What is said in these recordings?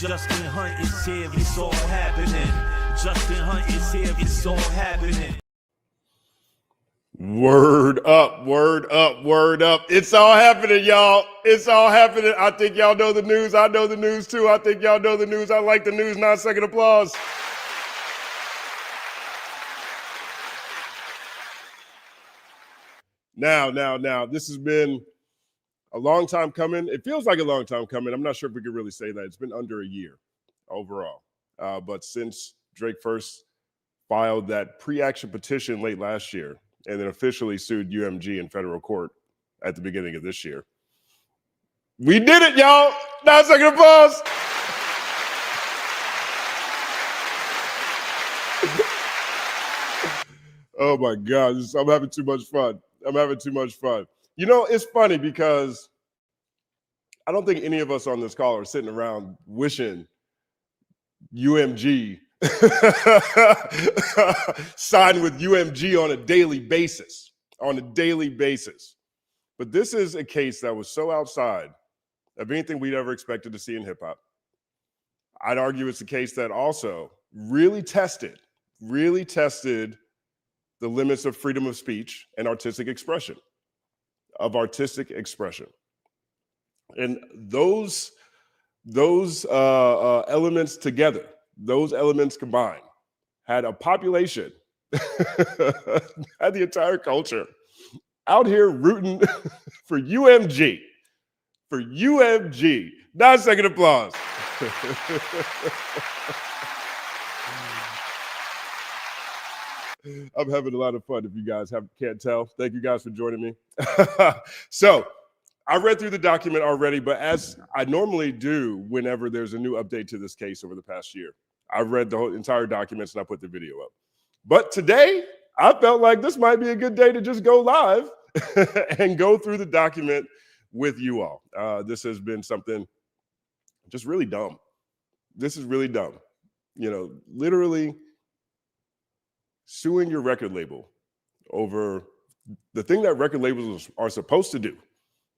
Justin Hunt is here, it's all happening. Justin Hunt is here, it's all happening. Word up, word up, word up. It's all happening, y'all. It's all happening. I think y'all know the news. I know the news too. I think y'all know the news. I like the news. 9-second applause. Now, this has been a long time coming. It feels like a long time coming. I'm not sure if we could really say that. It's been under a year overall. But since Drake first filed that pre-action petition late last year and then officially sued UMG in federal court at the beginning of this year, we did it, y'all. 9-second applause. Oh my God, I'm having too much fun. I'm having too much fun. You know, it's funny because I don't think any of us on this call are sitting around wishing UMG signed with UMG on a daily basis, But this is a case that was so outside of anything we'd ever expected to see in hip hop. I'd argue it's a case that also really tested the limits of freedom of speech and artistic expression, And those elements together, those elements combined, had a population, had the entire culture out here rooting for UMG. 9-second applause. I'm having a lot of fun if you guys can't tell. Thank you guys for joining me. So I read through the document already, but as I normally do whenever there's a new update to this case over the past year, I've read the whole entire documents and I put the video up. But today, I felt like this might be a good day to just go live and go through the document with you all. This has been something just really dumb. This is really dumb. You know, literally suing your record label over the thing that record labels are supposed to do.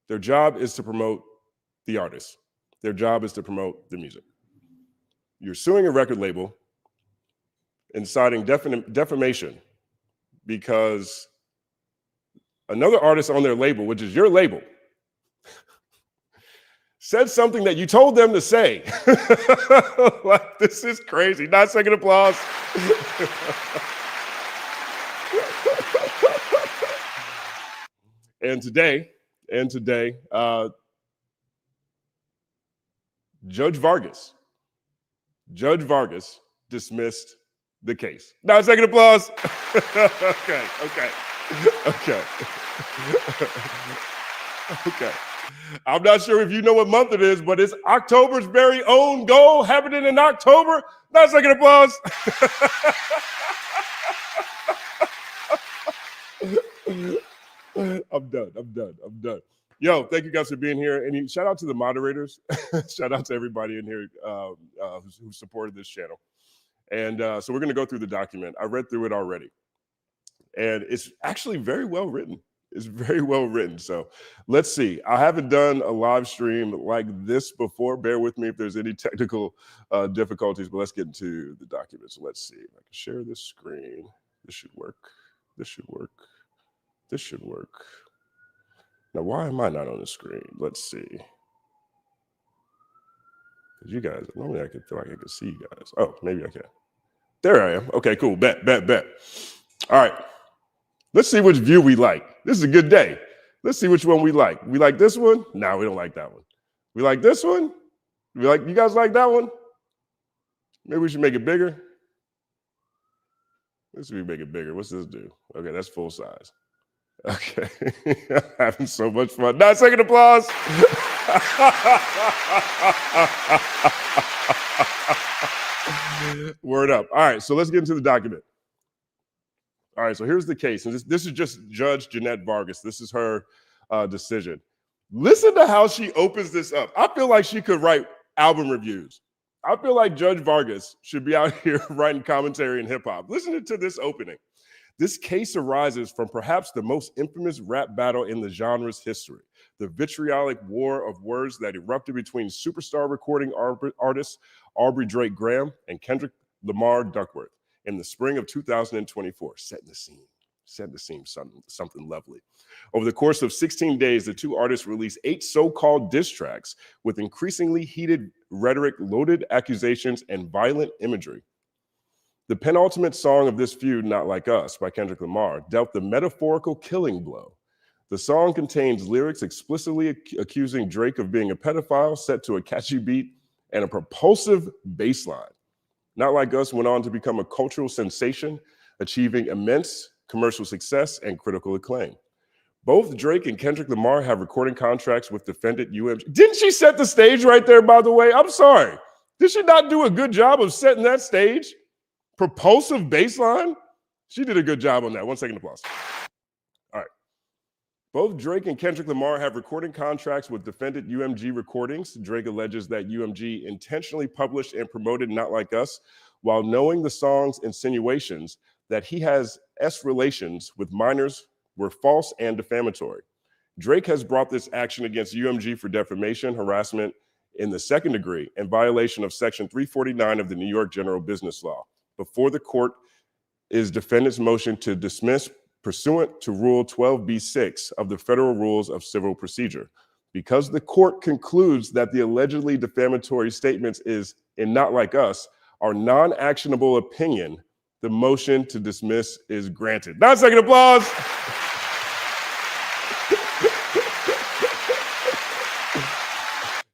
Their job is to promote the artist. Their job is to promote the music. You're suing a record label and citing defamation because another artist on their label, which is your label, said something that you told them to say. Like, this is crazy. 9-second applause. And today, Judge Vargas dismissed the case. 9-second applause. Okay. I'm not sure if you know what month it is, but it's October's very own goal happening in October. 9-second applause. I'm done. Yo, thank you guys for being here. And shout out to the moderators. Shout out to everybody in here who supported this channel. And so we're going to go through the document. I read through it already. And it's actually very well written. It's very well written. So let's see. I haven't done a live stream like this before. Bear with me if there's any technical difficulties, but let's get into the document. So let's see if I can share this screen. This should work. Now, why am I not on the screen? Let's see. Because you guys, normally I could feel like I could see you guys. Oh, maybe I can. There I am. Okay, cool. Bet. All right. Let's see which view we like. This is a good day. Let's see which one we like. We like this one? No, we don't like that one. We like this one? You guys like that one? Maybe we should make it bigger. Let's see if we make it bigger. What's this do? Okay, that's full size. Okay. Having so much fun. 9-second applause. Word up. All right, so let's get into the document. All right, so here's the case. And this is just Judge Jeanette Vargas. This is her decision. Listen to how she opens this up. I feel like she could write album reviews. I feel like Judge Vargas should be out here writing commentary in hip hop. Listen to this opening. This case arises from perhaps the most infamous rap battle in the genre's history, the vitriolic war of words that erupted between superstar recording artists Aubrey Drake Graham and Kendrick Lamar Duckworth in the spring of 2024, setting the scene, something lovely. Over the course of 16 days, the two artists released 8 so-called diss tracks with increasingly heated rhetoric, loaded accusations, and violent imagery. The penultimate song of this feud, Not Like Us, by Kendrick Lamar, dealt the metaphorical killing blow. The song contains lyrics explicitly accusing Drake of being a pedophile, set to a catchy beat and a propulsive bass line. Not Like Us went on to become a cultural sensation, achieving immense commercial success and critical acclaim. Both Drake and Kendrick Lamar have recording contracts with defendant UMG. Didn't she set the stage right there, by the way? I'm sorry. Did she not do a good job of setting that stage? Propulsive bass line? She did a good job on that. 1 second applause. All right. Both Drake and Kendrick Lamar have recording contracts with defendant UMG Recordings. Drake alleges that UMG intentionally published and promoted Not Like Us while knowing the song's insinuations that he has relations with minors were false and defamatory. Drake has brought this action against UMG for defamation, harassment in the second degree, and violation of Section 349 of the New York General Business Law. Before the court is defendant's motion to dismiss pursuant to Rule 12b-6 of the Federal Rules of Civil Procedure. Because the court concludes that the allegedly defamatory statements in Not Like Us are non-actionable opinion, the motion to dismiss is granted. 9 second applause.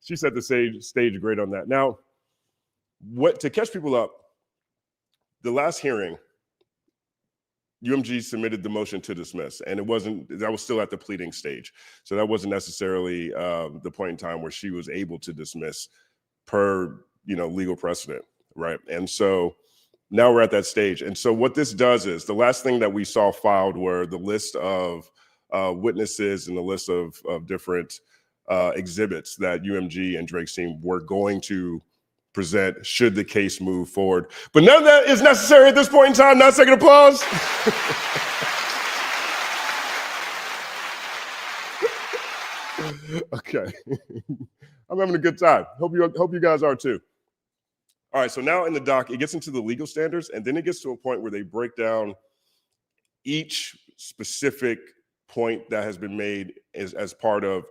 She set the stage great on that. Now, to catch people up, the last hearing, UMG submitted the motion to dismiss, and that was still at the pleading stage. So that wasn't necessarily the point in time where she was able to dismiss per, legal precedent, right? And so now we're at that stage. And so what this does is, the last thing that we saw filed were the list of witnesses and the list of different exhibits that UMG and Drake's team were going to present should the case move forward. But none of that is necessary at this point in time. 9 second applause. Okay. I'm having a good time. Hope you guys are too. All right, so now in the doc, it gets into the legal standards, and then it gets to a point where they break down each specific point that has been made as part of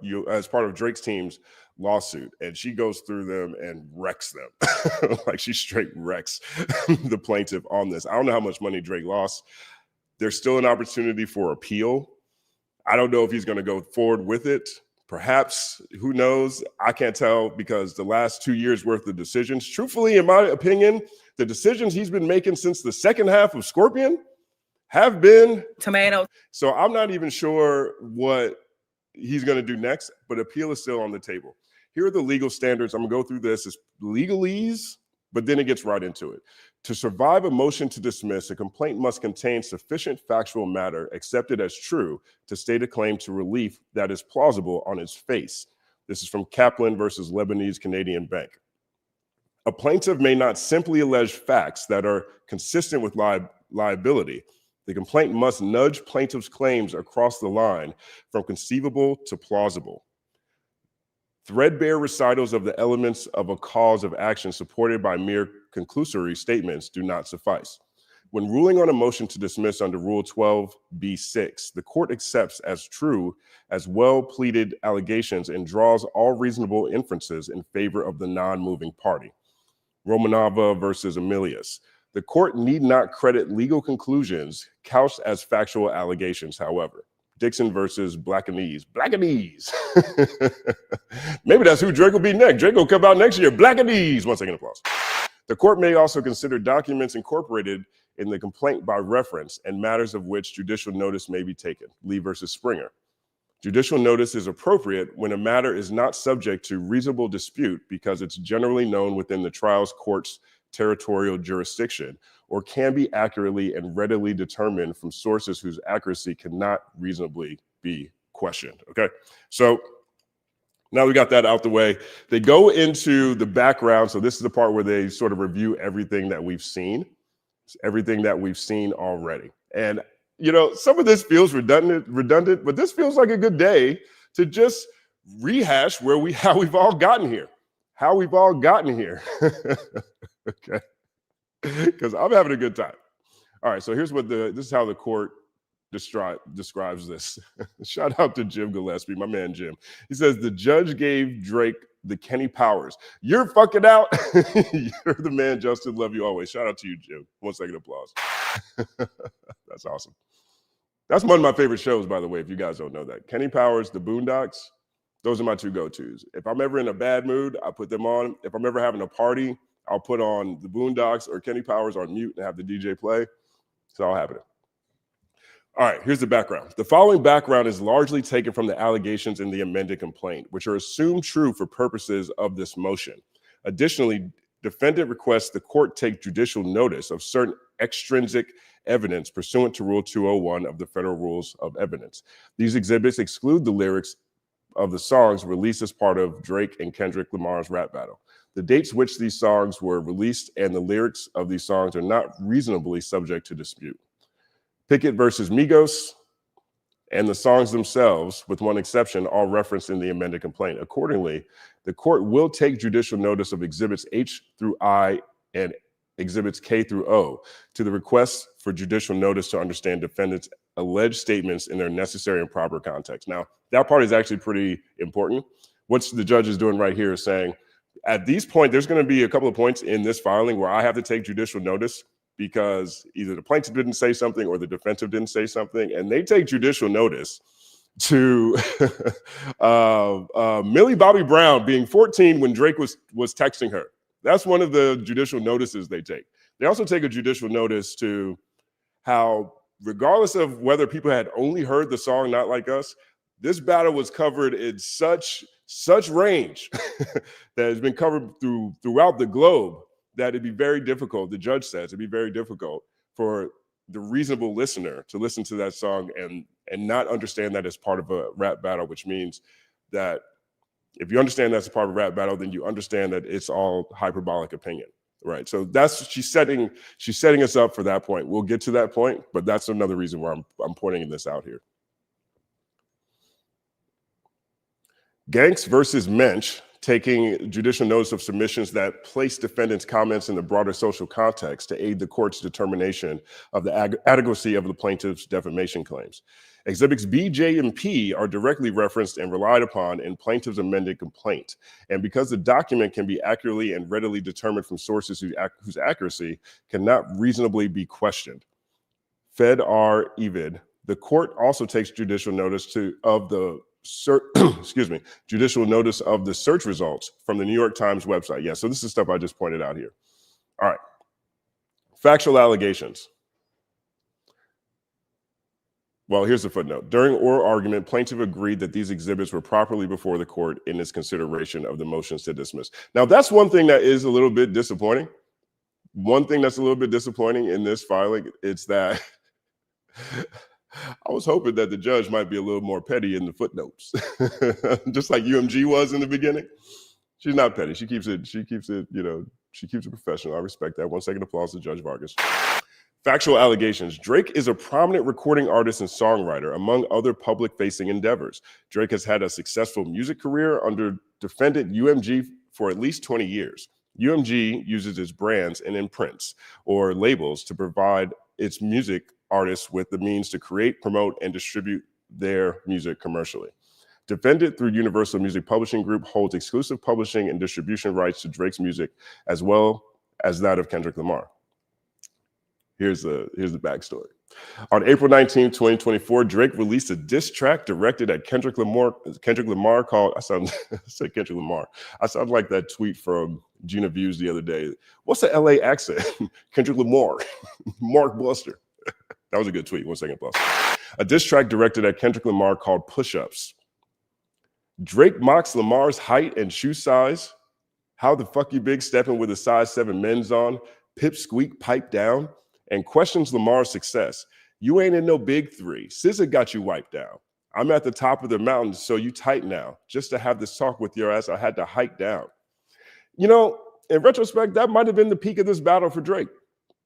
Drake's team's lawsuit, and she goes through them and wrecks them. Like, she straight wrecks the plaintiff on this. I don't know how much money Drake lost. There's still an opportunity for appeal. I don't know if he's going to go forward with it. Perhaps, who knows? I can't tell, because the last 2 years worth of decisions, truthfully, in my opinion, the decisions he's been making since the second half of Scorpion have been tomatoes. So I'm not even sure what he's going to do next, but appeal is still on the table. Here are the legal standards. I'm going to go through this. It's legalese, but then it gets right into it. To survive a motion to dismiss, a complaint must contain sufficient factual matter accepted as true to state a claim to relief that is plausible on its face. This is from Kaplan versus Lebanese Canadian Bank. A plaintiff may not simply allege facts that are consistent with liability. The complaint must nudge plaintiff's claims across the line from conceivable to plausible. Threadbare recitals of the elements of a cause of action supported by mere conclusory statements do not suffice. When ruling on a motion to dismiss under Rule 12b-6, the court accepts as true as well-pleaded allegations and draws all reasonable inferences in favor of the non-moving party. Romanova versus Emilius. The court need not credit legal conclusions couched as factual allegations, however. Dixon versus Blackanese. Blackanese. Maybe that's who Drake will be next. Drake will come out next year. Blackanese. 1 second applause. The court may also consider documents incorporated in the complaint by reference and matters of which judicial notice may be taken. Lee versus Springer. Judicial notice is appropriate when a matter is not subject to reasonable dispute because it's generally known within the trial court's territorial jurisdiction, or can be accurately and readily determined from sources whose accuracy cannot reasonably be questioned. Okay, so now we got that out the way. They go into the background. So this is the part where they sort of review everything that we've seen already. And some of this feels redundant, but this feels like a good day to just rehash how we've all gotten here. Okay. Because I'm having a good time. All right, so this is how the court describes this. Shout out to Jim Gillespie, my man Jim. He says the judge gave Drake the Kenny Powers. You're fucking out. You're the man, Justin. Love you always. Shout out to you, Jim. 1 second applause. That's awesome. That's one of my favorite shows, by the way, if you guys don't know that. Kenny Powers, The Boondocks, those are my two go-tos. If I'm ever in a bad mood, I put them on. If I'm ever having a party, I'll put on The Boondocks or Kenny Powers on mute and have the DJ play. It's all happening. All right, here's the background. The following background is largely taken from the allegations in the amended complaint, which are assumed true for purposes of this motion. Additionally, defendant requests the court take judicial notice of certain extrinsic evidence pursuant to Rule 201 of the Federal Rules of Evidence. These exhibits exclude the lyrics of the songs released as part of Drake and Kendrick Lamar's rap battle. The dates which these songs were released and the lyrics of these songs are not reasonably subject to dispute. Pickett versus Migos and the songs themselves, with one exception, all referenced in the amended complaint. Accordingly, the court will take judicial notice of exhibits H through I and exhibits K through O to the request for judicial notice to understand defendants' alleged statements in their necessary and proper context. Now, that part is actually pretty important. What the judge is doing right here is saying, at these points, there's going to be a couple of points in this filing where I have to take judicial notice because either the plaintiff didn't say something or the defensive didn't say something, and they take judicial notice to Millie Bobby Brown being 14 when Drake was texting her. That's one of the judicial notices they take. They also take a judicial notice to how, regardless of whether people had only heard the song Not Like Us, this battle was covered in such range that has been covered throughout the globe that it'd be very difficult, the judge says, it'd be very difficult for the reasonable listener to listen to that song and not understand that as part of a rap battle, which means that if you understand that's a part of a rap battle, then you understand that it's all hyperbolic opinion, right? So she's setting us up for that point. We'll get to that point, but that's another reason why I'm pointing this out here. Ganks versus Mensch, taking judicial notice of submissions that place defendants' comments in the broader social context to aid the court's determination of the adequacy of the plaintiff's defamation claims. Exhibits B, J, and P are directly referenced and relied upon in plaintiff's amended complaint. And because the document can be accurately and readily determined from sources whose accuracy cannot reasonably be questioned. Fed R. Evid. The court also takes judicial notice of the judicial notice of the search results from the New York Times website. Yeah, so this is stuff I just pointed out here. All right. Factual allegations. Well, here's the footnote. During oral argument, plaintiff agreed that these exhibits were properly before the court in its consideration of the motions to dismiss. Now, that's one thing that is a little bit disappointing. One thing that's a little bit disappointing in this filing, it's that I was hoping that the judge might be a little more petty in the footnotes, just like UMG was in the beginning. She's not petty. She keeps it professional. I respect that. 1 second applause to Judge Vargas. Factual allegations. Drake is a prominent recording artist and songwriter, among other public-facing endeavors. Drake has had a successful music career under defendant UMG for at least 20 years. UMG uses its brands and imprints or labels to provide its music artists with the means to create, promote, and distribute their music commercially. Defendant, through Universal Music Publishing Group, holds exclusive publishing and distribution rights to Drake's music, as well as that of Kendrick Lamar. Here's the backstory. On April 19, 2024, Drake released a diss track directed at Kendrick Lamar called, I said Kendrick Lamar. I sound like that tweet from Gina Views the other day. What's the LA accent? Kendrick Lamar, Mark Buster. That was a good tweet. 1 second plus. A diss track directed at Kendrick Lamar called Push-Ups. Drake mocks Lamar's height and shoe size. How the fuck you big stepping with a size 7 men's on? Pip squeak pipe down. And questions Lamar's success. You ain't in no big 3. SZA got you wiped down. I'm at the top of the mountain, so you tight now. Just to have this talk with your ass, I had to hike down. You know, in retrospect, that might have been the peak of this battle for Drake.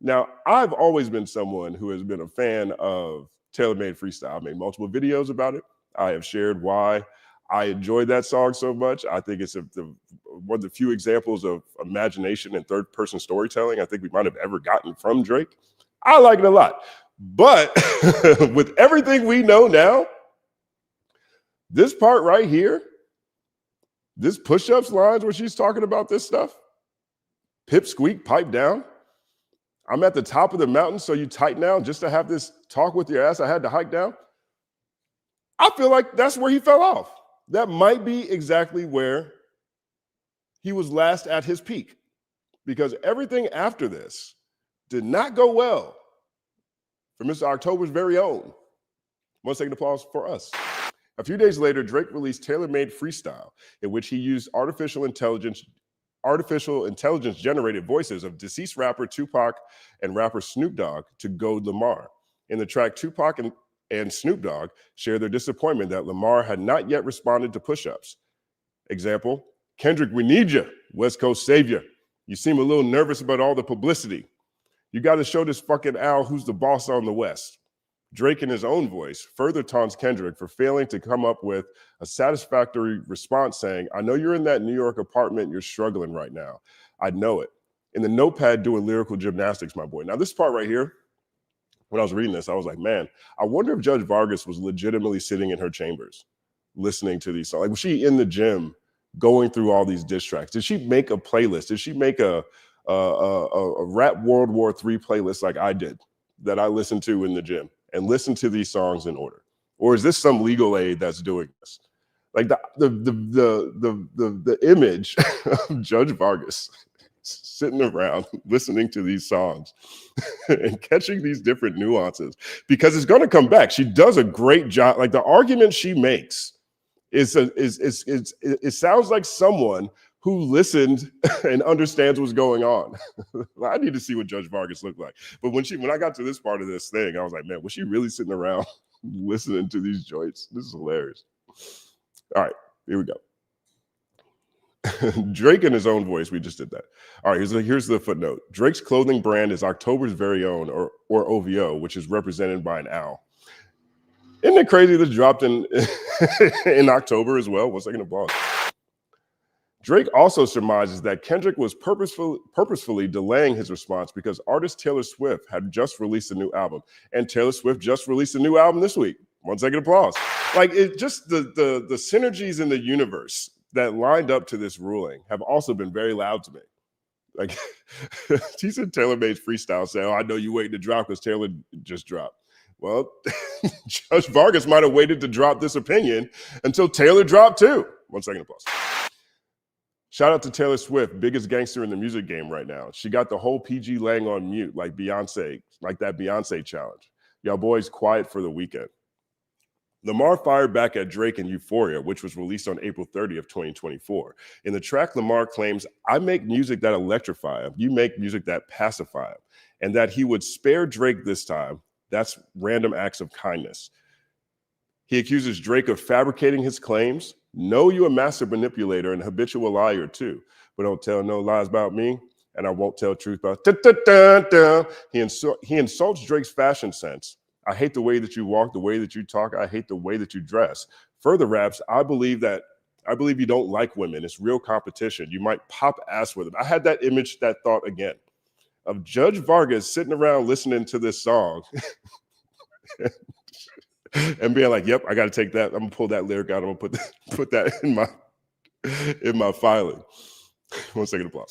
Now, I've always been someone who has been a fan of Tailor-Made Freestyle. I made multiple videos about it. I have shared why I enjoyed that song so much. I think it's one of the few examples of imagination and third-person storytelling I think we might have ever gotten from Drake. I like it a lot. But with everything we know now, this part right here, this push-ups lines where she's talking about this stuff, pip squeak, pipe down. I'm at the top of the mountain, so you tighten down just to have this talk with your ass. I had to hike down. I feel like that's where he fell off. That might be exactly where he was last at his peak, because everything after this did not go well for Mr. October's very own. 1 second applause for us. A few days later, Drake released Tailor-Made Freestyle, in which he used artificial intelligence generated voices of deceased rapper Tupac and rapper Snoop Dogg to goad Lamar. In the track, Tupac and Snoop Dogg share their disappointment that Lamar had not yet responded to push-ups. Example, Kendrick, we need you. West Coast savior. You seem a little nervous about all the publicity. You got to show this fucking Al who's the boss on the West. Drake, in his own voice, further taunts Kendrick for failing to come up with a satisfactory response, saying, I know you're in that New York apartment, you're struggling right now. I know it. In the notepad doing lyrical gymnastics, my boy. Now, this part right here, when I was reading this, I was like, man, I wonder if Judge Vargas was legitimately sitting in her chambers listening to these songs. Like, was she in the gym going through all these diss tracks? Did she make a playlist? Did she make a rap World War III playlist like I did that I listened to in the gym and listen to these songs in order? Or is this some legal aid that's doing this? Like the image of Judge Vargas sitting around listening to these songs and catching these different nuances, because it's going to come back. She does a great job. Like, the argument she makes it sounds like someone who listened and understands what's going on. I need to see what Judge Vargas looked like. But when I got to this part of this thing, I was like, man, was she really sitting around listening to these joints? This is hilarious. All right, here we go. Drake in his own voice, we just did that. All right, here's the footnote. Drake's clothing brand is October's very own, or OVO, which is represented by an owl. Isn't it crazy this dropped in October as well? 1 second applause. Drake also surmises that Kendrick was purposefully delaying his response because artist Taylor Swift had just released a new album, and Taylor Swift just released a new album this week. 1 second applause. Like, it just the synergies in the universe that lined up to this ruling have also been very loud to me. Like, he said Tailor-Made Freestyle, saying, oh, I know you waiting to drop because Taylor just dropped. Well, Judge Vargas might have waited to drop this opinion until Taylor dropped too. 1 second applause. Shout out to Taylor Swift, biggest gangster in the music game right now. She got the whole PG Lang on mute, like Beyonce, like that Beyonce challenge. Y'all boys quiet for the weekend. Lamar fired back at Drake in Euphoria, which was released on April 30th, 2024. In the track, Lamar claims, I make music that electrify him. You make music that pacify him. And that he would spare Drake this time. That's random acts of kindness. He accuses Drake of fabricating his claims. Know you a master manipulator and habitual liar too, but don't tell no lies about me, and I won't tell truth about. He insults Drake's fashion sense. I hate the way that you walk, the way that you talk. I hate the way that you dress. Further raps, I believe you don't like women. It's real competition. You might pop ass with it. I had that image, that thought again, of Judge Vargas sitting around listening to this song and being like, yep, I got to take that. I'm gonna pull that lyric out. I'm gonna put that in my filing. 1 second applause.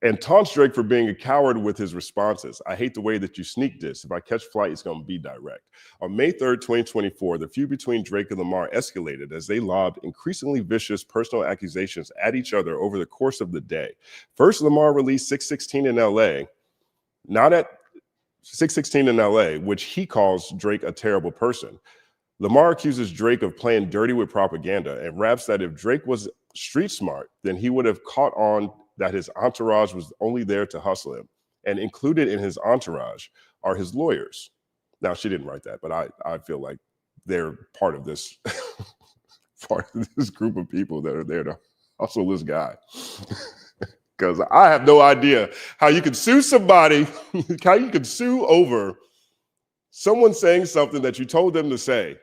And taunts Drake for being a coward with his responses. I hate the way that you sneak this. If I catch flight, it's going to be direct. On May 3rd, 2024, the feud between Drake and Lamar escalated as they lobbed increasingly vicious personal accusations at each other over the course of the day. First, Lamar released 616 in LA, not at 616 in LA, which he calls Drake a terrible person. Lamar accuses Drake of playing dirty with propaganda and raps that if Drake was street smart, then he would have caught on that his entourage was only there to hustle him. And included in his entourage are his lawyers. Now, she didn't write that, but I feel like they're part of this group of people that are there to hustle this guy. Because I have no idea how you can sue somebody, how you can sue over Someone saying something that you told them to say.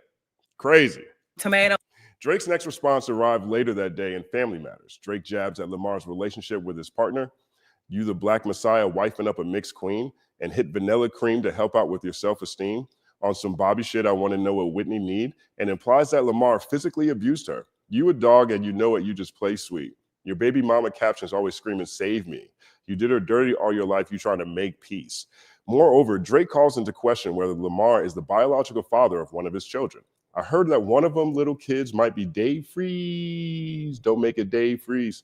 Crazy. Tomato. Drake's next response arrived later that day in Family Matters. Drake jabs at Lamar's relationship with his partner. You the Black Messiah wifing up a mixed queen and hit vanilla cream to help out with your self-esteem on some Bobby shit. I want to know what Whitney need, and implies that Lamar physically abused her. You a dog and you know it, you just play sweet. Your baby mama captions always screaming, save me. You did her dirty all your life, you trying to make peace. Moreover, Drake calls into question whether Lamar is the biological father of one of his children. I heard that one of them little kids might be Dave Freeze. Don't make it Dave Freeze.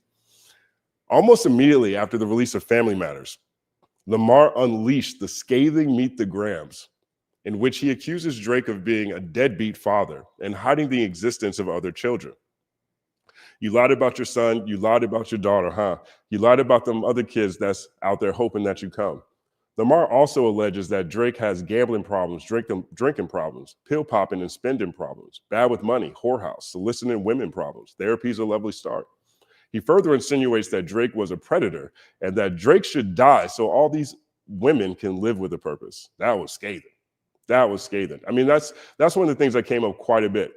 Almost immediately after the release of Family Matters, Lamar unleashed the scathing Meet the Grams, in which he accuses Drake of being a deadbeat father and hiding the existence of other children. You lied about your son, you lied about your daughter, huh? You lied about them other kids that's out there hoping that you come. Lamar also alleges that Drake has gambling problems, drinking problems, pill popping and spending problems, bad with money, whorehouse, soliciting women problems. Therapy's a lovely start. He further insinuates that Drake was a predator and that Drake should die so all these women can live with a purpose. That was scathing. That was scathing. I mean, that's one of the things that came up quite a bit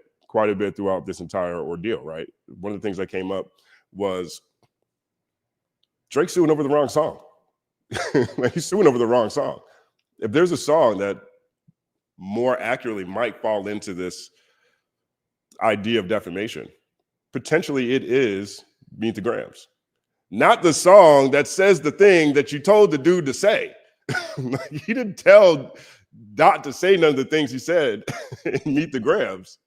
throughout this entire ordeal, right? One of the things that came up was Drake suing over the wrong song. Like, he's suing over the wrong song. If there's a song that more accurately might fall into this idea of defamation, potentially it is Meet the Grams. Not the song that says the thing that you told the dude to say. He didn't tell Dot to say none of the things he said in Meet the Grams.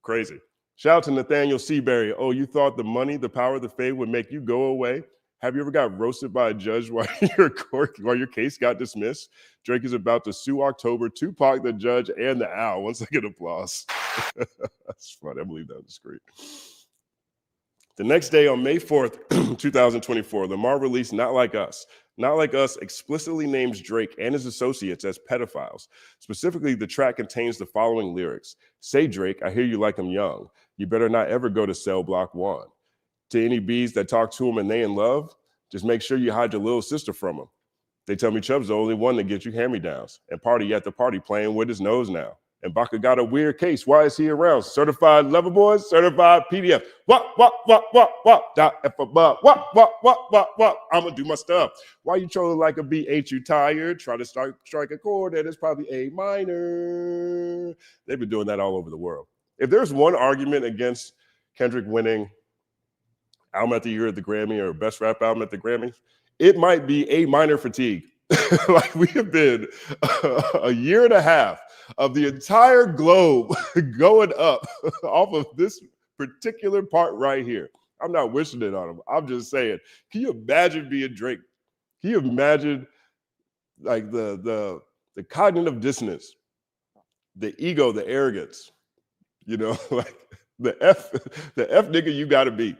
Crazy. Shout out to Nathaniel Seabury. Oh, you thought the money, the power, the fame would make you go away? Have you ever got roasted by a judge while your case got dismissed? Drake is about to sue October, Tupac, the judge, and the owl. 1 second applause. That's funny. I believe that was great. The next day, on May 4th, 2024, Lamar released Not Like Us. Not Like Us explicitly names Drake and his associates as pedophiles. Specifically, the track contains the following lyrics. Say, Drake, I hear you like I'm young. You better not ever go to cell block 1. To any bees that talk to them and they in love, just make sure you hide your little sister from them. They tell me Chubb's the only one that gets you hand-me-downs. And party at the party playing with his nose now. And Baca got a weird case. Why is he around? Certified lover boys, certified PDF. What, dot F above. What, I'ma do my stuff. Why you trolling like a B? Ain't you tired? Try to strike a chord that is probably A minor. They've been doing that all over the world. If there's one argument against Kendrick winning album of the year at the Grammy or best rap album at the Grammys, it might be A minor fatigue. Like, we have been a year and a half of the entire globe going up off of this particular part right here. I'm not wishing it on him. I'm just saying, can you imagine being Drake? Can you imagine like the cognitive dissonance, the ego, the arrogance, you know, like the F nigga you gotta be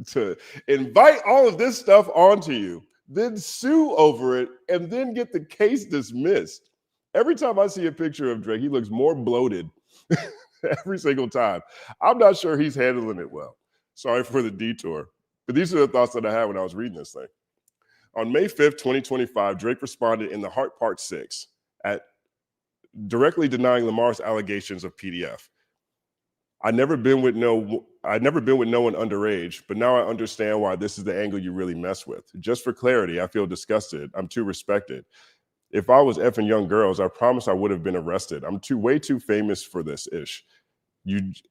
to invite all of this stuff onto you, then sue over it, and then get the case dismissed. Every time I see a picture of Drake, he looks more bloated every single time. I'm not sure he's handling it well. Sorry for the detour. But these are the thoughts that I had when I was reading this thing. On May 5th, 2025, Drake responded in The Heart Part 6 at directly denying Lamar's allegations of PDF. I never been with no one underage, but now I understand why this is the angle you really mess with. Just for clarity, I feel disgusted. I'm too respected. If I was effing young girls, I promise I would have been arrested. I'm way too famous for this ish.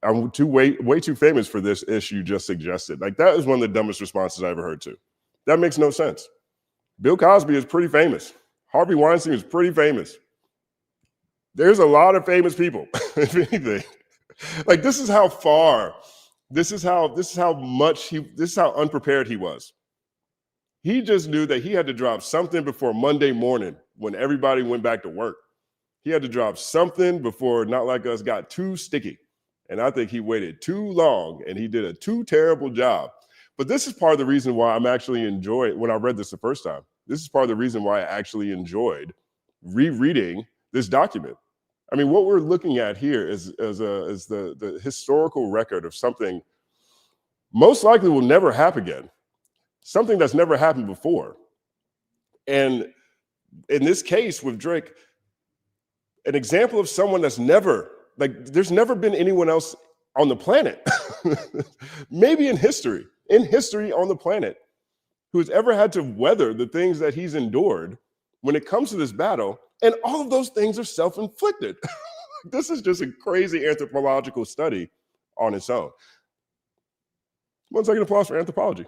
I'm way too famous for this ish you just suggested. Like, that is one of the dumbest responses I ever heard to. That makes no sense. Bill Cosby is pretty famous. Harvey Weinstein is pretty famous. There's a lot of famous people, if anything. Like, this is how unprepared he was. He just knew that he had to drop something before Monday morning when everybody went back to work. He had to drop something before Not Like Us got too sticky. And I think he waited too long and he did a too terrible job. But this is part of the reason why I'm actually enjoying, when I read this the first time, this is part of the reason why I actually enjoyed rereading this document. I mean, what we're looking at here is the historical record of something most likely will never happen again, something that's never happened before. And in this case with Drake, an example of someone that's never, like, there's never been anyone else on the planet, maybe in history on the planet, who's ever had to weather the things that he's endured when it comes to this battle. And all of those things are self-inflicted. This is just a crazy anthropological study on its own. 1 second applause for anthropology.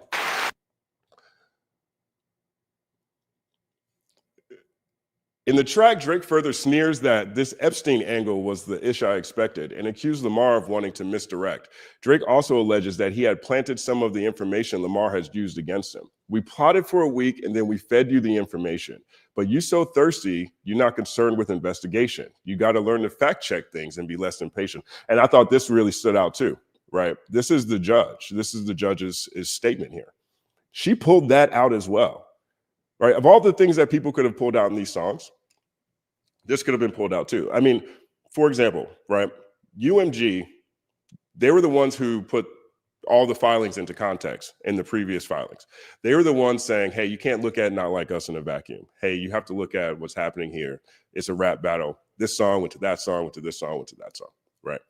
In the track, Drake further sneers that this Epstein angle was the ish I expected and accused Lamar of wanting to misdirect. Drake also alleges that he had planted some of the information Lamar has used against him. We plotted for a week and then we fed you the information. But you so thirsty, you're not concerned with investigation. You got to learn to fact check things and be less impatient. And I thought this really stood out too, right? This is the judge. This is the judge's statement here. She pulled that out as well, right? Of all the things that people could have pulled out in these songs, this could have been pulled out too. I mean, for example, right? UMG, they were the ones who put all the filings into context in the previous filings. They were the ones saying, hey, you can't look at Not Like Us in a vacuum. Hey, you have to look at what's happening here. It's a rap battle. This song went to that song, went to this song, went to that song, right?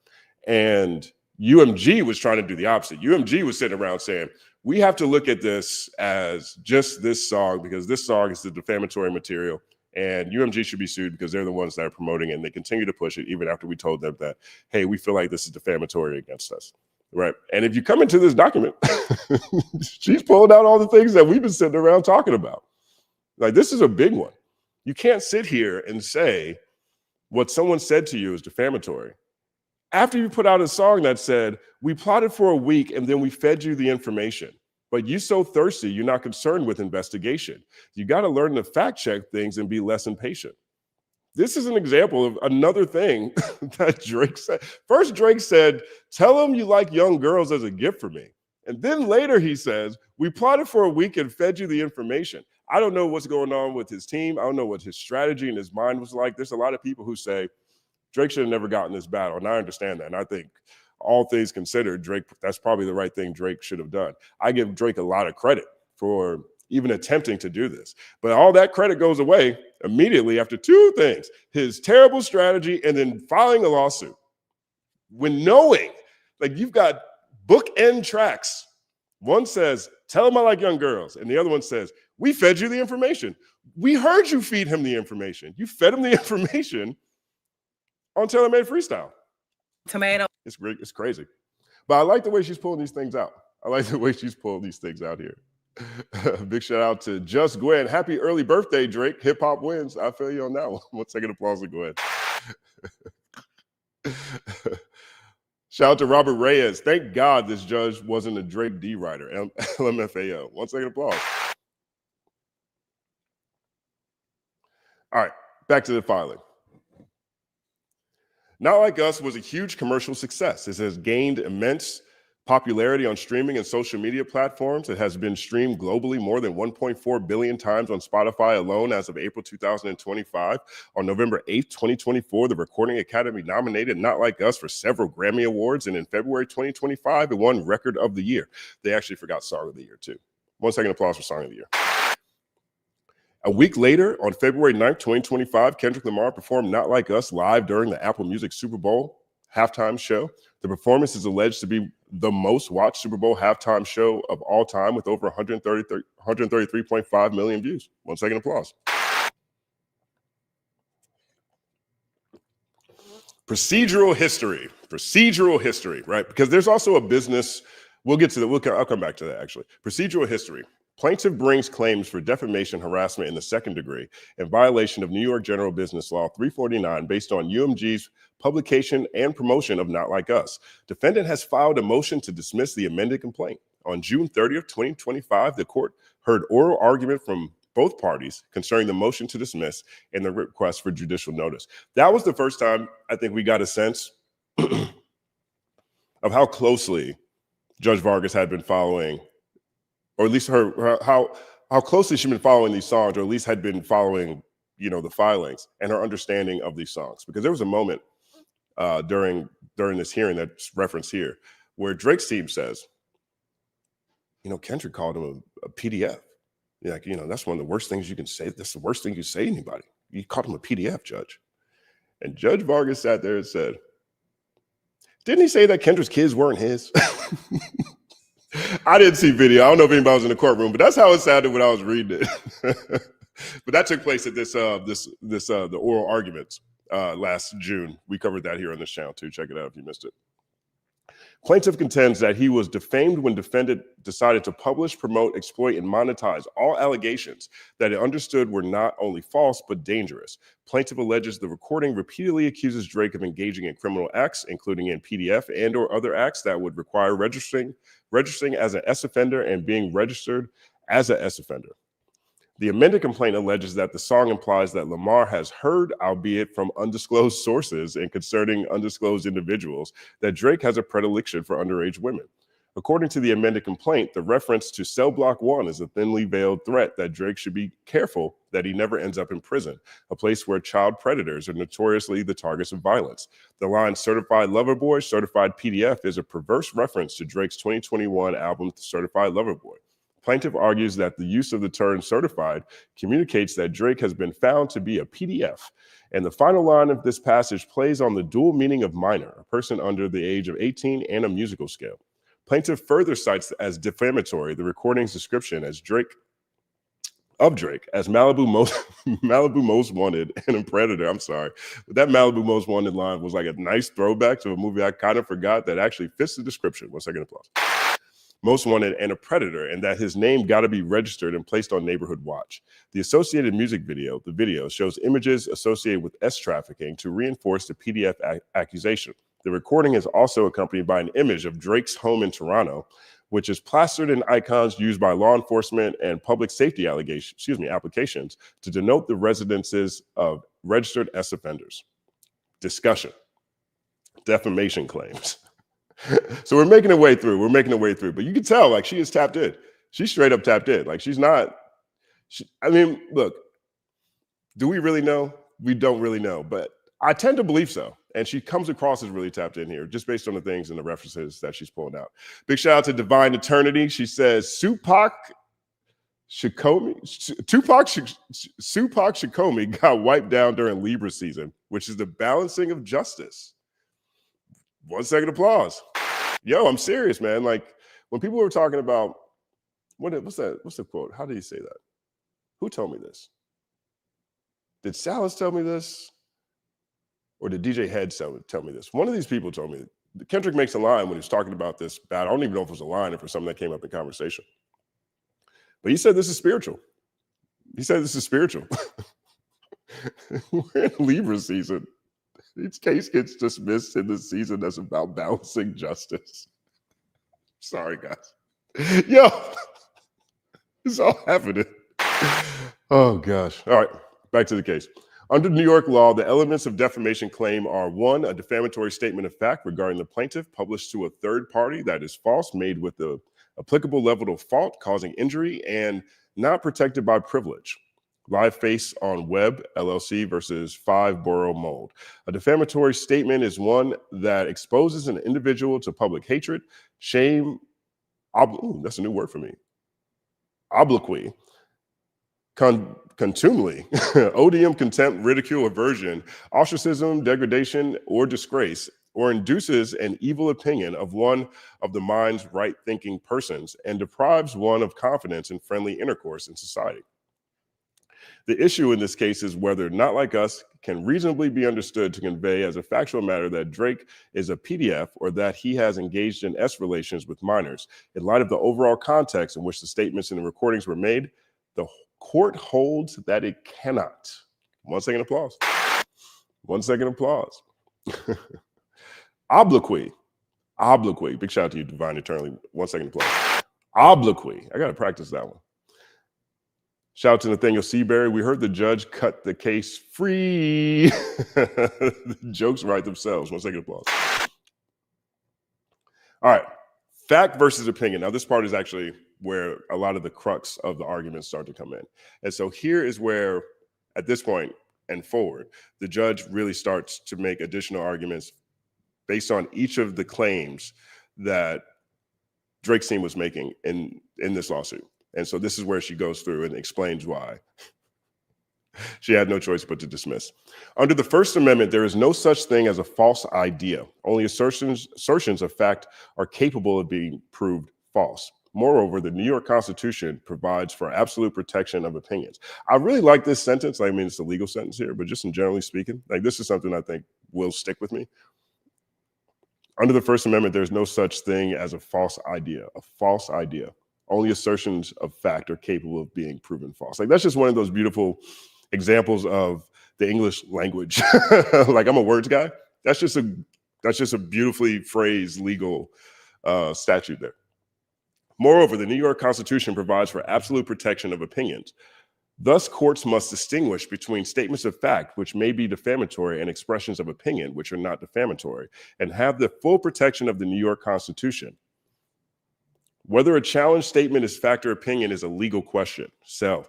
And UMG was trying to do the opposite. UMG was sitting around saying, we have to look at this as just this song because this song is the defamatory material. And UMG should be sued because they're the ones that are promoting it, and they continue to push it even after we told them that, hey, we feel like this is defamatory against us, right? And if you come into this document, she's pulled out all the things that we've been sitting around talking about. Like, this is a big one. You can't sit here and say what someone said to you is defamatory after you put out a song that said, we plotted for a week and then we fed you the information. But you so thirsty, you're not concerned with investigation. You got to learn to fact check things and be less impatient. This is an example of another thing that Drake said. First, Drake said, tell them you like young girls as a gift for me. And then later he says, we plotted for a week and fed you the information. I don't know what's going on with his team. I don't know what his strategy and his mind was like. There's a lot of people who say Drake should have never gotten this battle. And I understand that. And I think all things considered, Drake, that's probably the right thing Drake should have done. I give Drake a lot of credit for even attempting to do this. But all that credit goes away immediately after two things: his terrible strategy and then filing a lawsuit. When knowing, like, you've got bookend tracks. One says, tell him I like young girls. And the other one says, we fed you the information. We heard you feed him the information. You fed him the information on Tailor-Made Freestyle. Tomato. It's great. It's crazy. But I like the way she's pulling these things out. I like the way she's pulling these things out here. Big shout out to Just Gwen. Happy early birthday, Drake. Hip hop wins. I feel you on that one. 1 second applause to Gwen. Shout out to Robert Reyes. Thank God this judge wasn't a Drake D writer. LMFAO. 1 second applause. All right, back to the filing. Not Like Us was a huge commercial success. It has gained immense popularity on streaming and social media platforms. It has been streamed globally more than 1.4 billion times on Spotify alone as of April 2025. On November 8th, 2024, the Recording Academy nominated Not Like Us for several Grammy Awards, and in February 2025, it won Record of the Year. They actually forgot Song of the Year, too. 1 second applause for Song of the Year. A week later, on February 9th, 2025, Kendrick Lamar performed Not Like Us live during the Apple Music Super Bowl halftime show. The performance is alleged to be the most watched Super Bowl halftime show of all time, with over 133.5 million views. 1 second applause. Procedural history, right? Because there's also a business. We'll get to that. I'll come back to that, actually. Procedural history. Plaintiff brings claims for defamation, harassment in the second degree in violation of New York General Business Law 349 based on UMG's publication and promotion of Not Like Us. Defendant has filed a motion to dismiss the amended complaint. On June 30th, 2025, the court heard oral argument from both parties concerning the motion to dismiss and the request for judicial notice. That was the first time I think we got a sense of how closely Judge Vargas had been following, or at least how closely she'd been following these songs, or at least had been following, the filings and her understanding of these songs. Because there was a moment during this hearing that's referenced here where Drake's team says, Kendrick called him a PDF. That's one of the worst things you can say. That's the worst thing you say to anybody. You called him a PDF, Judge. And Judge Vargas sat there and said, didn't he say that Kendrick's kids weren't his? I didn't see video. I don't know if anybody was in the courtroom, but that's how it sounded when I was reading it. But that took place at the oral arguments last June. We covered that here on this channel too. Check it out if you missed it. Plaintiff contends that he was defamed when defendant decided to publish, promote, exploit, and monetize all allegations that it understood were not only false, but dangerous. Plaintiff alleges the recording repeatedly accuses Drake of engaging in criminal acts, including in PDF and or other acts that would require registering as an S offender and being registered as an S offender. The amended complaint alleges that the song implies that Lamar has heard, albeit from undisclosed sources and concerning undisclosed individuals, that Drake has a predilection for underage women. According to the amended complaint, the reference to Cell Block 1 is a thinly veiled threat that Drake should be careful that he never ends up in prison, a place where child predators are notoriously the targets of violence. The line Certified Lover Boy, Certified PDF is a perverse reference to Drake's 2021 album Certified Lover Boy. Plaintiff argues that the use of the term certified communicates that Drake has been found to be a PDF. And the final line of this passage plays on the dual meaning of minor, a person under the age of 18, and a musical scale. Plaintiff further cites as defamatory the recording's description as Drake as Malibu Most Wanted and a predator. I'm sorry, but that Malibu Most Wanted line was like a nice throwback to a movie I kind of forgot that actually fits the description. 1 second, applause. Most Wanted and a predator, and that his name got to be registered and placed on Neighborhood Watch. The associated music video, shows images associated with S trafficking to reinforce the PDF accusation. The recording is also accompanied by an image of Drake's home in Toronto, which is plastered in icons used by law enforcement and public safety applications to denote the residences of registered S offenders. Discussion. Defamation claims. So we're making our way through. But you can tell, like, she is tapped in. She's straight up tapped in. Like, she's not. Look, do we really know? We don't really know, but I tend to believe so. And she comes across as really tapped in here, just based on the things and the references that she's pulling out. Big shout out to Divine Eternity. She says, Tupac Shakomi got wiped down during Libra season, which is the balancing of justice. 1 second, applause. Yo, I'm serious, man. Like, when people were talking about what's the quote? How did he say that? Who told me this? Did Salas tell me this? Or did DJ Head tell me this? One of these people told me. Kendrick makes a line when he was talking about this battle. I don't even know if it was a line or for something that came up in conversation. But he said this is spiritual. We're in Libra season. Each case gets dismissed in the season that's about balancing justice. Sorry, guys. Yo, it's all happening. Oh, gosh. All right, back to the case. Under New York law, the elements of defamation claim are 1, a defamatory statement of fact regarding the plaintiff published to a third party that is false, made with the applicable level of fault, causing injury, and not protected by privilege. Live Face on Web, LLC versus 5 Borough Mold. A defamatory statement is one that exposes an individual to public hatred, shame, that's a new word for me, obloquy, contumely, odium, contempt, ridicule, aversion, ostracism, degradation, or disgrace, or induces an evil opinion of one of the mind's right-thinking persons and deprives one of confidence and friendly intercourse in society. The issue in this case is whether Not Like Us can reasonably be understood to convey as a factual matter that Drake is a PDF or that he has engaged in S relations with minors. In light of the overall context in which the statements and the recordings were made, the court holds that it cannot. 1 second, applause. 1 second, applause. Obloquy. Big shout out to you, Divine Eternally. 1 second, applause. Obloquy. I got to practice that one. Shout out to Nathaniel Seabury. We heard the judge cut the case free. The jokes write themselves. 1 second, applause. All right. Fact versus opinion. Now, this part is actually where a lot of the crux of the arguments start to come in. And so here is where, at this point and forward, the judge really starts to make additional arguments based on each of the claims that Drake's team was making in this lawsuit. And so this is where she goes through and explains why. She had no choice but to dismiss. Under the First Amendment, there is no such thing as a false idea. Only assertions of fact are capable of being proved false. Moreover, the New York Constitution provides for absolute protection of opinions. I really like this sentence. I mean, it's a legal sentence here, but just in generally speaking, like this is something I think will stick with me. Under the First Amendment, there's no such thing as a false idea. A false idea. Only assertions of fact are capable of being proven false. Like that's just one of those beautiful examples of the English language. Like I'm a words guy. That's just a beautifully phrased legal statute there. Moreover, the New York Constitution provides for absolute protection of opinions. Thus, courts must distinguish between statements of fact, which may be defamatory, and expressions of opinion, which are not defamatory, and have the full protection of the New York Constitution. Whether a challenged statement is fact or opinion is a legal question. So,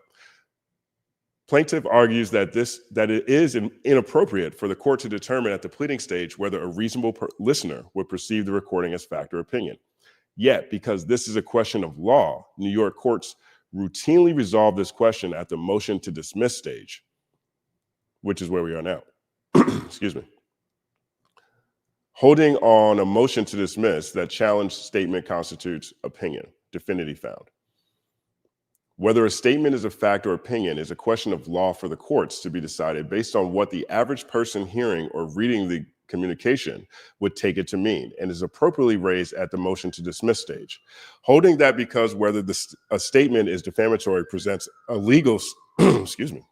plaintiff argues that it is inappropriate for the court to determine at the pleading stage whether a reasonable listener would perceive the recording as fact or opinion. Yet, because this is a question of law, New York courts routinely resolve this question at the motion to dismiss stage, which is where we are now. Excuse me. Holding on a motion to dismiss that challenged statement constitutes opinion, definitively found. Whether a statement is a fact or opinion is a question of law for the courts to be decided based on what the average person hearing or reading the communication would take it to mean, and is appropriately raised at the motion to dismiss stage. Holding that because whether a statement is defamatory presents a legal, excuse me,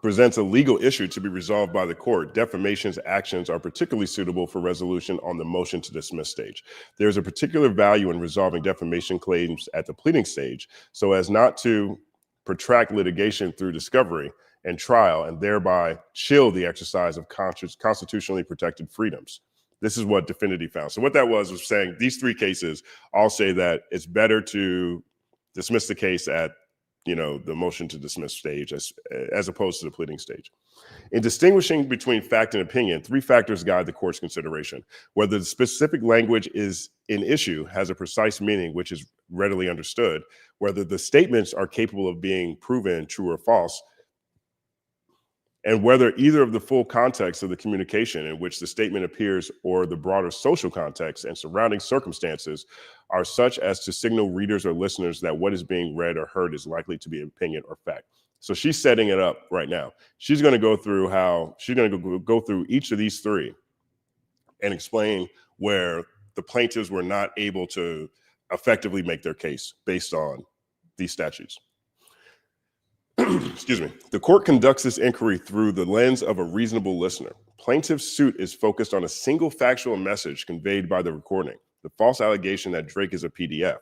presents a legal issue to be resolved by the court, defamation's actions are particularly suitable for resolution on the motion to dismiss stage. There is a particular value in resolving defamation claims at the pleading stage so as not to protract litigation through discovery and trial and thereby chill the exercise of constitutionally protected freedoms. This is what definitively found. So what that was saying these three cases all say that it's better to dismiss the case at the motion to dismiss stage as opposed to the pleading stage. In distinguishing between fact and opinion, three factors guide the court's consideration. Whether the specific language is in issue has a precise meaning which is readily understood, whether the statements are capable of being proven true or false, and whether either of the full context of the communication in which the statement appears or the broader social context and surrounding circumstances are such as to signal readers or listeners that what is being read or heard is likely to be opinion or fact. So she's setting it up right now. She's going to go through each of these three and explain where the plaintiffs were not able to effectively make their case based on these statutes. Excuse me. The court conducts this inquiry through the lens of a reasonable listener. Plaintiff's suit is focused on a single factual message conveyed by the recording, the false allegation that Drake is a PDF.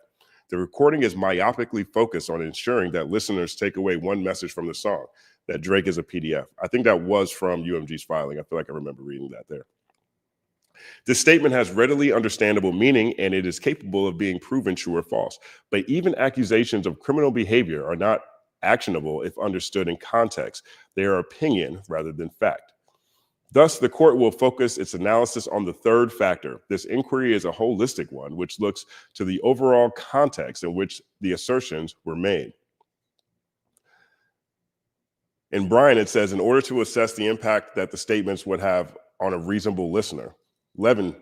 The recording is myopically focused on ensuring that listeners take away one message from the song, that Drake is a PDF. I think that was from UMG's filing. I feel like I remember reading that there. This statement has readily understandable meaning and it is capable of being proven true or false. But even accusations of criminal behavior are not actionable if understood in context. They are opinion rather than fact. Thus, the court will focus its analysis on the third factor. This inquiry is a holistic one, which looks to the overall context in which the assertions were made. In Bryan, it says, in order to assess the impact that the statements would have on a reasonable listener, Levin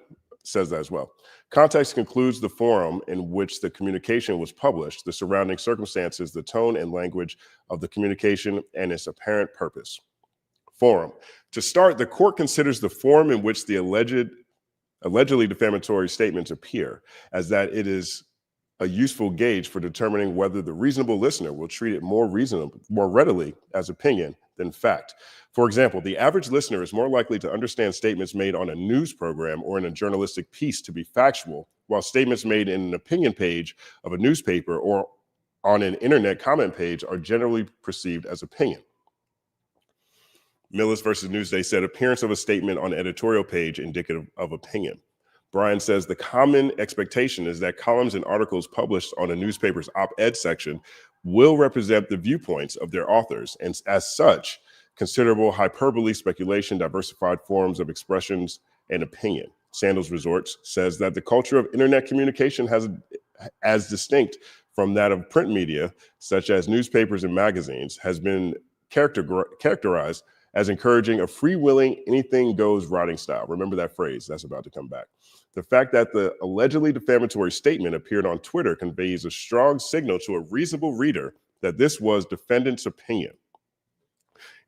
says that as well. Context concludes the forum in which the communication was published, the surrounding circumstances, the tone and language of the communication, and its apparent purpose. Forum. To start, the court considers the form in which the allegedly defamatory statements appear, as that it is a useful gauge for determining whether the reasonable listener will treat it more readily as opinion than fact. For example, the average listener is more likely to understand statements made on a news program or in a journalistic piece to be factual, while statements made in an opinion page of a newspaper or on an internet comment page are generally perceived as opinion. Millis versus Newsday said, appearance of a statement on editorial page indicative of opinion. Bryan says the common expectation is that columns and articles published on a newspaper's op-ed section will represent the viewpoints of their authors, and as such, considerable hyperbole, speculation, diversified forms of expressions, and opinion. Sandals Resorts says that the culture of internet communication has as distinct from that of print media, such as newspapers and magazines, has been characterized as encouraging a freewheeling, anything goes writing style. Remember that phrase, that's about to come back. The fact that the allegedly defamatory statement appeared on Twitter conveys a strong signal to a reasonable reader that this was defendant's opinion.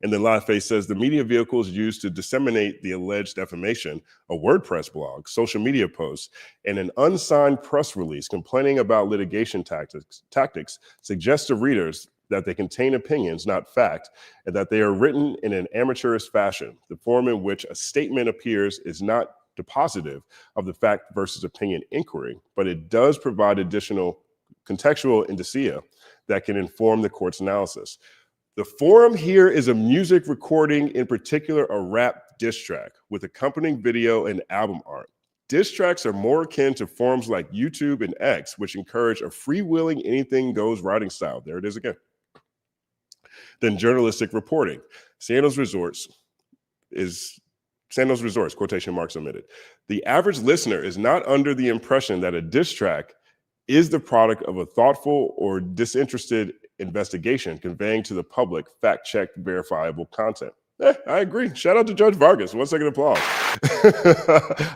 And then LiveFace says the media vehicles used to disseminate the alleged defamation, a WordPress blog, social media posts, and an unsigned press release complaining about litigation tactics suggest to readers that they contain opinions, not fact, and that they are written in an amateurish fashion. The form in which a statement appears is not dispositive of the fact versus opinion inquiry, but it does provide additional contextual indicia that can inform the court's analysis. The forum here is a music recording, in particular a rap diss track with accompanying video and album art. Diss tracks are more akin to forums like YouTube and X, which encourage a freewheeling, anything goes writing style. There it is again. Than journalistic reporting. Sandals Resorts, quotation marks omitted. The average listener is not under the impression that a diss track is the product of a thoughtful or disinterested investigation conveying to the public fact-checked, verifiable content. I agree. Shout out to Judge Vargas. 1 second applause.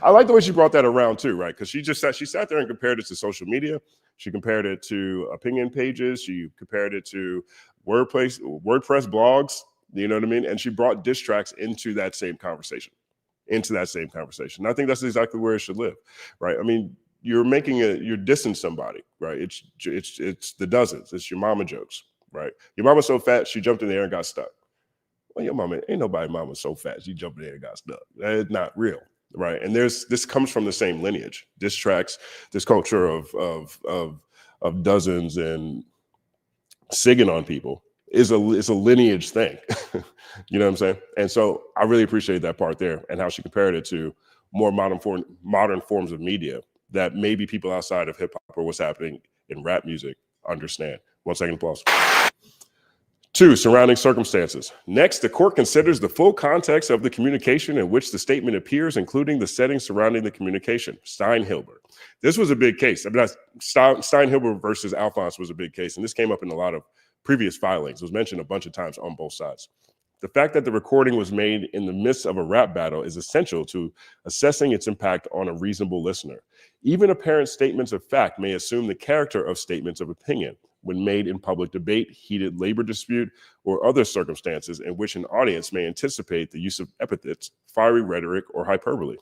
I like the way she brought that around too, right? Because she sat there and compared it to social media. She compared it to opinion pages. She compared it to WordPress blogs. You know what I mean? And she brought diss tracks into that same conversation. And I think that's exactly where it should live, right? I mean, you're dissing somebody, right? It's the dozens. It's your mama jokes, right? Your mama's so fat she jumped in the air and got stuck. Well, your mama ain't nobody mama so fat she jumped in the air and got stuck. That's not real, right? And this comes from the same lineage. Diss tracks, this culture of dozens and sigging on people is a lineage thing. You know what I'm saying? And so I really appreciate that part there and how she compared it to more modern forms of media that maybe people outside of hip hop or what's happening in rap music understand. 1 second applause. 2, surrounding circumstances. Next, the court considers the full context of the communication in which the statement appears, including the settings surrounding the communication. Steinhilber. This was a big case. I mean, Steinhilber versus Alphonse was a big case, and this came up in a lot of previous filings. It was mentioned a bunch of times on both sides. The fact that the recording was made in the midst of a rap battle is essential to assessing its impact on a reasonable listener. Even apparent statements of fact may assume the character of statements of opinion when made in public debate, heated labor dispute, or other circumstances in which an audience may anticipate the use of epithets, fiery rhetoric, or hyperbole.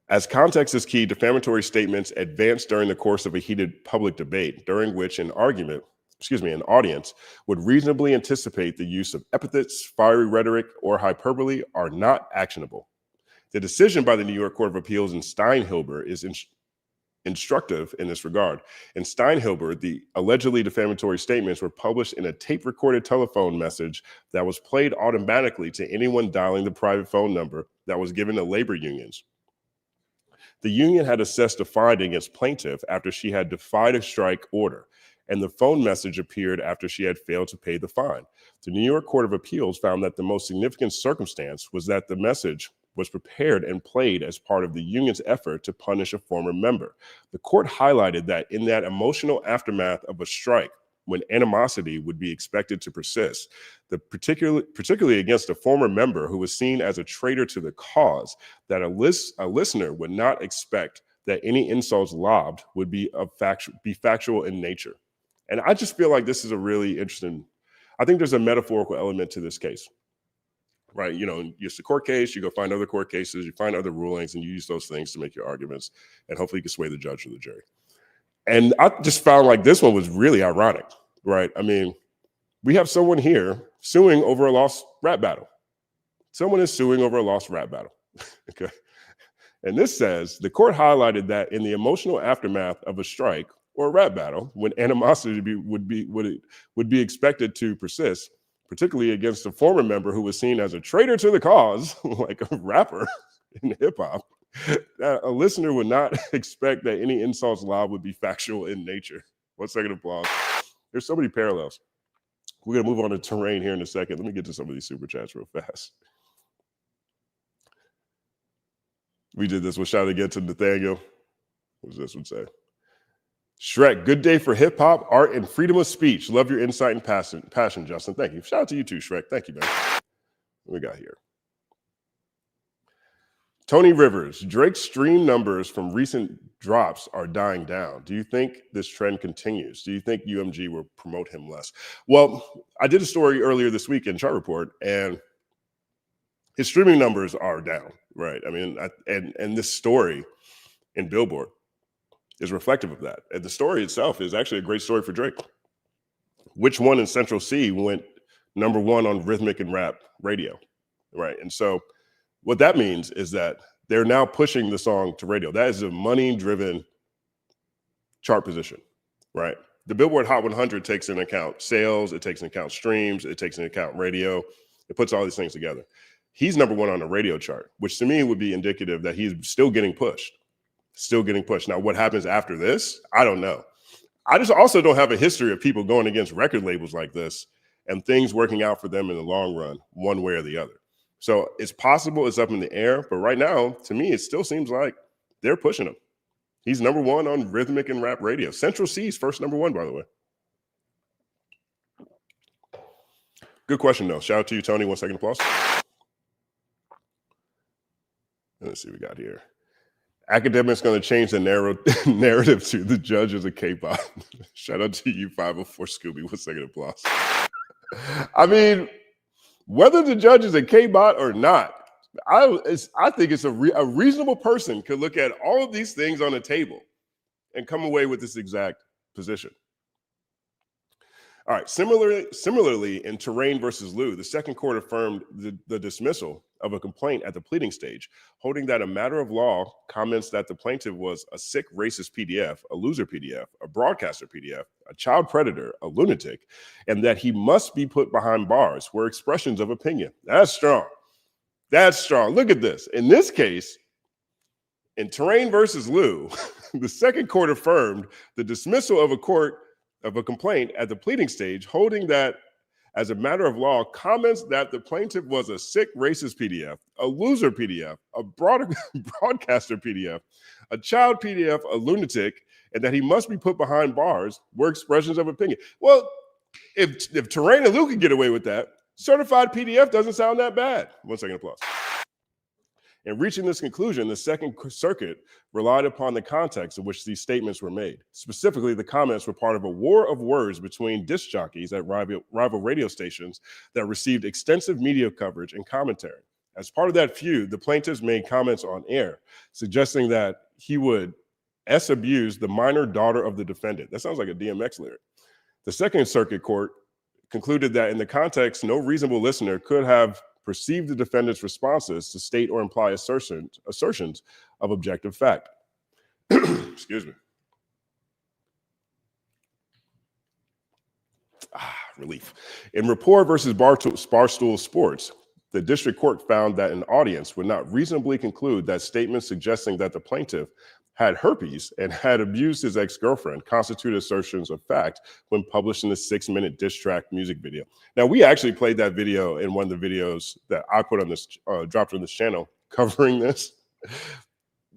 As context is key, defamatory statements advance during the course of a heated public debate, during which an audience would reasonably anticipate the use of epithets, fiery rhetoric, or hyperbole are not actionable. The decision by the New York Court of Appeals in Steinhilber is instructive in this regard. In Steinhilber, the allegedly defamatory statements were published in a tape-recorded telephone message that was played automatically to anyone dialing the private phone number that was given to labor unions. The union had assessed a fine against plaintiff after she had defied a strike order, and the phone message appeared after she had failed to pay the fine. The New York Court of Appeals found that the most significant circumstance was that the message was prepared and played as part of the union's effort to punish a former member. The court highlighted that in that emotional aftermath of a strike, when animosity would be expected to persist, particularly against a former member who was seen as a traitor to the cause, that a listener would not expect that any insults lobbed would be factual in nature. And I just feel like this is a really interesting, I think there's a metaphorical element to this case, right? You know, it's a court case, you go find other court cases, you find other rulings, and you use those things to make your arguments, and hopefully you can sway the judge or the jury. And I just found like this one was really ironic, right? I mean, we have someone here suing over a lost rap battle. Someone is suing over a lost rap battle, okay? And this says, the court highlighted that in the emotional aftermath of a strike or a rap battle, when animosity would be expected to persist, particularly against a former member who was seen as a traitor to the cause, like a rapper in hip hop, a listener would not expect that any insults lobbed would be factual in nature. 1 second applause. There's so many parallels. We're going to move on to terrain here in a second. Let me get to some of these super chats real fast. We did this one. Shout out again to Nathaniel. What does this one say? Shrek, good day for hip hop, art, and freedom of speech. Love your insight and passion, Justin. Thank you. Shout out to you too, Shrek. Thank you, man. What we got here? Tony Rivers, Drake's stream numbers from recent drops are dying down. Do you think this trend continues? Do you think UMG will promote him less? Well, I did a story earlier this week in Chart Report, and his streaming numbers are down, right? I mean, and this story in Billboard is reflective of that. And the story itself is actually a great story for Drake. Which One in Central C went #1 on rhythmic and rap radio, right? And so what that means is that they're now pushing the song to radio. That is a money-driven chart position, right? The Billboard Hot 100 takes into account sales, it takes into account streams, it takes into account radio. It puts all these things together. He's #1 on the radio chart, which to me would be indicative that he's still getting pushed. Now, what happens after this? I don't know. I just also don't have a history of people going against record labels like this and things working out for them in the long run, one way or the other. So it's possible, it's up in the air, but right now, to me, it still seems like they're pushing him. He's #1 on rhythmic and rap radio. Central C's first #1, by the way. Good question, though. Shout out to you, Tony. 1 second applause. Let's see what we got here. Academics going to change the narrative to the judge as a K-pop. Shout out to you, 504 Scooby. 1 second applause. I mean, whether the judge is a K-bot or not, I think it's a reasonable person could look at all of these things on the table and come away with this exact position. All right. Similarly, in Terrain versus Lou, the second court affirmed the dismissal of a complaint at the pleading stage, holding that a matter of law comments that the plaintiff was a sick racist PDF, a loser PDF, a broadcaster PDF, a child predator, a lunatic, and that he must be put behind bars were expressions of opinion. That's strong. That's strong. Look at this. In this case, in Terrain versus Lou, the second court affirmed the dismissal of a complaint at the pleading stage, holding that as a matter of law, comments that the plaintiff was a sick racist PDF, a loser PDF, a broadcaster PDF, a child PDF, a lunatic, and that he must be put behind bars were expressions of opinion. Well, if Terrain and Lou could get away with that, certified PDF doesn't sound that bad. 1 second applause. In reaching this conclusion, the Second Circuit relied upon the context in which these statements were made. Specifically, the comments were part of a war of words between disc jockeys at rival radio stations that received extensive media coverage and commentary. As part of that feud, the plaintiffs made comments on air, suggesting that he would abuse the minor daughter of the defendant. That sounds like a DMX lyric. The Second Circuit Court concluded that in the context, no reasonable listener could have perceive the defendant's responses to state or imply assertions of objective fact. Excuse me. Relief. In Rapport versus Barstool Sports, the district court found that an audience would not reasonably conclude that statements suggesting that the plaintiff had herpes and had abused his ex-girlfriend constitute assertions of fact when published in the 6-minute diss track music video. Now, we actually played that video in one of the videos that I put on this, dropped on this channel covering this.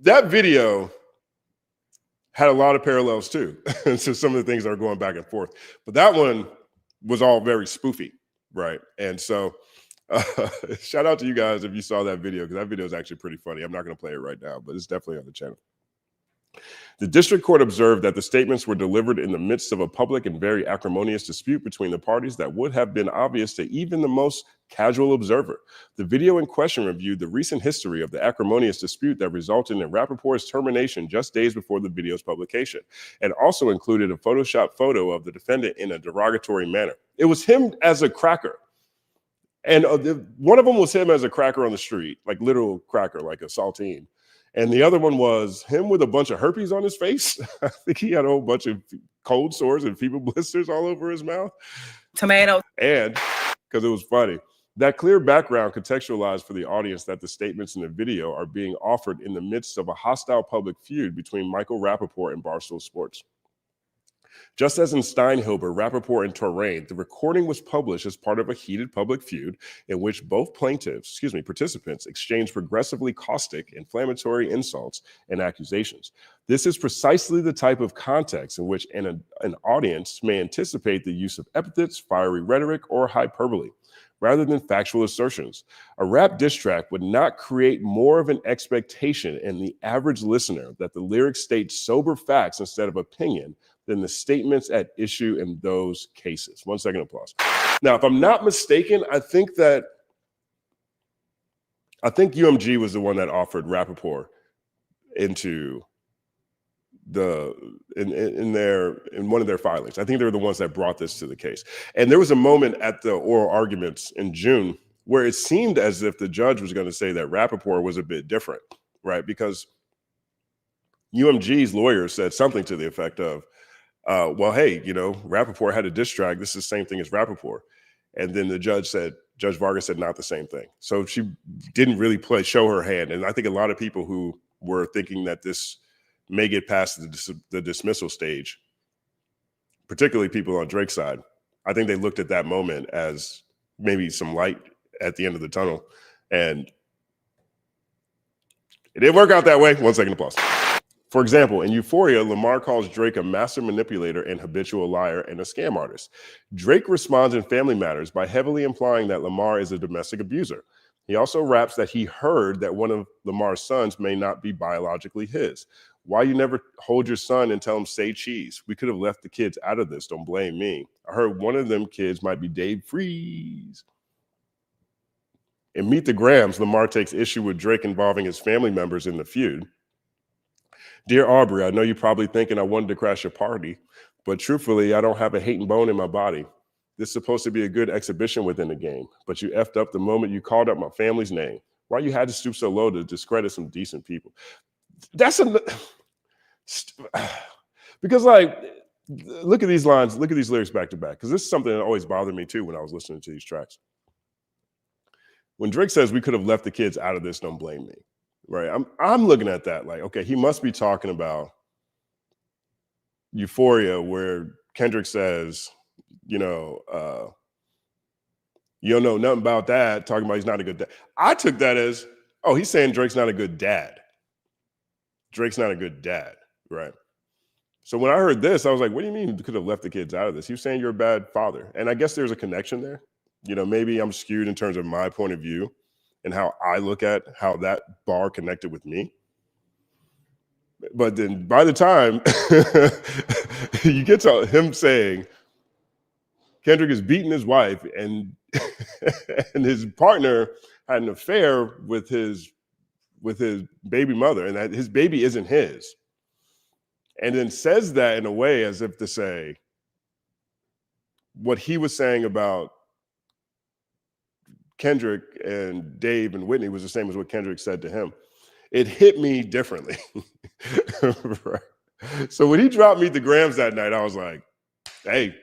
That video had a lot of parallels too to some of the things that are going back and forth. But that one was all very spoofy, right? And so shout out to you guys if you saw that video, because that video is actually pretty funny. I'm not going to play it right now, but it's definitely on the channel. The district court observed that the statements were delivered in the midst of a public and very acrimonious dispute between the parties that would have been obvious to even the most casual observer. The video in question reviewed the recent history of the acrimonious dispute that resulted in Rappaport's termination just days before the video's publication, and also included a Photoshop photo of the defendant in a derogatory manner. It was him as a cracker. And one of them was him as a cracker on the street, like literal cracker, like a saltine. And the other one was him with a bunch of herpes on his face. I think he had a whole bunch of cold sores and fever blisters all over his mouth. Tomato. And because it was funny, that clear background contextualized for the audience that the statements in the video are being offered in the midst of a hostile public feud between Michael Rappaport and Barstool Sports. Just as in Steinhilber, Rappaport, and Touraine, the recording was published as part of a heated public feud in which both participants exchanged progressively caustic, inflammatory insults and accusations. This is precisely the type of context in which an audience may anticipate the use of epithets, fiery rhetoric, or hyperbole, rather than factual assertions. A rap diss track would not create more of an expectation in the average listener that the lyrics state sober facts instead of opinion than the statements at issue in those cases. 1 second applause. Now, if I'm not mistaken, I think UMG was the one that offered Rappaport into in one of their filings. I think they were the ones that brought this to the case. And there was a moment at the oral arguments in June where it seemed as if the judge was going to say that Rappaport was a bit different, right? Because UMG's lawyer said something to the effect of, well, hey, Rappaport had a diss track. This is the same thing as Rappaport. And then the Judge Vargas said not the same thing. So she didn't really show her hand. And I think a lot of people who were thinking that this may get past the dismissal stage, particularly people on Drake's side, I think they looked at that moment as maybe some light at the end of the tunnel. And it didn't work out that way. 1 second applause. For example, in Euphoria, Lamar calls Drake a master manipulator and habitual liar and a scam artist. Drake responds in Family Matters by heavily implying that Lamar is a domestic abuser. He also raps that he heard that one of Lamar's sons may not be biologically his. Why you never hold your son and tell him say cheese? We could have left the kids out of this. Don't blame me. I heard one of them kids might be Dave Freeze. In Meet the Grams, Lamar takes issue with Drake involving his family members in the feud. Dear Aubrey, I know you're probably thinking I wanted to crash your party, but truthfully, I don't have a hating bone in my body. This is supposed to be a good exhibition within the game, but you effed up the moment you called out my family's name. Why you had to stoop so low to discredit some decent people? Because look at these lines, look at these lyrics back to back, because this is something that always bothered me too when I was listening to these tracks. When Drake says we could have left the kids out of this, don't blame me, right? I'm looking at that like, okay, he must be talking about Euphoria, where Kendrick says, you don't know nothing about that, talking about he's not a good dad. I took that as, oh, he's saying Drake's not a good dad. Drake's not a good dad, right? So when I heard this, I was like, what do you mean you could have left the kids out of this? He was saying you're a bad father. And I guess there's a connection there. Maybe I'm skewed in terms of my point of view and how I look at how that bar connected with me. But then by the time you get to him saying Kendrick is beating his wife and and his partner had an affair with his baby mother and that his baby isn't his, and then says that in a way as if to say what he was saying about Kendrick and Dave and Whitney was the same as what Kendrick said to him. It hit me differently. Right. So when he dropped Meet the Grams that night, I was like, hey,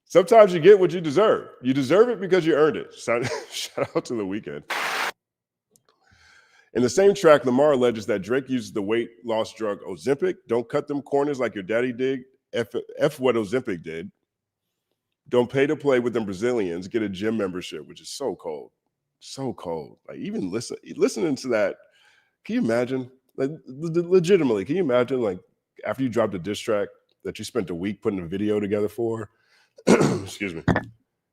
sometimes you get what you deserve. You deserve it because you earned it. Shout out to The Weeknd. In the same track, Lamar alleges that Drake uses the weight loss drug Ozempic. Don't cut them corners like your daddy did. F what Ozempic did. Don't pay to play with them Brazilians. Get a gym membership, which is so cold. So cold. Like, even listening to that, can you imagine? Like, legitimately, can you imagine, like, after you dropped a diss track that you spent a week putting a video together for? Excuse me.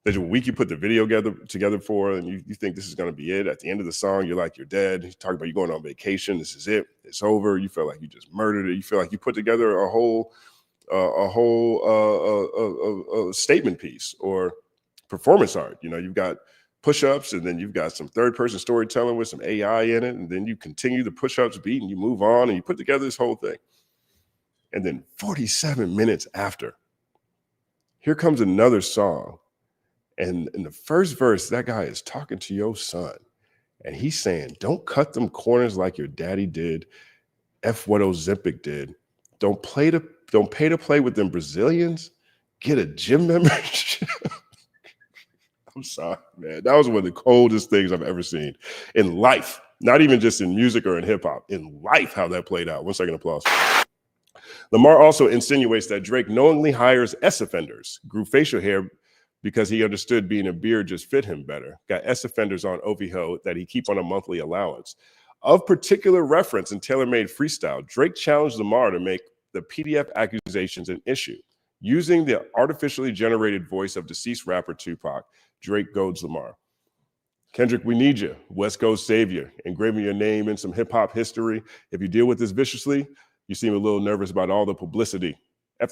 There's a week you put the video together for, and you think this is going to be it. At the end of the song, you're like, you're dead. You talk about you going on vacation. This is it. It's over. You feel like you just murdered it. You feel like you put together a whole statement piece or performance art. You've got push-ups, and then you've got some third-person storytelling with some AI in it, and then you continue the push-ups beat, and you move on, and you put together this whole thing. And then 47 minutes after, here comes another song. And in the first verse, that guy is talking to your son. And he's saying, don't cut them corners like your daddy did. F what Ozempic did. Don't pay to play with them Brazilians. Get a gym membership. I'm sorry, man. That was one of the coldest things I've ever seen in life. Not even just in music or in hip hop. In life, how that played out. 1 second applause. Lamar also insinuates that Drake knowingly hires S offenders, grew facial hair because he understood being a beard just fit him better, got S offenders on OVO that he keep on a monthly allowance. Of particular reference in tailor-made freestyle, Drake challenged Lamar to make the PDF accusations an issue. Using the artificially generated voice of deceased rapper Tupac, Drake goads Lamar. Kendrick, we need you. West Coast savior. Engraving your name in some hip-hop history. If you deal with this viciously, you seem a little nervous about all the publicity. F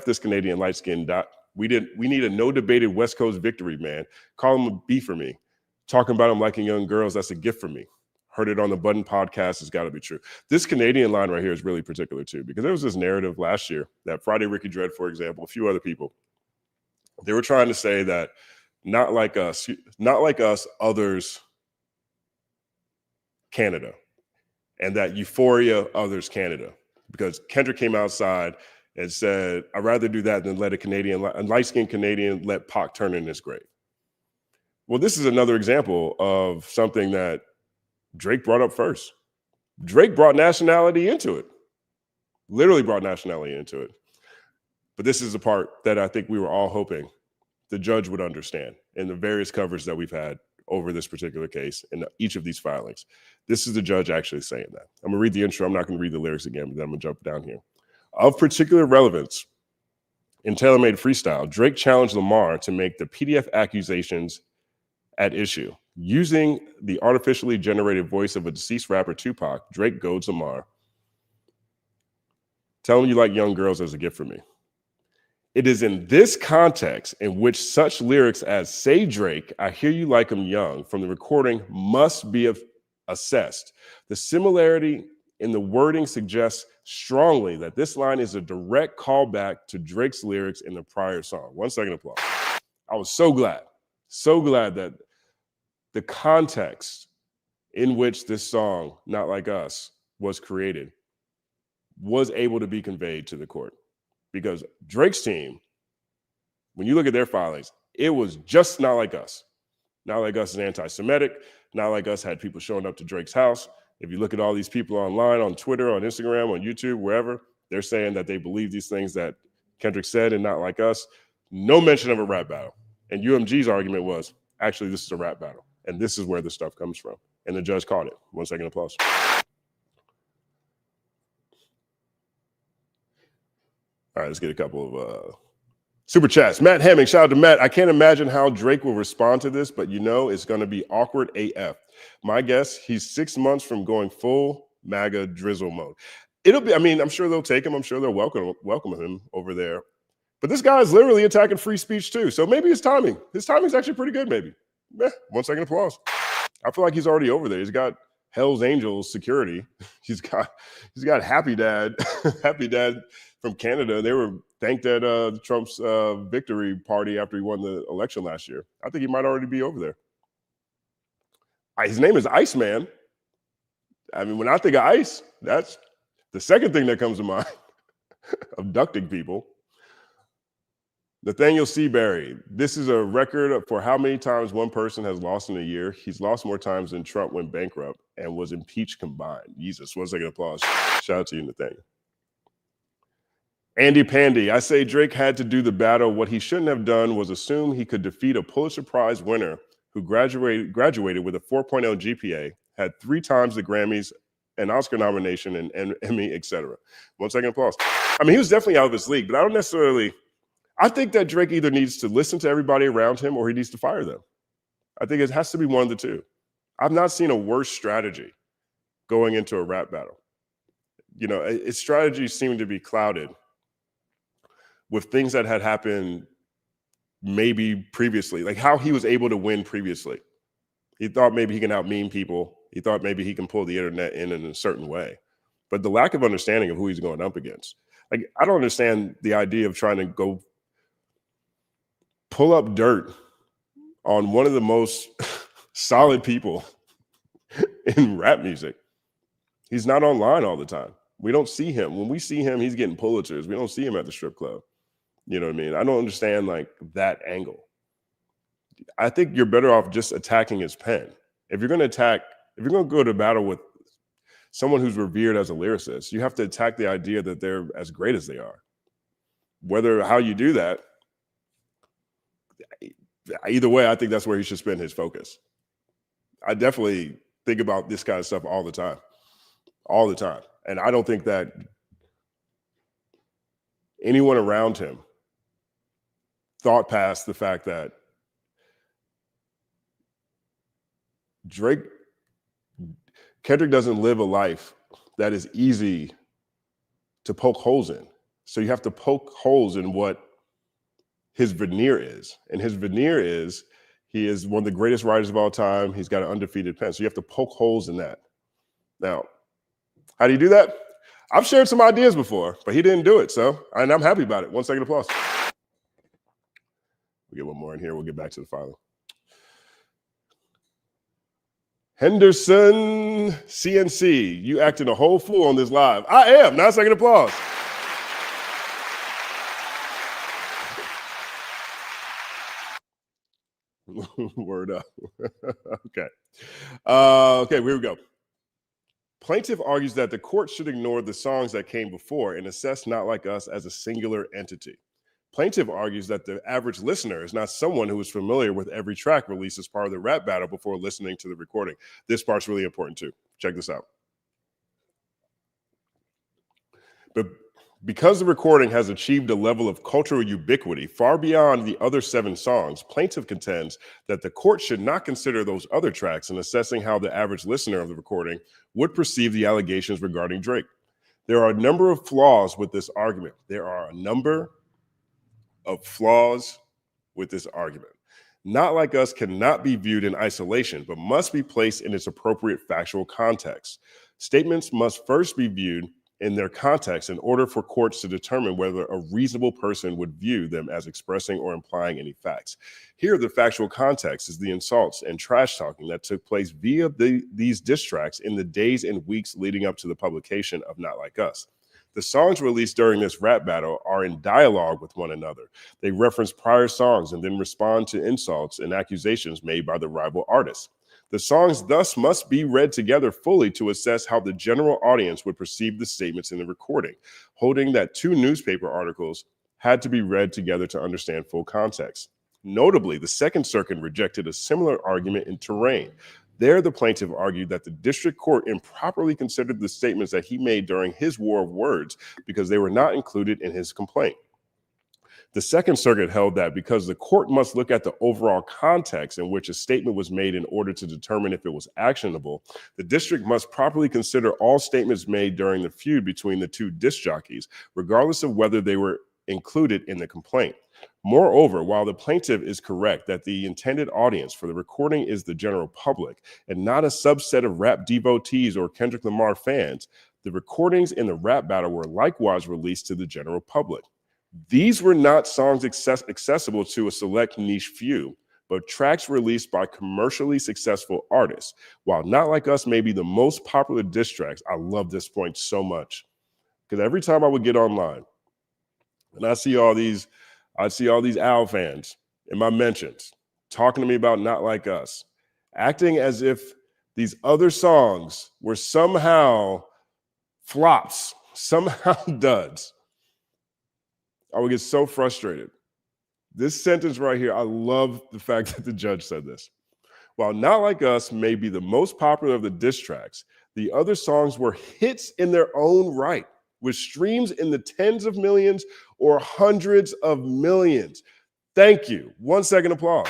this Canadian light-skinned dot. We need a no-debated West Coast victory, man. Call him a B for me. Talking about him liking young girls, that's a gift for me. Heard it on the Button podcast. It's got to be true. This Canadian line right here is really particular too, because there was this narrative last year that Friday Ricky Dredd, for example, a few other people, they were trying to say that not like us, others, Canada, and that Euphoria, others, Canada, because Kendrick came outside and said, I'd rather do that than let a light-skinned Canadian let Pac turn in his grave. Well, this is another example of something that Drake brought up first. Drake brought nationality into it, literally brought nationality into it. But this is the part that I think we were all hoping the judge would understand in the various coverage that we've had over this particular case in each of these filings. This is the judge actually saying that. I'm gonna read the intro. I'm not gonna read the lyrics again, but then I'm gonna jump down here. Of particular relevance in tailor-made freestyle, Drake challenged Lamar to make the PDF accusations at issue. Using the artificially generated voice of a deceased rapper Tupac, Drake goads Lamar. Tell him you like young girls as a gift for me. It is in this context in which such lyrics as "Say Drake, I hear you like 'em young" from the recording must be assessed. The similarity in the wording suggests strongly that this line is a direct callback to Drake's lyrics in the prior song. 1 second applause. I was so glad that the context in which this song, Not Like Us, was created was able to be conveyed to the court. Because Drake's team, when you look at their filings, it was just Not Like Us. Not Like Us is anti-Semitic. Not Like Us had people showing up to Drake's house. If you look at all these people online, on Twitter, on Instagram, on YouTube, wherever, they're saying that they believe these things that Kendrick said and Not Like Us. No mention of a rap battle. And UMG's argument was, actually, this is a rap battle. And this is where the stuff comes from. And the judge caught it. 1 second applause. All right, let's get a couple of super chats. Matt Hemming, shout out to Matt. I can't imagine how Drake will respond to this, but you know it's going to be awkward AF. My guess, he's 6 months from going full MAGA drizzle mode. It'll be, I mean, I'm sure they'll take him. I'm sure they'll welcome him over there. But this guy is literally attacking free speech too. So maybe his timing's actually pretty good, maybe. 1 second applause. I feel like he's already over there. He's got Hell's Angels security. He's got Happy Dad, Happy Dad from Canada. They were thanked at Trump's victory party after he won the election last year. I think he might already be over there. His name is Iceman. I mean, when I think of ice, that's the second thing that comes to mind. Abducting people. Nathaniel Seabury, this is a record for how many times one person has lost in a year. He's lost more times than Trump went bankrupt and was impeached combined. Jesus, 1 second applause. Shout out to you, Nathaniel. Andy Pandy, I say Drake had to do the battle. What he shouldn't have done was assume he could defeat a Pulitzer Prize winner who graduated with a 4.0 GPA, had 3 times the Grammys, an Oscar nomination, and Emmy, etc. 1 second applause. I mean, he was definitely out of his league, but I think that Drake either needs to listen to everybody around him or he needs to fire them. I think it has to be one of the two. I've not seen a worse strategy going into a rap battle. You know, its strategy seemed to be clouded with things that had happened maybe previously, like how he was able to win previously. He thought maybe he can out-meme people. He thought maybe he can pull the internet in a certain way. But the lack of understanding of who he's going up against. Like, I don't understand the idea of trying to go pull up dirt on one of the most solid people in rap music. He's not online all the time. We don't see him. When we see him, he's getting Pulitzers. We don't see him at the strip club. You know what I mean? I don't understand like that angle. I think you're better off just attacking his pen. If you're going to go to battle with someone who's revered as a lyricist, you have to attack the idea that they're as great as they are. How you do that, either way, I think that's where he should spend his focus. I definitely think about this kind of stuff all the time. And I don't think that anyone around him thought past the fact that Kendrick doesn't live a life that is easy to poke holes in. So you have to poke holes in what his veneer is. And his veneer is he is one of the greatest writers of all time. He's got an undefeated pen. So you have to poke holes in that. Now, how do you do that? I've shared some ideas before, but he didn't do it. And I'm happy about it. 1 second applause. We'll get one more in here. We'll get back to the final. Henderson CNC, you acting a whole fool on this live. I am. 9 second applause. Word up. Okay. Okay, here we go. Plaintiff argues that the court should ignore the songs that came before and assess Not Like Us as a singular entity. Plaintiff argues that the average listener is not someone who is familiar with every track released as part of the rap battle before listening to the recording. This part's really important too. Check this out. But because the recording has achieved a level of cultural ubiquity far beyond the other 7 songs, plaintiff contends that the court should not consider those other tracks in assessing how the average listener of the recording would perceive the allegations regarding Drake. There are a number of flaws with this argument. Not Like Us cannot be viewed in isolation, but must be placed in its appropriate factual context. Statements must first be viewed in their context in order for courts to determine whether a reasonable person would view them as expressing or implying any facts. Here, the factual context is the insults and trash talking that took place via these diss tracks in the days and weeks leading up to the publication of Not Like Us. The songs released during this rap battle are in dialogue with one another. They reference prior songs and then respond to insults and accusations made by the rival artists. The songs thus must be read together fully to assess how the general audience would perceive the statements in the recording, holding that 2 newspaper articles had to be read together to understand full context. Notably, the Second Circuit rejected a similar argument in Terrain. There, the plaintiff argued that the district court improperly considered the statements that he made during his war of words because they were not included in his complaint. The Second Circuit held that because the court must look at the overall context in which a statement was made in order to determine if it was actionable, the district must properly consider all statements made during the feud between the 2 disc jockeys, regardless of whether they were included in the complaint. Moreover, while the plaintiff is correct that the intended audience for the recording is the general public and not a subset of rap devotees or Kendrick Lamar fans, the recordings in the rap battle were likewise released to the general public. These were not songs accessible to a select niche few, but tracks released by commercially successful artists. While Not Like Us may be the most popular diss tracks, I love this point so much because every time I would get online and I see all these Al fans in my mentions talking to me about Not Like Us, acting as if these other songs were somehow flops, somehow duds. I would get so frustrated. This sentence right here, I love the fact that the judge said this. While Not Like Us may be the most popular of the diss tracks, the other songs were hits in their own right, with streams in the tens of millions or hundreds of millions. Thank you. 1 second applause.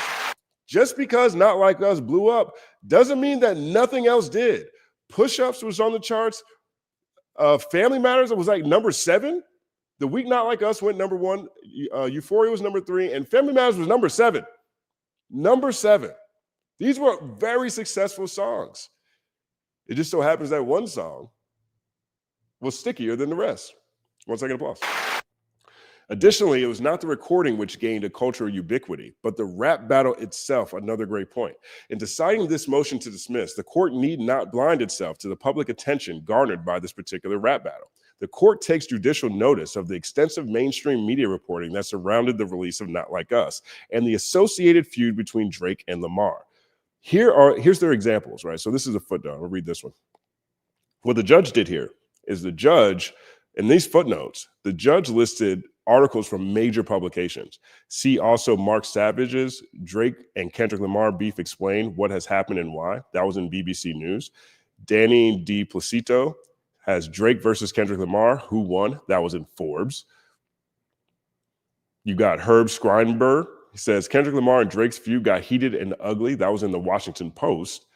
Just because Not Like Us blew up doesn't mean that nothing else did. Push-Ups was on the charts. Family Matters was like number 7. The week Not Like Us went number 1. Euphoria was number 3. And Family Matters was number 7. Number 7. These were very successful songs. It just so happens that one song was stickier than the rest. 1 second applause. Additionally, it was not the recording which gained a cultural ubiquity, but the rap battle itself, another great point. In deciding this motion to dismiss, the court need not blind itself to the public attention garnered by this particular rap battle. The court takes judicial notice of the extensive mainstream media reporting that surrounded the release of Not Like Us and the associated feud between Drake and Lamar. Here's their examples, right? So this is a footnote. I'll read this one. What the judge did here is the judge, in these footnotes, the judge listed articles from major publications. See also Mark Savage's Drake and Kendrick Lamar beef explained, what has happened and why. That was in BBC News. Danny D. Placido has Drake versus Kendrick Lamar, who won? That was in Forbes. You got Herb Skreinberg. He says Kendrick Lamar and Drake's feud got heated and ugly. That was in the Washington Post.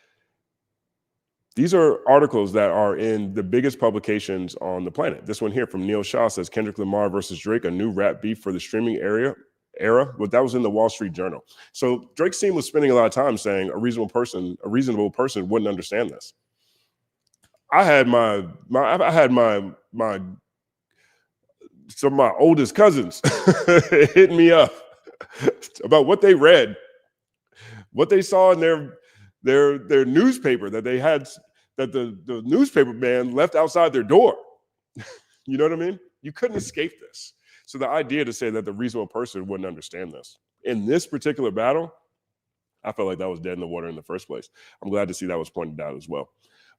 These are articles that are in the biggest publications on the planet. This one here from Neil Shaw says Kendrick Lamar versus Drake, a new rap beef for the streaming era. But that was in the Wall Street Journal. So Drake's team was spending a lot of time saying a reasonable person wouldn't understand this. I had some of my oldest cousins hitting me up about what they read, what they saw in their newspaper that they had, that the newspaper man left outside their door. You know what I mean? You couldn't escape this. So the idea to say that the reasonable person wouldn't understand this in this particular battle, I felt like that was dead in the water in the first place. I'm glad to see that was pointed out as well.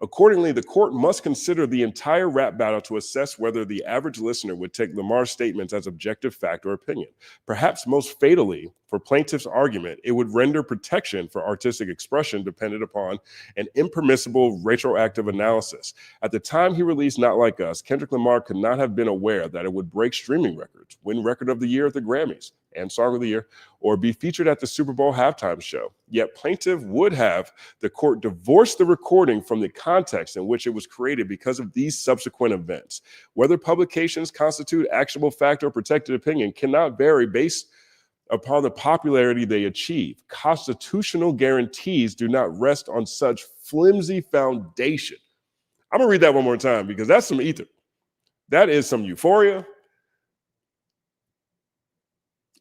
Accordingly, the court must consider the entire rap battle to assess whether the average listener would take Lamar's statements as objective fact or opinion. Perhaps most fatally, for plaintiff's argument, it would render protection for artistic expression dependent upon an impermissible retroactive analysis. At the time he released Not Like Us, Kendrick Lamar could not have been aware that it would break streaming records, win Record of the Year at the Grammys and Song of the Year, or be featured at the Super Bowl halftime show. Yet plaintiff would have the court divorce the recording from the context in which it was created because of these subsequent events. Whether publications constitute actionable fact or protected opinion cannot vary based upon the popularity they achieve. Constitutional guarantees do not rest on such flimsy foundation. I'm gonna read that one more time because that's some ether. That is some euphoria.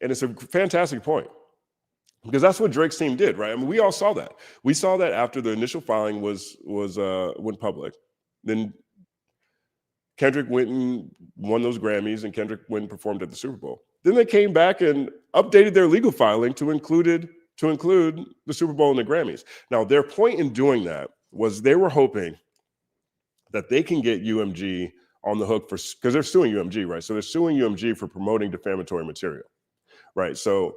And it's a fantastic point because that's what Drake's team did, right? I mean, we all saw that. We saw that after the initial filing went public. Then Kendrick went and won those Grammys, and Kendrick went and performed at the Super Bowl. Then they came back and updated their legal filing to include the Super Bowl and the Grammys. Now, their point in doing that was they were hoping that they can get UMG on the hook for, because they're suing UMG, right? So they're suing UMG for promoting defamatory material. Right. So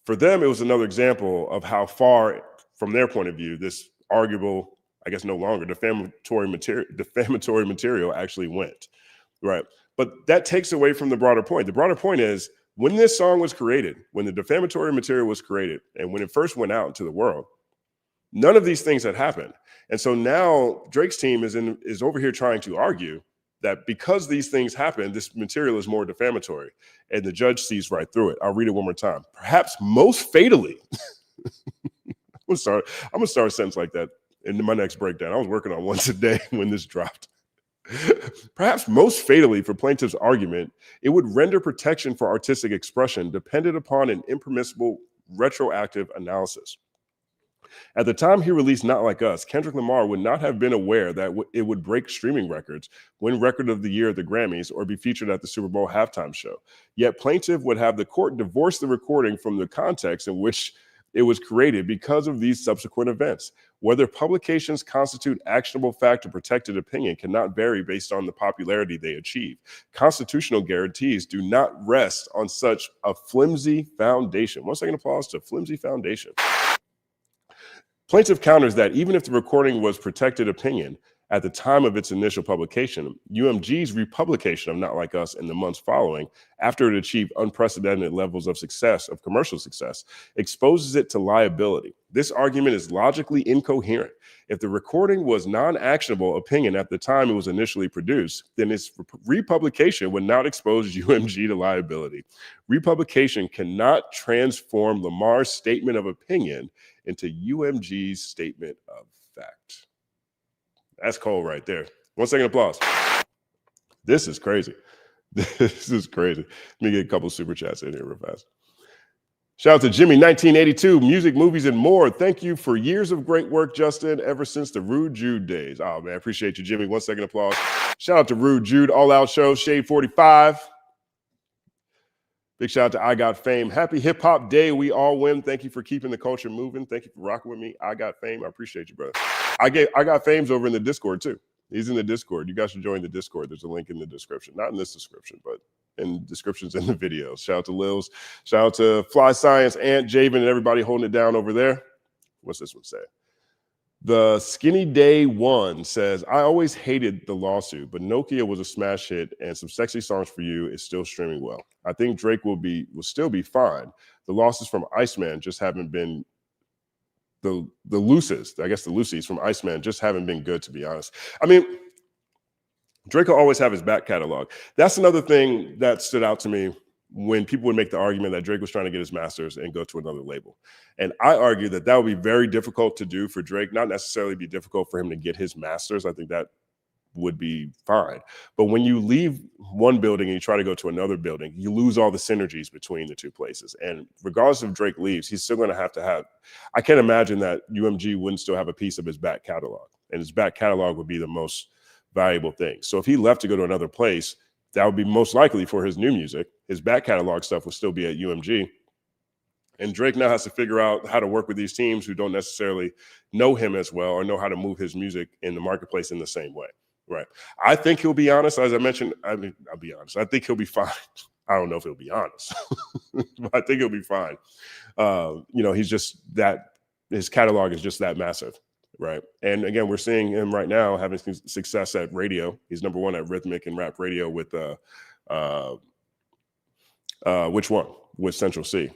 for them, it was another example of how far, from their point of view, this arguable, I guess no longer, defamatory material actually went. Right. But that takes away from the broader point. The broader point is when this song was created, when the defamatory material was created, and when it first went out into the world, none of these things had happened. And so now Drake's team is over here trying to argue that because these things happen, this material is more defamatory, and the judge sees right through it. I'll read it one more time. Perhaps most fatally, I'm gonna start a sentence like that in my next breakdown. I was working on one today when this dropped. Perhaps most fatally for plaintiff's argument, it would render protection for artistic expression dependent upon an impermissible retroactive analysis. At the time he released Not Like Us, Kendrick Lamar would not have been aware that it would break streaming records, win Record of the Year at the Grammys, or be featured at the Super Bowl halftime show. Yet plaintiff would have the court divorce the recording from the context in which it was created because of these subsequent events. Whether publications constitute actionable fact or protected opinion cannot vary based on the popularity they achieve. Constitutional guarantees do not rest on such a flimsy foundation. 1 second applause to flimsy foundation. Plaintiff counters that even if the recording was protected opinion at the time of its initial publication, UMG's republication of Not Like Us in the months following, after it achieved unprecedented levels of success, of commercial success, exposes it to liability. This argument is logically incoherent. If the recording was non-actionable opinion at the time it was initially produced, then its republication would not expose UMG to liability. Republication cannot transform Lamar's statement of opinion into UMG's statement of fact. That's cold right there. 1 second applause. This is crazy. This is crazy. Let me get a couple super chats in here real fast. Shout out to Jimmy, 1982, music, movies, and more. Thank you for years of great work, Justin, ever since the Rude Jude days. Oh, man, appreciate you, Jimmy. 1 second applause. Shout out to Rude Jude, All Out Show, Shade 45. Big shout out to I Got Fame. Happy Hip Hop Day. We all win. Thank you for keeping the culture moving. Thank you for rocking with me. I Got Fame. I appreciate you, brother. I got Fames over in the Discord, too. He's in the Discord. You guys should join the Discord. There's a link in the description. Not in this description, but in descriptions in the video. Shout out to Lils. Shout out to Fly Science, Ant, Javen, and everybody holding it down over there. What's this one say? The Skinny Day One says, I always hated the lawsuit, but Nokia was a smash hit, and Some Sexy Songs for You is still streaming well. I think Drake will still be fine. The losses from Iceman just haven't been the looses. I guess the loosies from Iceman just haven't been good, to be honest. I mean, Drake will always have his back catalog. That's another thing that stood out to me when people would make the argument that Drake was trying to get his masters and go to another label. And I argue that would be very difficult to do for Drake, not necessarily be difficult for him to get his masters. I think that would be fine. But when you leave one building and you try to go to another building, you lose all the synergies between the two places. And regardless if Drake leaves, he's still going to have, I can't imagine that UMG wouldn't still have a piece of his back catalog. And his back catalog would be the most valuable thing. So if he left to go to another place, that would be most likely for his new music. His back catalog stuff will still be at UMG. And Drake now has to figure out how to work with these teams who don't necessarily know him as well or know how to move his music in the marketplace in the same way. Right. I think he'll be honest. As I mentioned, I'll be honest. I think he'll be fine. I don't know if he'll be honest, but I think he'll be fine. He's just his catalog is just that massive. Right. And again, we're seeing him right now having success at radio. He's number one at rhythmic and rap radio with which one? With Central C.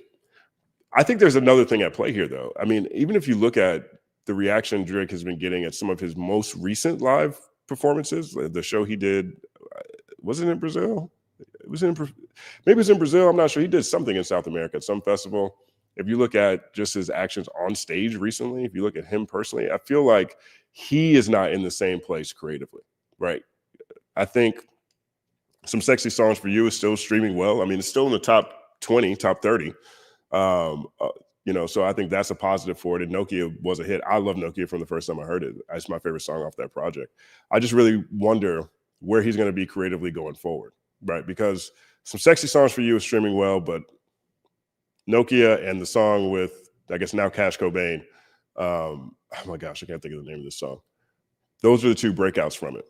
I think there's another thing at play here, though. I mean, even if you look at the reaction Drake has been getting at some of his most recent live performances, the show he did, was it in Brazil? Maybe it was in Brazil. I'm not sure. He did something in South America at some festival. If you look at just his actions on stage recently, if you look at him personally, I feel like he is not in the same place creatively, right? I think Some Sexy Songs for You is still streaming well. I mean, it's still in the top 20, top 30. So I think that's a positive for it. And Nokia was a hit. I love Nokia from the first time I heard it. It's my favorite song off that project. I just really wonder where he's going to be creatively going forward, right? Because Some Sexy Songs for You is streaming well, but Nokia and the song with, I guess now Cash Cobain, oh my gosh, I can't think of the name of this song. Those are the two breakouts from it.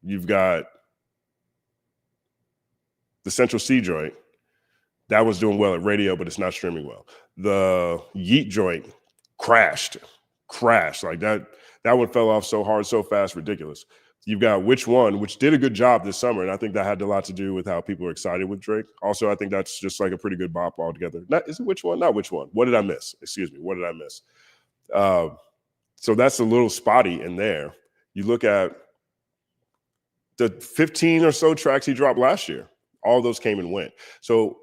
You've got the Central C joint. That was doing well at radio, but it's not streaming well. The Yeet joint crashed like that. That one fell off so hard, so fast, ridiculous. You've got Which One, which did a good job this summer, and I think that had a lot to do with how people are excited with Drake. Also, I think that's just like a pretty good bop altogether. Is it Which One? Not Which One. What did I miss? Excuse me. What did I miss? So that's a little spotty in there. You look at the 15 or so tracks he dropped last year. All those came and went. So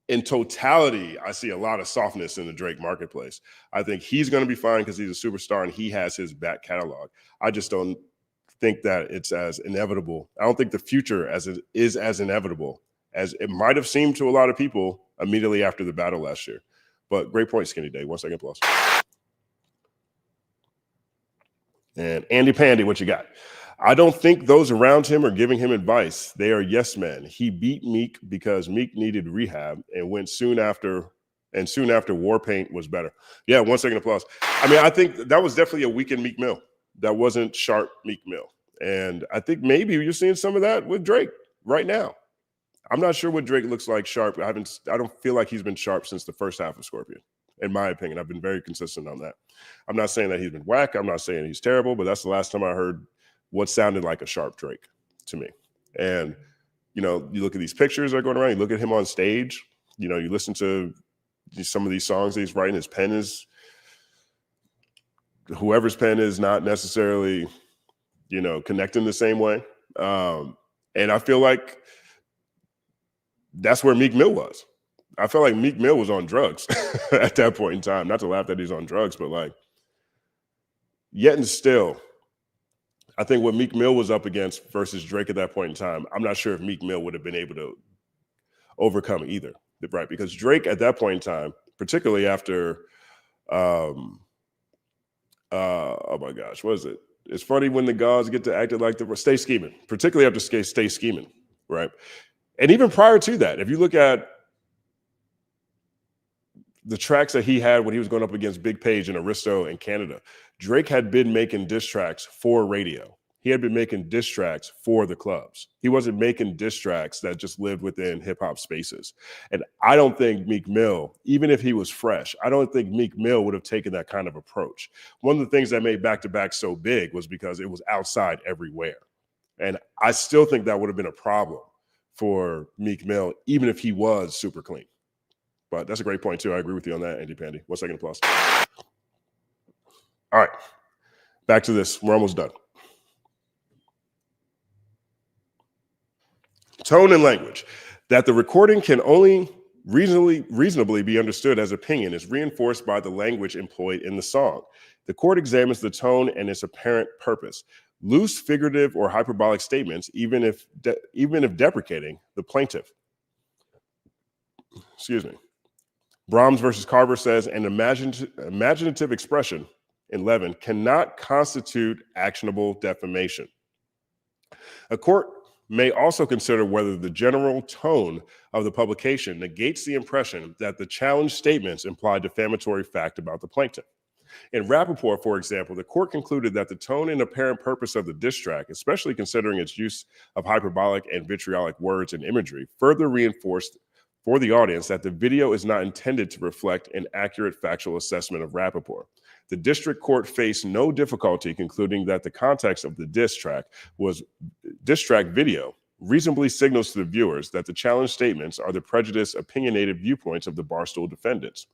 in totality, I see a lot of softness in the Drake marketplace. I think he's going to be fine because he's a superstar and he has his back catalog. I just don't think that it's as inevitable. I don't think the future is as inevitable as it might have seemed to a lot of people immediately after the battle last year. But great point, Skinny Day. 1 second plus. And Andy Pandy, what you got? I don't think those around him are giving him advice. They are yes men. He beat Meek because Meek needed rehab and went soon after War Paint was better. Yeah, 1 second applause. I mean, I think that was definitely a weakened Meek Mill. That wasn't sharp Meek Mill. And I think maybe you're seeing some of that with Drake right now. I'm not sure what Drake looks like sharp. I don't feel like he's been sharp since the first half of Scorpion, in my opinion. I've been very consistent on that. I'm not saying that he's been whack. I'm not saying he's terrible, but that's the last time I heard what sounded like a sharp Drake to me. And, you look at these pictures that are going around, you look at him on stage, you listen to some of these songs that he's writing, his pen is, whoever's pen is not necessarily, connecting the same way. And I feel like that's where Meek Mill was. I felt like Meek Mill was on drugs at that point in time. Not to laugh that he's on drugs, but yet and still, I think what Meek Mill was up against versus Drake at that point in time, I'm not sure if Meek Mill would have been able to overcome either, right? Because Drake at that point in time, particularly after, oh my gosh, what is it? It's funny when the gods get to act like the Stay Scheming, particularly after Stay Scheming, right? And even prior to that, if you look at the tracks that he had when he was going up against Big Page and Aristo in Canada, Drake had been making diss tracks for radio. he had been making diss tracks for the clubs. He wasn't making diss tracks that just lived within hip hop spaces. And I don't think Meek Mill, even if he was fresh, I don't think Meek Mill would have taken that kind of approach. One of the things that made Back to Back so big was because it was outside everywhere. And I still think that would have been a problem for Meek Mill, even if he was super clean. But that's a great point too. I agree with you on that, Andy Pandy. 1 second applause. All right, back to this. We're almost done. Tone and language. That the recording can only reasonably be understood as opinion is reinforced by the language employed in the song. The court examines the tone and its apparent purpose. Loose, figurative, or hyperbolic statements, even if deprecating the plaintiff. Excuse me. Brahms versus Carver says an imaginative expression in Levin cannot constitute actionable defamation. A court may also consider whether the general tone of the publication negates the impression that the challenged statements imply defamatory fact about the plaintiff. In Rappaport, for example, the court concluded that the tone and apparent purpose of the diss track, especially considering its use of hyperbolic and vitriolic words and imagery, further reinforced for the audience that the video is not intended to reflect an accurate factual assessment of Rappaport. The district court faced no difficulty concluding that the context of the diss track video reasonably signals to the viewers that the challenged statements are the prejudiced, opinionated viewpoints of the Barstool defendants.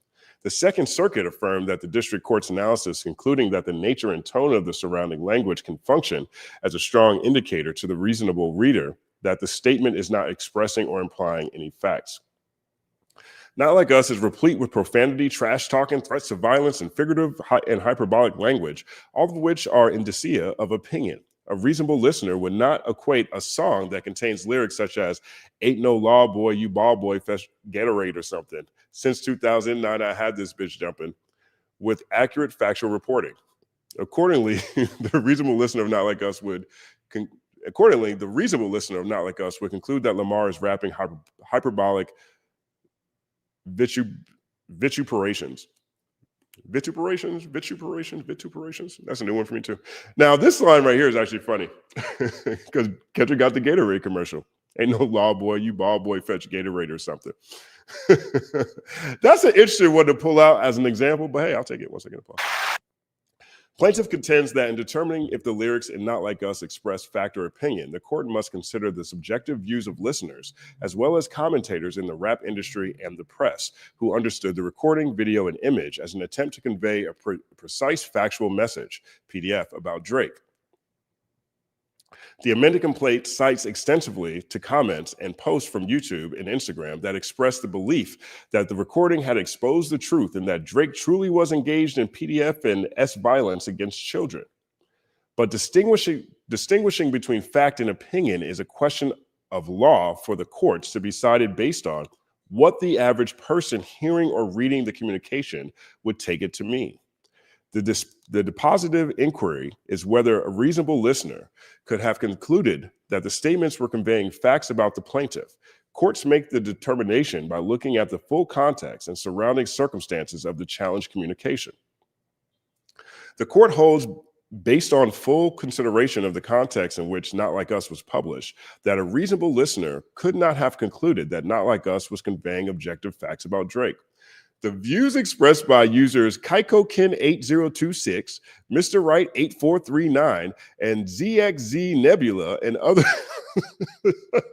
The Second Circuit affirmed that the district court's analysis, concluding that the nature and tone of the surrounding language can function as a strong indicator to the reasonable reader that the statement is not expressing or implying any facts. Not Like Us is replete with profanity, trash talking, threats of violence, and figurative and hyperbolic language, all of which are indicia of opinion. A reasonable listener would not equate a song that contains lyrics such as "Ain't no law, boy, you ball boy, fetch Gatorade" or something. Since 2009, I had this bitch jumping, with accurate factual reporting. Accordingly, the reasonable listener of Not Like Us would conclude that Lamar is rapping hyperbolic vituperations. That's a new one for me too. Now, this line right here is actually funny because Kendrick got the Gatorade commercial. Ain't no law, boy, you ball boy, fetch Gatorade or something. That's an interesting one to pull out as an example, but hey, I'll take it. 1 second applause. Plaintiff contends that in determining if the lyrics in Not Like Us express fact or opinion, the court must consider the subjective views of listeners, as well as commentators in the rap industry and the press, who understood the recording, video, and image as an attempt to convey a precise factual message, PDF, about Drake. The amended complaint cites extensively to comments and posts from YouTube and Instagram that express the belief that the recording had exposed the truth and that Drake truly was engaged in PDF and S violence against children. But distinguishing between fact and opinion is a question of law for the courts to be decided based on what the average person hearing or reading the communication would take it to mean. The dispositive inquiry is whether a reasonable listener could have concluded that the statements were conveying facts about the plaintiff. Courts make the determination by looking at the full context and surrounding circumstances of the challenged communication. The court holds, based on full consideration of the context in which Not Like Us was published, that a reasonable listener could not have concluded that Not Like Us was conveying objective facts about Drake. The views expressed by users KaikoKin8026, Mr. Right 8439, and ZXZ Nebula and other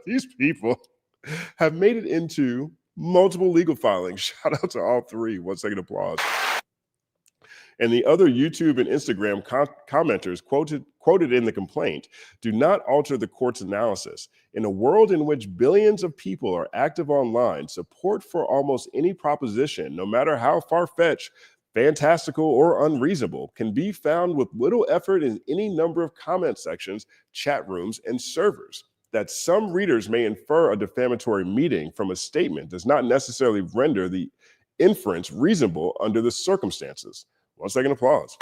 these people have made it into multiple legal filings. Shout out to all three. 1 second applause. And the other YouTube and Instagram commenters quoted in the complaint do not alter the court's analysis. In a world in which billions of people are active online, support for almost any proposition, no matter how far-fetched, fantastical, or unreasonable, can be found with little effort in any number of comment sections, chat rooms, and servers. That some readers may infer a defamatory meaning from a statement does not necessarily render the inference reasonable under the circumstances. 1 second applause.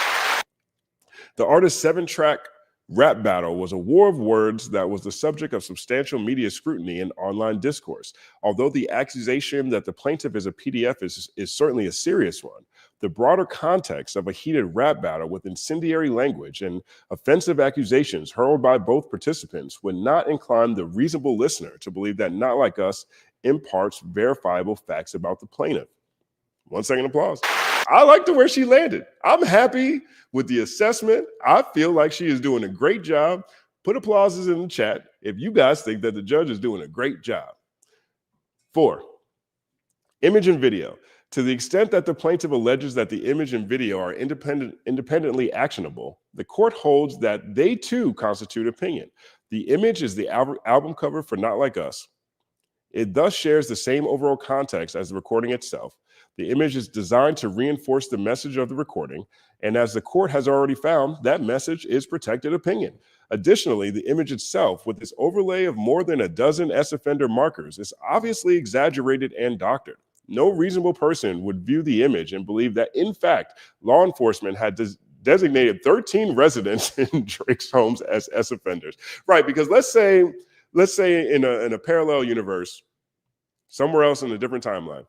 The artist's 7-track rap battle was a war of words that was the subject of substantial media scrutiny and online discourse. Although the accusation that the plaintiff is a PDF is certainly a serious one, the broader context of a heated rap battle with incendiary language and offensive accusations hurled by both participants would not incline the reasonable listener to believe that Not Like Us imparts verifiable facts about the plaintiff. 1 second applause. I like where she landed. I'm happy with the assessment. I feel like she is doing a great job. Put applauses in the chat if you guys think that the judge is doing a great job. 4, image and video. To the extent that the plaintiff alleges that the image and video are independently actionable, the court holds that they too constitute opinion. The image is the album cover for Not Like Us. It thus shares the same overall context as the recording itself. The image is designed to reinforce the message of the recording, and as the court has already found, that message is protected opinion. Additionally, the image itself, with its overlay of more than a dozen S-offender markers, is obviously exaggerated and doctored. No reasonable person would view the image and believe that, in fact, law enforcement had designated 13 residents in Drake's homes as S-offenders. Right, because let's say in a parallel universe, somewhere else in a different timeline,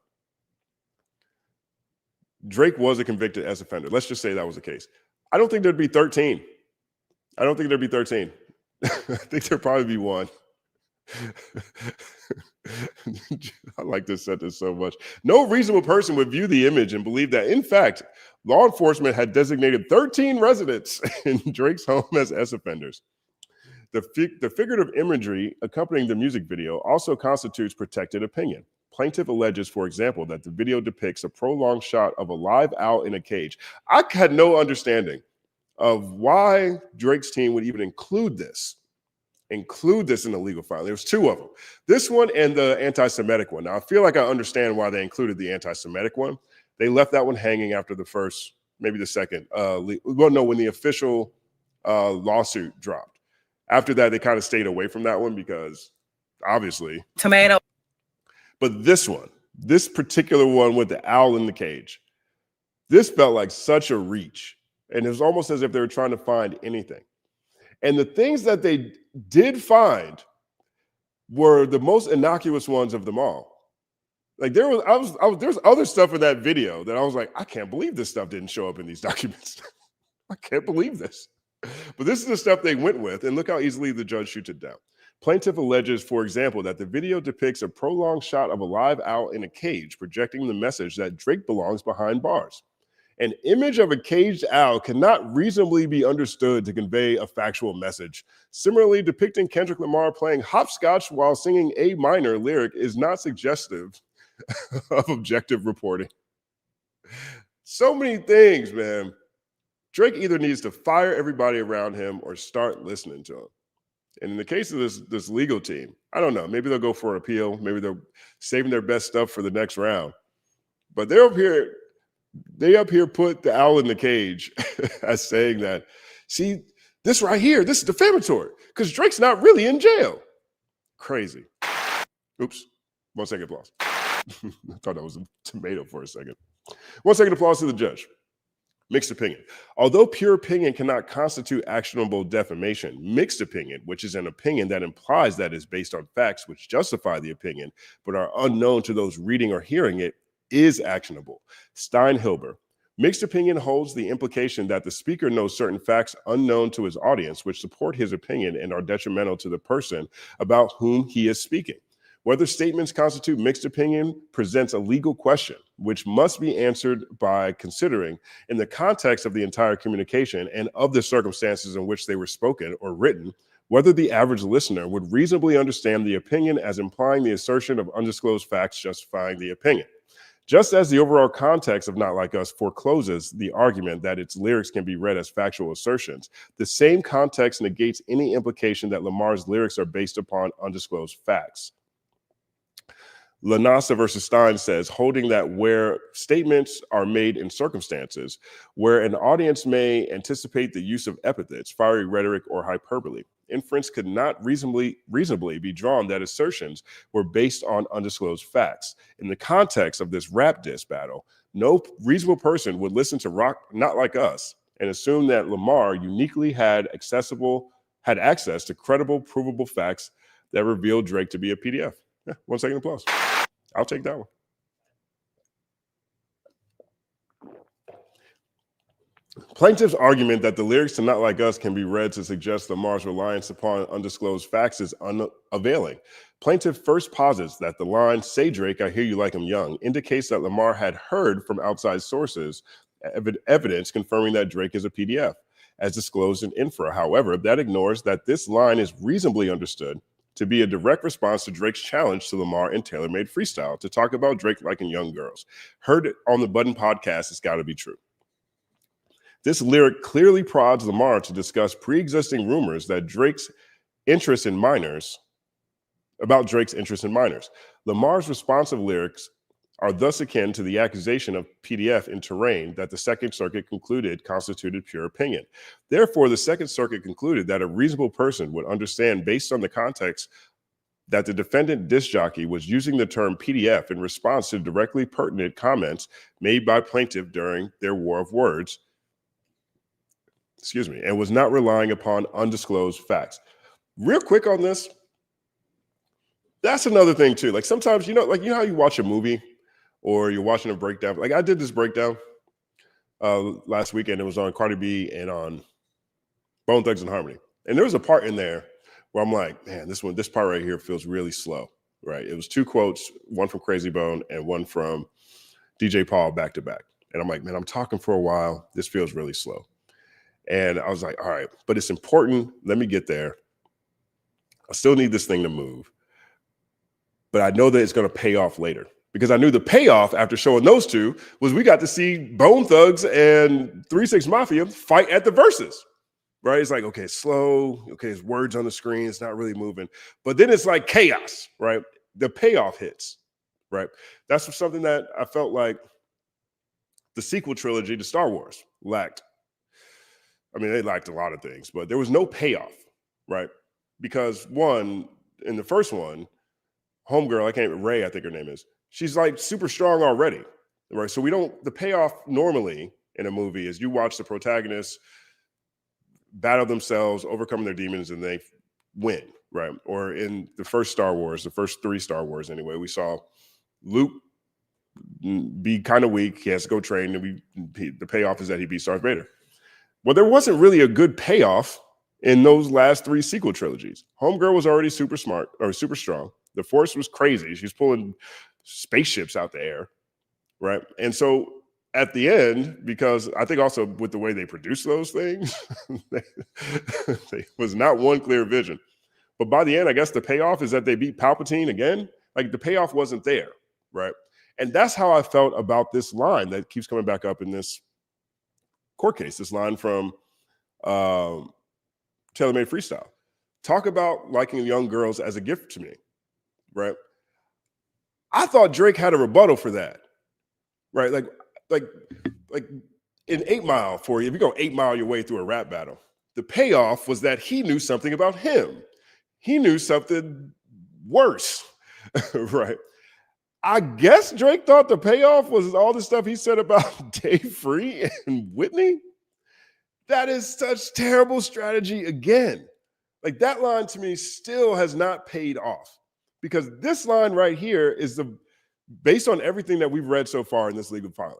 Drake was a convicted S-offender. Let's just say that was the case. I don't think there'd be 13. I don't think there'd be 13. I think there'd probably be 1. I like this sentence so much. No reasonable person would view the image and believe that, in fact, law enforcement had designated 13 residents in Drake's home as S-offenders. The figurative imagery accompanying the music video also constitutes protected opinion. Plaintiff alleges, for example, that the video depicts a prolonged shot of a live owl in a cage. I had no understanding of why Drake's team would even include this in the legal file. There was 2 of them. This one and the anti-Semitic one. Now, I feel like I understand why they included the anti-Semitic one. They left that one hanging after the first, maybe the second. When the official lawsuit dropped. After that, they kind of stayed away from that one because, obviously. Tomato. But this particular one with the owl in the cage, this felt like such a reach. And it was almost as if they were trying to find anything. And the things that they did find were the most innocuous ones of them all. Like there's other stuff in that video that I was like, I can't believe this stuff didn't show up in these documents. I can't believe this. But this is the stuff they went with, and look how easily the judge shoots it down. Plaintiff alleges, for example, that the video depicts a prolonged shot of a live owl in a cage, projecting the message that Drake belongs behind bars. An image of a caged owl cannot reasonably be understood to convey a factual message. Similarly, depicting Kendrick Lamar playing hopscotch while singing a minor lyric is not suggestive of objective reporting. So many things, man. Drake either needs to fire everybody around him or start listening to him. And in the case of this legal team, I don't know. Maybe they'll go for an appeal. Maybe they're saving their best stuff for the next round. But they're up here. They up here put the owl in the cage as saying that, see, this right here, this is defamatory because Drake's not really in jail. Crazy. Oops. 1 second applause. I thought that was a tomato for a second. 1 second applause to the judge. Mixed opinion. Although pure opinion cannot constitute actionable defamation, mixed opinion, which is an opinion that implies that is based on facts which justify the opinion but are unknown to those reading or hearing it, is actionable. Stein-Hilber. Mixed opinion holds the implication that the speaker knows certain facts unknown to his audience which support his opinion and are detrimental to the person about whom he is speaking. Whether statements constitute mixed opinion presents a legal question, which must be answered by considering, in the context of the entire communication and of the circumstances in which they were spoken or written, whether the average listener would reasonably understand the opinion as implying the assertion of undisclosed facts justifying the opinion. Just as the overall context of Not Like Us forecloses the argument that its lyrics can be read as factual assertions, the same context negates any implication that Lamar's lyrics are based upon undisclosed facts. Lanasa versus Stein says, holding that where statements are made in circumstances where an audience may anticipate the use of epithets, fiery rhetoric, or hyperbole, inference could not reasonably be drawn that assertions were based on undisclosed facts. In the context of this rap diss battle, no reasonable person would listen to Rock Not Like Us and assume that Lamar uniquely had access to credible, provable facts that revealed Drake to be a PDF. Yeah, 1 second applause. I'll take that one. Plaintiff's argument that the lyrics to Not Like Us can be read to suggest Lamar's reliance upon undisclosed facts is unavailing. Plaintiff first posits that the line, "Say Drake, I hear you like I'm young," indicates that Lamar had heard from outside sources evidence confirming that Drake is a PDF, as disclosed in Infra. However, that ignores that this line is reasonably understood to be a direct response to Drake's challenge to Lamar in Taylor Made Freestyle to talk about Drake liking young girls. Heard it on the Button podcast, it's got to be true. This lyric clearly prods Lamar to discuss pre-existing rumors that Drake's interest in minors. Lamar's responsive lyrics are thus akin to the accusation of PDF in Terrain that the Second Circuit concluded constituted pure opinion. Therefore, the Second Circuit concluded that a reasonable person would understand, based on the context, that the defendant disc jockey was using the term PDF in response to directly pertinent comments made by plaintiff during their war of words, and was not relying upon undisclosed facts. Real quick on this, that's another thing too. Like sometimes, you know how you watch a movie or you're watching a breakdown. Like I did this breakdown last weekend. It was on Cardi B and on Bone Thugs and Harmony. And there was a part in there where I'm like, man, this part right here feels really slow, right? It was two quotes, one from Crazy Bone and one from DJ Paul back to back. And I'm like, man, I'm talking for a while. This feels really slow. And I was like, all right, but it's important. Let me get there. I still need this thing to move. But I know that it's going to pay off later, because I knew the payoff after showing those two was we got to see Bone Thugs and 3 6 Mafia fight at the Versus, right? It's like, okay, it's slow. Okay, it's words on the screen. It's not really moving. But then it's like chaos, right? The payoff hits, right? That's something that I felt like the sequel trilogy to Star Wars lacked. I mean, they lacked a lot of things, but there was no payoff, right? Because one, in the first one, homegirl, Ray, I think her name is, she's like super strong already, right? So the payoff normally in a movie is you watch the protagonists battle themselves, overcome their demons, and they win, right? Or in the first Star Wars, the first 3 Star Wars anyway, we saw Luke be kind of weak. He has to go train, and the payoff is that he beats Darth Vader. Well, there wasn't really a good payoff in those last 3 sequel trilogies. Homegirl was already super smart or super strong. The Force was crazy. She was pulling spaceships out the air, right? And so at the end, because I think also with the way they produced those things, there was not one clear vision. But by the end, I guess the payoff is that they beat Palpatine again. Like the payoff wasn't there, right? And that's how I felt about this line that keeps coming back up in this court case, this line from Taylor Made Freestyle. Talk about liking young girls as a gift to me, right? I thought Drake had a rebuttal for that, right? Like in 8 Mile for you, if you go 8 Mile your way through a rap battle, the payoff was that he knew something about him. He knew something worse, right? I guess Drake thought the payoff was all the stuff he said about Dave Free and Whitney. That is such terrible strategy again. Like that line to me still has not paid off, because this line right here is based on everything that we've read so far in this legal filing.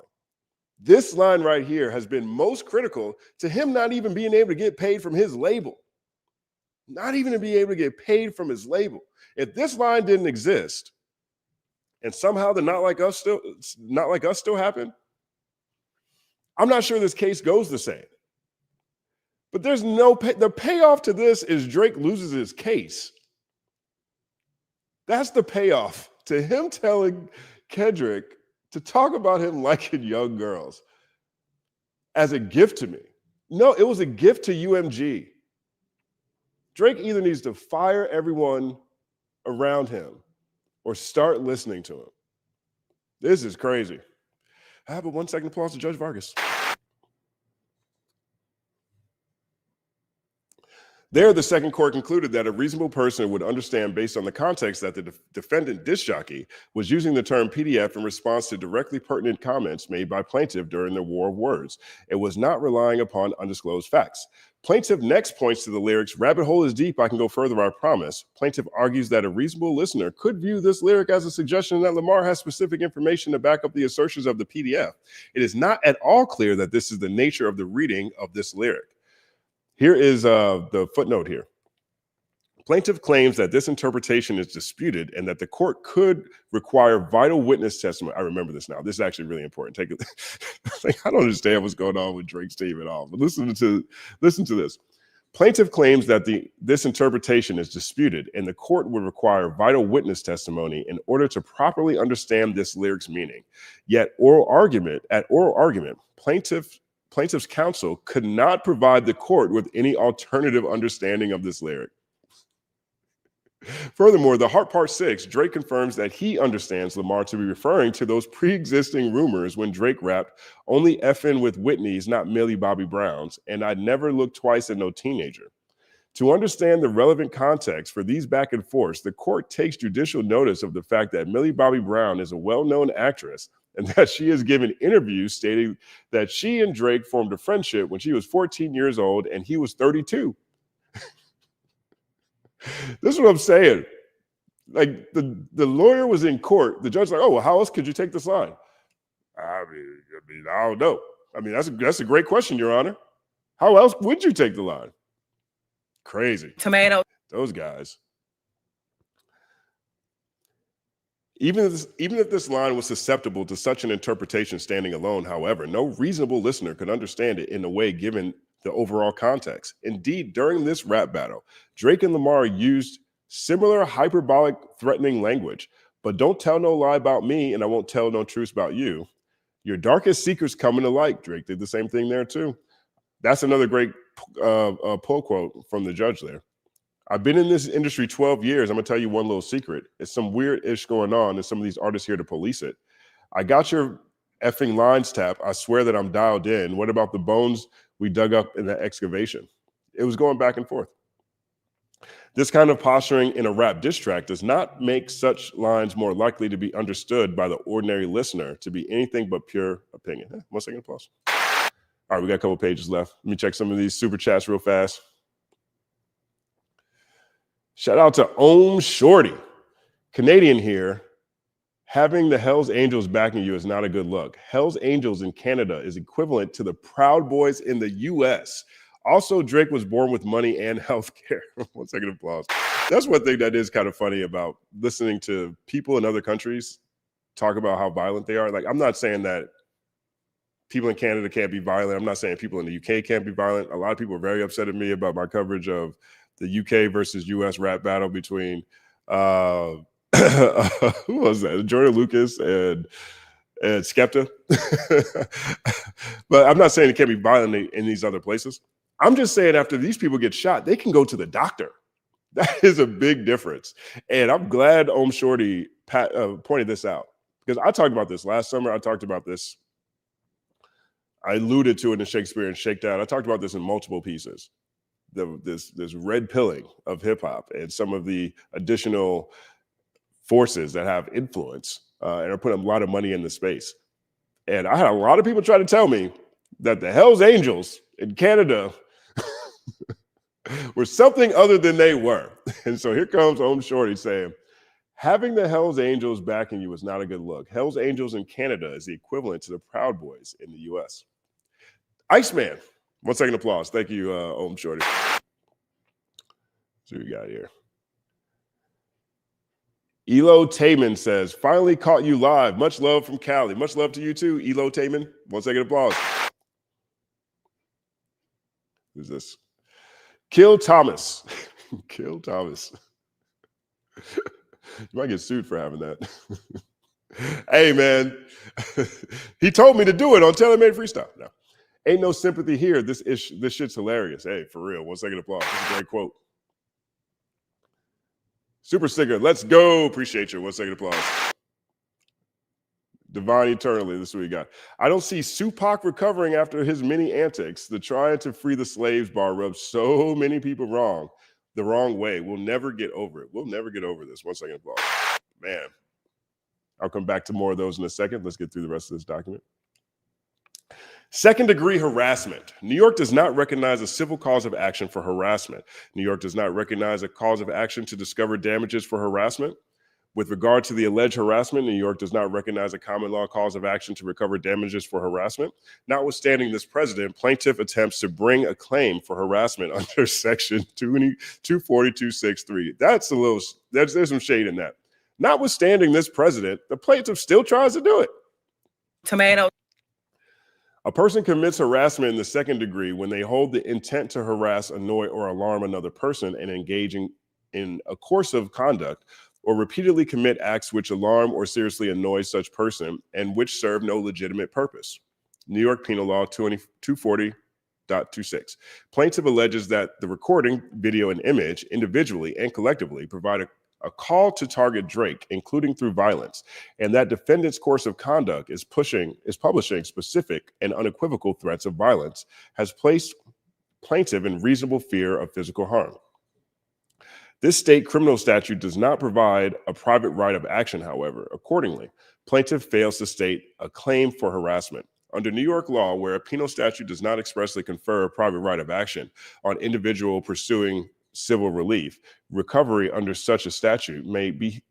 This line right here has been most critical to him not even being able to get paid from his label. Not even to be able to get paid from his label. If this line didn't exist, and somehow the Not Like Us still happened, I'm not sure this case goes the same. But there's the payoff to this is Drake loses his case. That's the payoff to him telling Kendrick to talk about him liking young girls as a gift to me. No, it was a gift to UMG. Drake either needs to fire everyone around him or start listening to him. This is crazy. I have a 1 second applause to Judge Vargas. There, the second court concluded that a reasonable person would understand based on the context that the defendant disc jockey was using the term PDF in response to directly pertinent comments made by plaintiff during the war of words. It was not relying upon undisclosed facts. Plaintiff next points to the lyrics, "Rabbit hole is deep, I can go further, I promise." Plaintiff argues that a reasonable listener could view this lyric as a suggestion that Lamar has specific information to back up the assertions of the PDF. It is not at all clear that this is the nature of the reading of this lyric. Here is the footnote here. Plaintiff claims that this interpretation is disputed and that the court could require vital witness testimony. I remember this now. This is actually really important. Take it. Like, I don't understand what's going on with Drake's team at all. But listen to this. Plaintiff claims that this interpretation is disputed and the court would require vital witness testimony in order to properly understand this lyric's meaning. Yet at oral argument, plaintiff's counsel could not provide the court with any alternative understanding of this lyric. Furthermore, the Heart Part 6, Drake confirms that he understands Lamar to be referring to those pre-existing rumors when Drake rapped, "Only effing with Whitney's, not Millie Bobby Brown's, and I'd never look twice at no teenager." To understand the relevant context for these back and forths, the court takes judicial notice of the fact that Millie Bobby Brown is a well-known actress and that she has given interviews stating that she and Drake formed a friendship when she was 14 years old and he was 32. This is what I'm saying. Like the lawyer was in court. The judge's like, "Oh, well, how else could you take this line?" I mean, I don't know. I mean, that's a great question, Your Honor. How else would you take the line? Crazy. Tomato. Those guys. Even if this line was susceptible to such an interpretation standing alone, however, no reasonable listener could understand it in a way given the overall context. Indeed, during this rap battle, Drake and Lamar used similar hyperbolic, threatening language. "But don't tell no lie about me, and I won't tell no truths about you. Your darkest secrets coming to light." Drake did the same thing there too. That's another great pull quote from the judge there. "I've been in this industry 12 years. I'm gonna tell you one little secret. It's some weird ish going on, and some of these artists here to police it. I got your effing lines tapped. I swear that I'm dialed in. What about the bones we dug up in the excavation?" It was going back and forth. This kind of posturing in a rap diss track does not make such lines more likely to be understood by the ordinary listener to be anything but pure opinion. 1 second applause. All right, we got a couple pages left. Let me check some of these super chats real fast. Shout out to Om Shorty. Canadian here. "Having the Hells Angels backing you is not a good look. Hells Angels in Canada is equivalent to the Proud Boys in the US. Also, Drake was born with money and health care." 1 second applause. That's one thing that is kind of funny about listening to people in other countries talk about how violent they are. Like, I'm not saying that people in Canada can't be violent. I'm not saying people in the UK can't be violent. A lot of people are very upset at me about my coverage of the UK versus US rap battle between who was that? Jordan Lucas and Skepta. But I'm not saying it can't be violent in these other places. I'm just saying after these people get shot, they can go to the doctor. That is a big difference. And I'm glad Om Shorty pointed this out, because I talked about this last summer. I talked about this. I alluded to it in Shakespeare and Shakedown. I talked about this in multiple pieces. This red pilling of hip hop and some of the additional forces that have influence and are putting a lot of money in the space. And I had a lot of people try to tell me that the Hells Angels in Canada were something other than they were. And so here comes Om Shorty saying, "Having the Hells Angels backing you is not a good look. Hells Angels in Canada is the equivalent to the Proud Boys in the US." Iceman, 1 second applause. Thank you, Om Shorty. Let's see what we got here. Elo Taman says, "Finally caught you live. Much love from Cali." Much love to you too, Elo Taman. 1 second applause. Who's this? Kill Thomas. Kill Thomas. You might get sued for having that. Hey, man. He told me to do it on Tailor-Made Freestyle. No. "Ain't no sympathy here. This shit's hilarious." Hey, for real. 1 second applause. That's a great quote. Super sticker. "Let's go." Appreciate you. 1 second applause. Divine eternally. This is what we got. I don't see Tupac recovering after his many antics. The trying to free the slaves bar rubs so many people the wrong way. We'll never get over it. We'll never get over this. 1 second, Paul. Man, I'll come back to more of those in a second. Let's get through the rest of this document. Second-degree harassment. New York does not recognize a civil cause of action for harassment. New York does not recognize a cause of action to discover damages for harassment. With regard to the alleged harassment, New York does not recognize a common law cause of action to recover damages for harassment. Notwithstanding this precedent, plaintiff attempts to bring a claim for harassment under Section 242.6.3. There's some shade in that. Notwithstanding this precedent, the plaintiff still tries to do it. Tomato. A person commits harassment in the second degree when they hold the intent to harass, annoy, or alarm another person and engaging in a course of conduct, or repeatedly commit acts which alarm or seriously annoy such person and which serve no legitimate purpose. New York Penal Law 240.26. Plaintiff alleges that the recording, video, and image, individually and collectively, provide a call to target Drake, including through violence, and that defendant's course of conduct is publishing specific and unequivocal threats of violence, has placed plaintiff in reasonable fear of physical harm. This state criminal statute does not provide a private right of action, however. Accordingly, plaintiff fails to state a claim for harassment. Under New York law, where a penal statute does not expressly confer a private right of action on individual pursuing civil relief, recovery under such a statute may be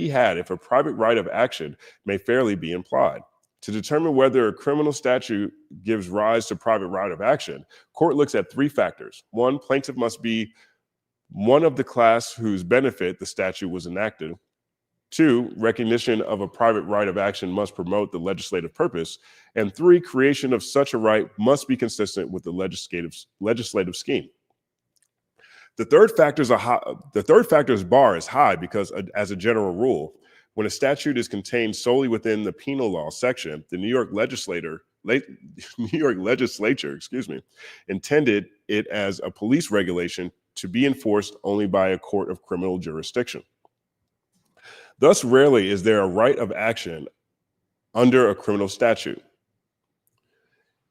had if a private right of action may fairly be implied. To determine whether a criminal statute gives rise to private right of action, court looks at three factors. One, plaintiff must be one of the class whose benefit the statute was enacted. Two, recognition of a private right of action must promote the legislative purpose. And three, creation of such a right must be consistent with the legislative scheme. The third factor's bar is high because, as a general rule, when a statute is contained solely within the penal law section, the New York legislature, intended it as a police regulation to be enforced only by a court of criminal jurisdiction. Thus, rarely is there a right of action under a criminal statute.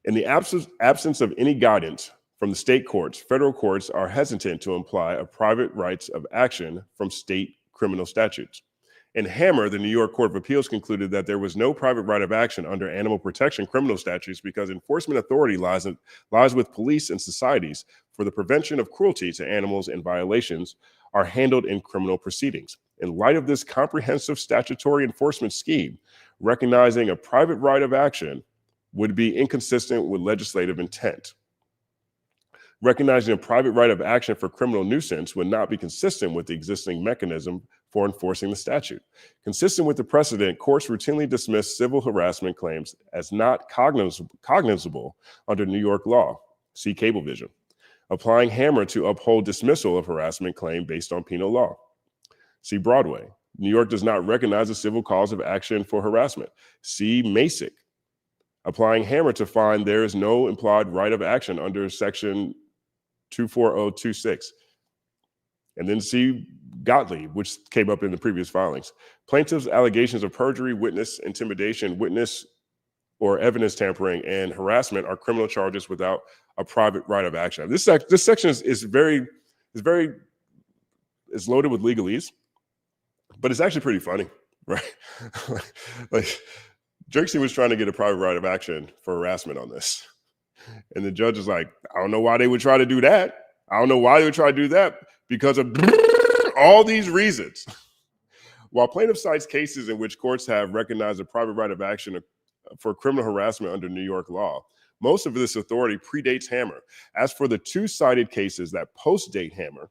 In the absence of any guidance from the state courts, federal courts are hesitant to imply a private rights of action from state criminal statutes. In Hammer, the New York Court of Appeals concluded that there was no private right of action under animal protection criminal statutes because enforcement authority lies with police and societies for the prevention of cruelty to animals, and violations are handled in criminal proceedings. In light of this comprehensive statutory enforcement scheme, recognizing a private right of action would be inconsistent with legislative intent. Recognizing a private right of action for criminal nuisance would not be consistent with the existing mechanism for enforcing the statute. Consistent with the precedent, courts routinely dismiss civil harassment claims as not cognizable under New York law. See Cablevision. Applying Hammer to uphold dismissal of harassment claim based on penal law. See Broadway. New York does not recognize a civil cause of action for harassment. See Masick. Applying Hammer to find there is no implied right of action under Section 240.26. And then see Gottlieb, which came up in the previous filings. Plaintiff's allegations of perjury, witness intimidation, witness or evidence tampering, and harassment are criminal charges without a private right of action. This section is loaded with legalese, but it's actually pretty funny, right? like Drake's team was trying to get a private right of action for harassment on this. And the judge is like, I don't know why they would try to do that. I don't know why they would try to do that because of all these reasons. While plaintiff cites cases in which courts have recognized a private right of action for criminal harassment under New York law, most of this authority predates Hammer. As for the two cited cases that post-date Hammer,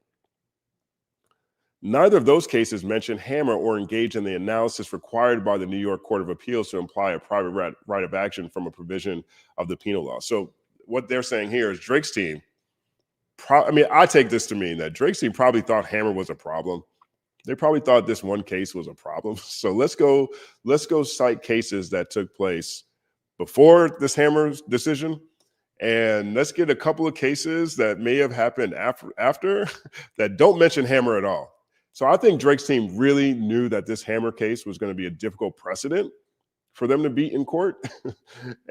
neither of those cases mention Hammer or engage in the analysis required by the New York Court of Appeals to imply a private right of action from a provision of the penal law. So what they're saying here is Drake's team, I take this to mean that Drake's team probably thought Hammer was a problem. They probably thought this one case was a problem. So let's go cite cases that took place before this Hammer decision, and let's get a couple of cases that may have happened after that don't mention Hammer at all. So I think Drake's team really knew that this Hammer case was going to be a difficult precedent for them to beat in court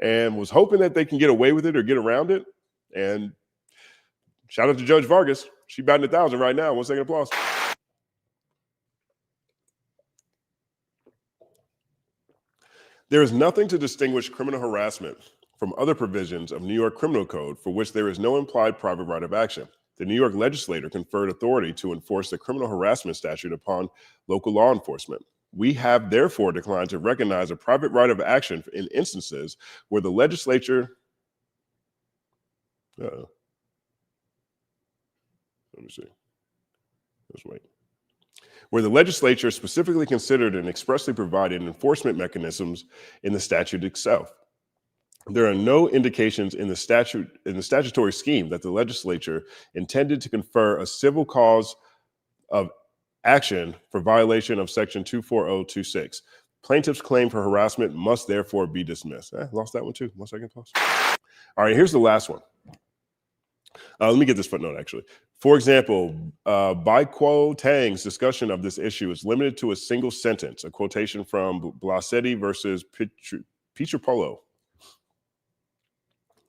and was hoping that they can get away with it or get around it. And shout out to Judge Vargas. She batting 1,000 right now. 1 second applause. There is nothing to distinguish criminal harassment from other provisions of New York Criminal Code for which there is no implied private right of action. The New York legislature conferred authority to enforce the criminal harassment statute upon local law enforcement. We have therefore declined to recognize a private right of action in instances where the legislature, let me see, let's wait. Where the legislature specifically considered and expressly provided enforcement mechanisms in the statute itself. There are no indications in the statutory scheme that the legislature intended to confer a civil cause of action for violation of section 24026. Plaintiff's claim for harassment must therefore be dismissed. Lost that one too. 1 second, pause. All right, here's the last one. Let me get this footnote actually. For example, Bai Kuo Tang's discussion of this issue is limited to a single sentence, a quotation from Blasetti versus Pietropolo.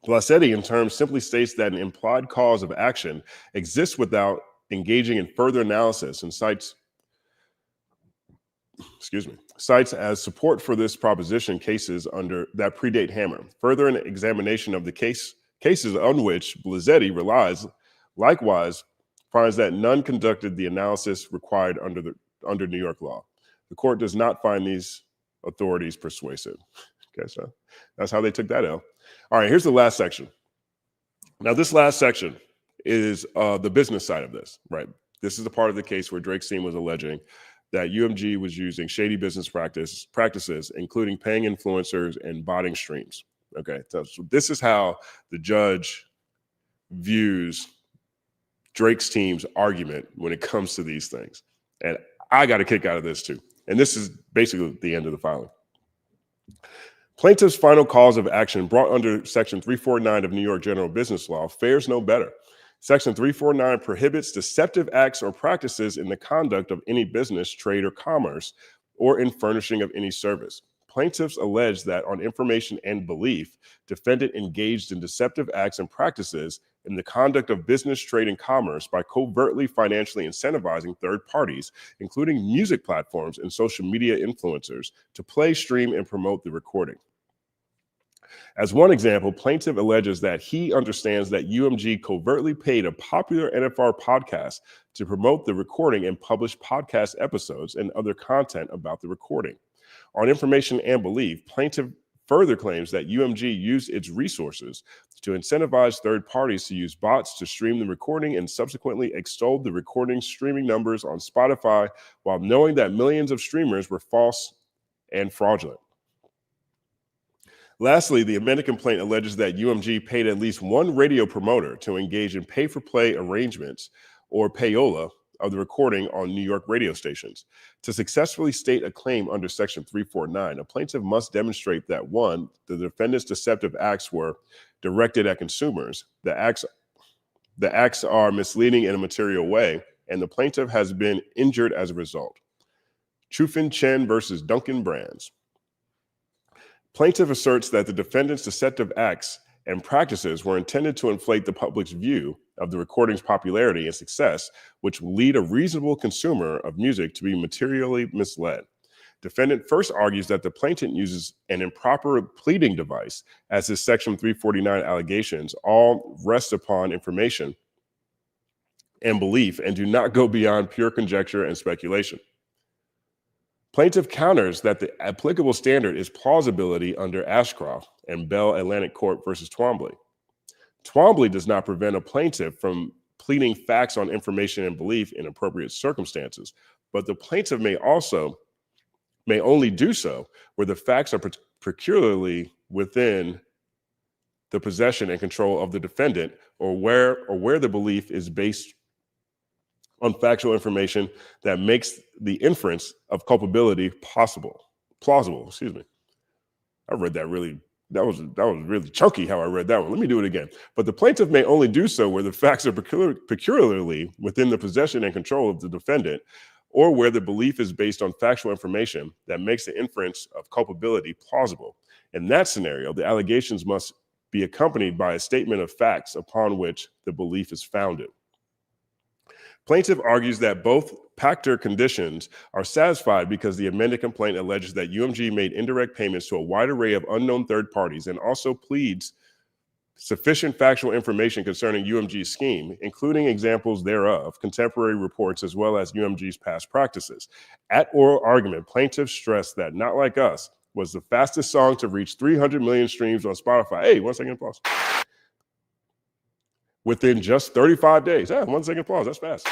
Blasetti, in terms, simply states that an implied cause of action exists without engaging in further analysis and cites as support for this proposition cases under that predate Hammer. Further, an examination of the cases on which Blasetti relies likewise finds that none conducted the analysis required under New York law. The court does not find these authorities persuasive. Okay, so that's how they took that L. All right, here's the last section. Now, this last section is the business side of this, right? This is the part of the case where Drake's team was alleging that UMG was using shady business practices, including paying influencers and botting streams. Okay, so this is how the judge views Drake's team's argument when it comes to these things. And I got a kick out of this too. And this is basically the end of the filing. Plaintiff's final cause of action brought under Section 349 of New York General Business Law fares no better. Section 349 prohibits deceptive acts or practices in the conduct of any business, trade, or commerce, or in furnishing of any service. Plaintiffs allege that on information and belief, defendant engaged in deceptive acts and practices in the conduct of business, trade, and commerce by covertly financially incentivizing third parties, including music platforms and social media influencers, to play, stream, and promote the recording. As one example, plaintiff alleges that he understands that UMG covertly paid a popular NFR podcast to promote the recording and publish podcast episodes and other content about the recording. On information and belief, plaintiff further claims that UMG used its resources to incentivize third parties to use bots to stream the recording and subsequently extolled the recording streaming numbers on Spotify while knowing that millions of streamers were false and fraudulent. Lastly, the amended complaint alleges that UMG paid at least one radio promoter to engage in pay-for-play arrangements, or payola, of the recording on New York radio stations. To successfully state a claim under Section 349, a plaintiff must demonstrate that, one, the defendant's deceptive acts were directed at consumers, the acts are misleading in a material way, and the plaintiff has been injured as a result. Chufin Chen versus Duncan Brands. Plaintiff asserts that the defendant's deceptive acts and practices were intended to inflate the public's view of the recording's popularity and success, which will lead a reasonable consumer of music to be materially misled. Defendant first argues that the plaintiff uses an improper pleading device, as his Section 349 allegations all rest upon information and belief and do not go beyond pure conjecture and speculation. Plaintiff counters that the applicable standard is plausibility under Ashcroft and Bell Atlantic Court versus Twombly. Twombly does not prevent a plaintiff from pleading facts on information and belief in appropriate circumstances, but the plaintiff may only do so where the facts are peculiarly within the possession and control of the defendant, or where the belief is based on factual information that makes the inference of culpability plausible. Excuse me. I read that really. That was really chunky how I read that one. Let me do it again. But the plaintiff may only do so where the facts are peculiarly within the possession and control of the defendant, or where the belief is based on factual information that makes the inference of culpability plausible. In that scenario, the allegations must be accompanied by a statement of facts upon which the belief is founded. Plaintiff argues that both Pacter conditions are satisfied because the amended complaint alleges that UMG made indirect payments to a wide array of unknown third parties and also pleads sufficient factual information concerning UMG's scheme, including examples thereof, contemporary reports, as well as UMG's past practices. At oral argument, plaintiffs stressed that Not Like Us was the fastest song to reach 300 million streams on Spotify. Hey, 1 second applause. Within just 35 days. 1 second applause, that's fast.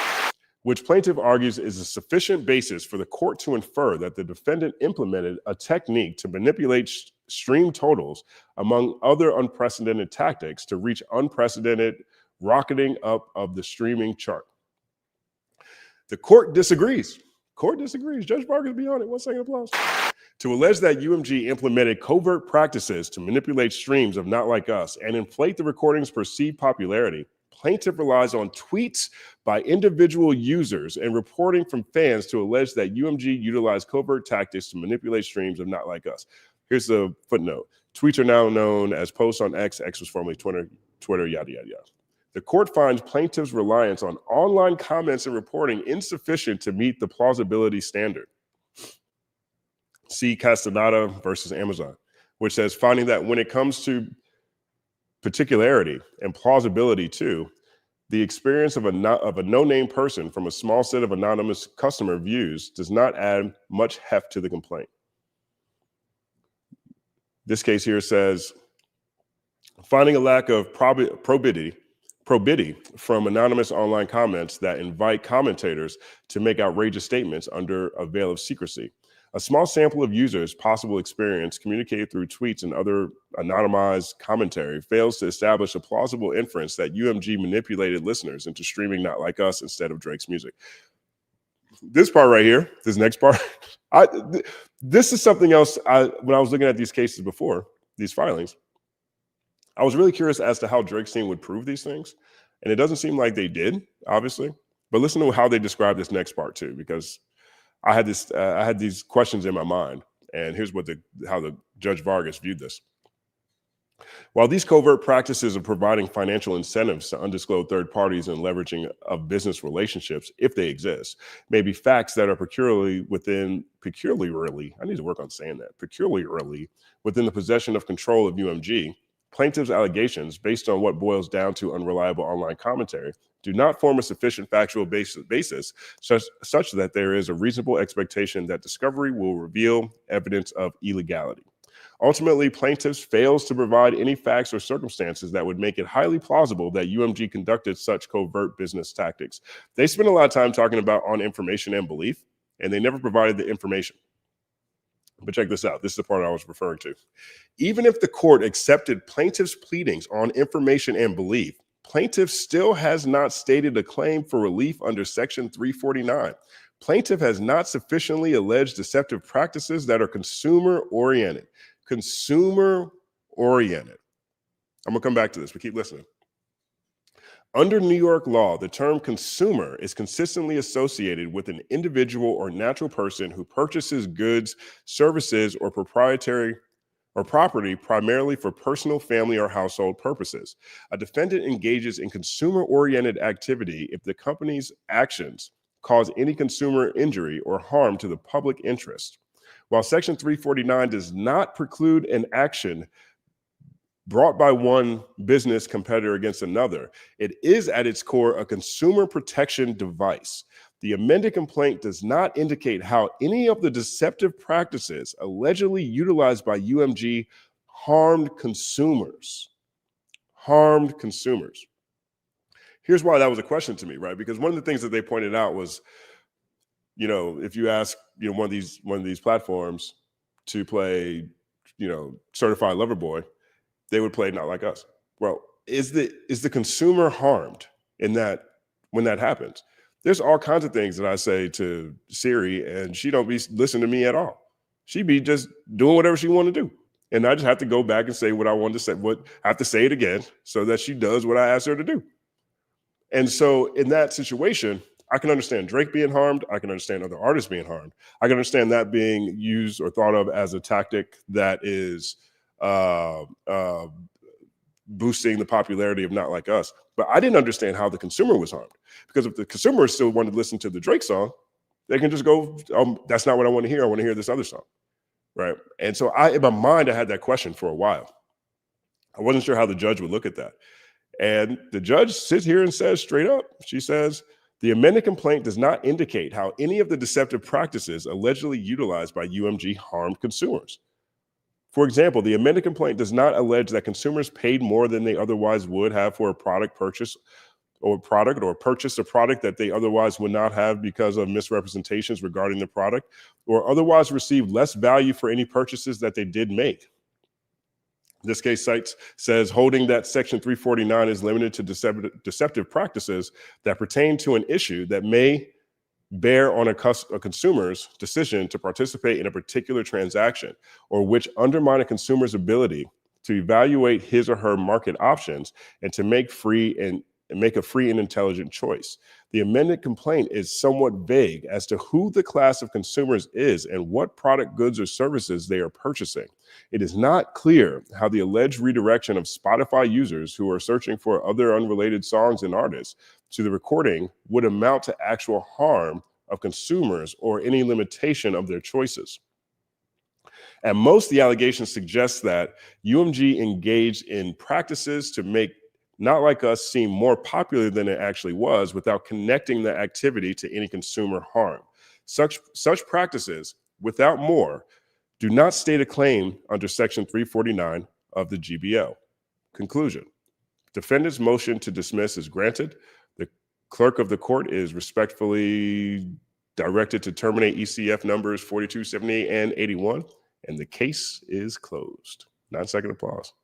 Which plaintiff argues is a sufficient basis for the court to infer that the defendant implemented a technique to manipulate stream totals, among other unprecedented tactics, to reach unprecedented rocketing up of the streaming chart. The court disagrees. Judge Vargas, be on it. 1 second applause. To allege that UMG implemented covert practices to manipulate streams of Not Like Us and inflate the recording's perceived popularity, plaintiff relies on tweets by individual users and reporting from fans to allege that UMG utilized covert tactics to manipulate streams of Not Like Us. Here's the footnote. Tweets are now known as posts on X. X was formerly Twitter, yada, yada, yada. The court finds plaintiff's reliance on online comments and reporting insufficient to meet the plausibility standard. See Castaneda versus Amazon, which says finding that when it comes to particularity and plausibility too, the experience of a no-name person from a small set of anonymous customer views does not add much heft to the complaint. This case here says, finding a lack of probity from anonymous online comments that invite commentators to make outrageous statements under a veil of secrecy. A small sample of users' possible experience communicated through tweets and other anonymized commentary fails to establish a plausible inference that UMG manipulated listeners into streaming Not Like Us instead of Drake's music. This part right here, this next part, this is something else. When I was looking at these cases before, these filings, I was really curious as to how Drake's team would prove these things. And it doesn't seem like they did, obviously. But listen to how they describe this next part too, because I had these questions in my mind, and here's how the Judge Vargas viewed this. While these covert practices of providing financial incentives to undisclosed third parties and leveraging of business relationships, if they exist, may be facts that are peculiarly within the possession of control of UMG, plaintiff's allegations, based on what boils down to unreliable online commentary, do not form a sufficient factual basis such that there is a reasonable expectation that discovery will reveal evidence of illegality. Ultimately, plaintiffs fails to provide any facts or circumstances that would make it highly plausible that UMG conducted such covert business tactics. They spend a lot of time talking about on information and belief, and they never provided the information. But check this out. This is the part I was referring to. Even if the court accepted plaintiff's pleadings on information and belief, plaintiff still has not stated a claim for relief under Section 349. Plaintiff has not sufficiently alleged deceptive practices that are consumer-oriented. Consumer-oriented. I'm going to come back to this, but keep listening. Under New York law, the term consumer is consistently associated with an individual or natural person who purchases goods, services, or proprietary or property primarily for personal, family, or household purposes. A defendant engages in consumer-oriented activity if the company's actions cause any consumer injury or harm to the public interest. While Section 349 does not preclude an action brought by one business competitor against another, it is at its core a consumer protection device. The amended complaint does not indicate how any of the deceptive practices allegedly utilized by UMG harmed consumers. Here's why that was a question to me, right? Because one of the things that they pointed out was, if you ask, one of these platforms to play, Certified Lover Boy, they would play Not Like Us. Well, is the consumer harmed in that when that happens? There's all kinds of things that I say to Siri, and she don't be listening to me at all. She be just doing whatever she want to do. And I just have to go back and say what I wanted to say, I have to say it again so that she does what I asked her to do. And so in that situation, I can understand Drake being harmed. I can understand other artists being harmed. I can understand that being used or thought of as a tactic that is boosting the popularity of Not Like Us. But I didn't understand how the consumer was harmed, because if the consumer still wanted to listen to the Drake song, they can just go, that's not what I want to hear. I want to hear this other song, right? And so in my mind, I had that question for a while. I wasn't sure how the judge would look at that. And the judge sits here and says straight up, she says, the amended complaint does not indicate how any of the deceptive practices allegedly utilized by UMG harmed consumers. For example, the amended complaint does not allege that consumers paid more than they otherwise would have for a product purchase or purchase a product that they otherwise would not have because of misrepresentations regarding the product, or otherwise received less value for any purchases that they did make. This case says holding that Section 349 is limited to deceptive practices that pertain to an issue that may bear on a consumer's decision to participate in a particular transaction, or which undermine a consumer's ability to evaluate his or her market options and to make a free and intelligent choice. The amended complaint is somewhat vague as to who the class of consumers is and what product, goods, or services they are purchasing. It is not clear how the alleged redirection of Spotify users who are searching for other unrelated songs and artists to the recording would amount to actual harm of consumers or any limitation of their choices. At most, the allegations suggest that UMG engaged in practices to make Not Like Us seem more popular than it actually was without connecting the activity to any consumer harm. Such practices, without more, do not state a claim under Section 349 of the GBL. Conclusion. Defendant's motion to dismiss is granted. The clerk of the court is respectfully directed to terminate ECF numbers 42, 78, and 81, and the case is closed. 9-second applause.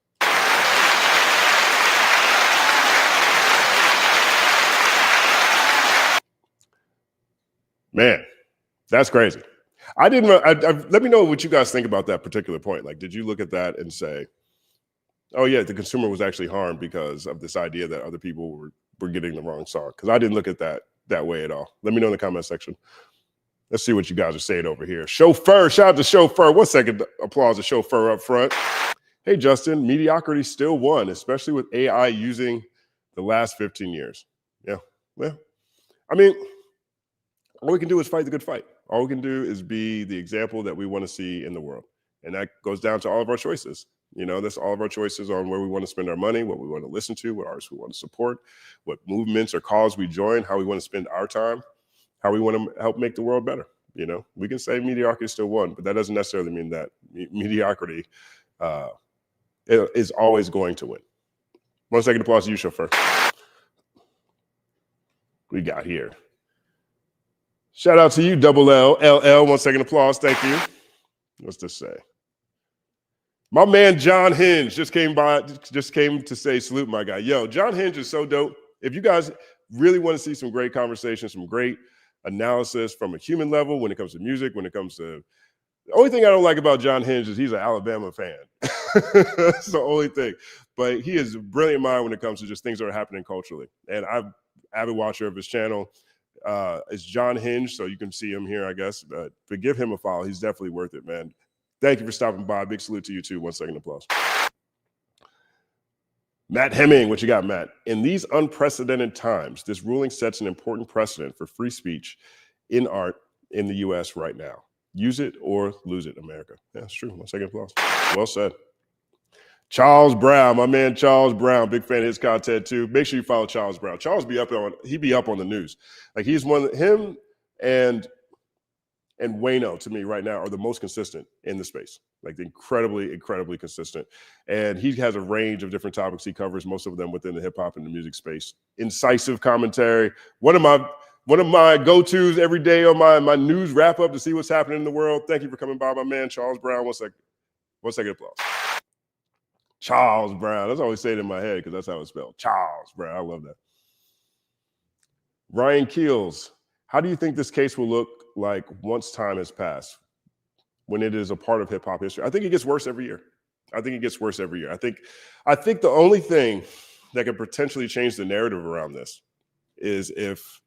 Man, that's crazy. Let me know what you guys think about that particular point. Like, did you look at that and say, oh yeah, the consumer was actually harmed because of this idea that other people were getting the wrong song? Because I didn't look at that way at all. Let me know in the comment section. Let's see what you guys are saying over here. Chauffeur, shout out to Chauffeur. 1 second applause to Chauffeur up front. Hey, Justin, mediocrity still won, especially with AI using the last 15 years. Yeah, well, I mean, all we can do is fight the good fight. All we can do is be the example that we want to see in the world. And that goes down to all of our choices. You know, that's all of our choices on where we want to spend our money, what we want to listen to, what artists we want to support, what movements or cause we join, how we want to spend our time, how we want to help make the world better. You know, we can say mediocrity still won, but that doesn't necessarily mean that mediocrity is always going to win. 1 second applause to you, Chauffeur. We got here. Shout out to you, Double L, LL. 1 second applause. Thank you. What's this say? My man John Hinge just came to say salute, my guy. Yo, John Hinge is so dope. If you guys really want to see some great conversations, some great analysis from a human level when it comes to music, when it comes to the only thing I don't like about John Hinge is he's an Alabama fan. That's the only thing. But he is a brilliant mind when it comes to just things that are happening culturally. And I'm an avid watcher of his channel. It's John Hinge, so you can see him here, I guess. But give him a follow. He's definitely worth it, man. Thank you for stopping by. Big salute to you, too. 1 second applause. Matt Hemming, what you got, Matt? In these unprecedented times, this ruling sets an important precedent for free speech in art in the U.S. right now. Use it or lose it, America. Yeah, that's true. 1 second applause. Well said. Charles Brown, my man Charles Brown, big fan of his content too. Make sure you follow Charles Brown. Charles be up on the news. Like he's him and Wayno to me right now are the most consistent in the space. Like incredibly, incredibly consistent. And he has a range of different topics he covers, most of them within the hip hop and the music space. Incisive commentary. One of my go-tos every day on my news wrap up to see what's happening in the world. Thank you for coming by, my man Charles Brown. 1 second applause. Charles Brown. That's always say it in my head because that's how it's spelled. Charles Brown. I love that. Ryan Keels. How do you think this case will look like once time has passed when it is a part of hip hop history? I think it gets worse every year. I think the only thing that could potentially change the narrative around this is if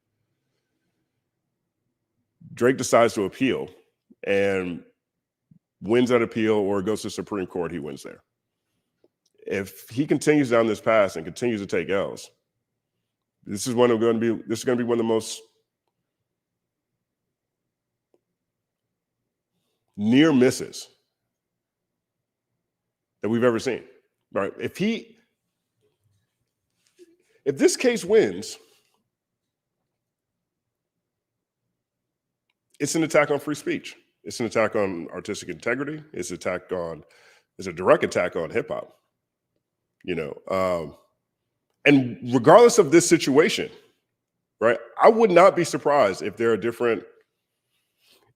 Drake decides to appeal and wins that appeal, or goes to the Supreme Court, he wins there. If he continues down this path and continues to take L's, this is going to be one of the most near misses that we've ever seen. Right? If this case wins, it's an attack on free speech. It's an attack on artistic integrity. It's a direct attack on hip hop. And regardless of this situation, right? I would not be surprised if there are different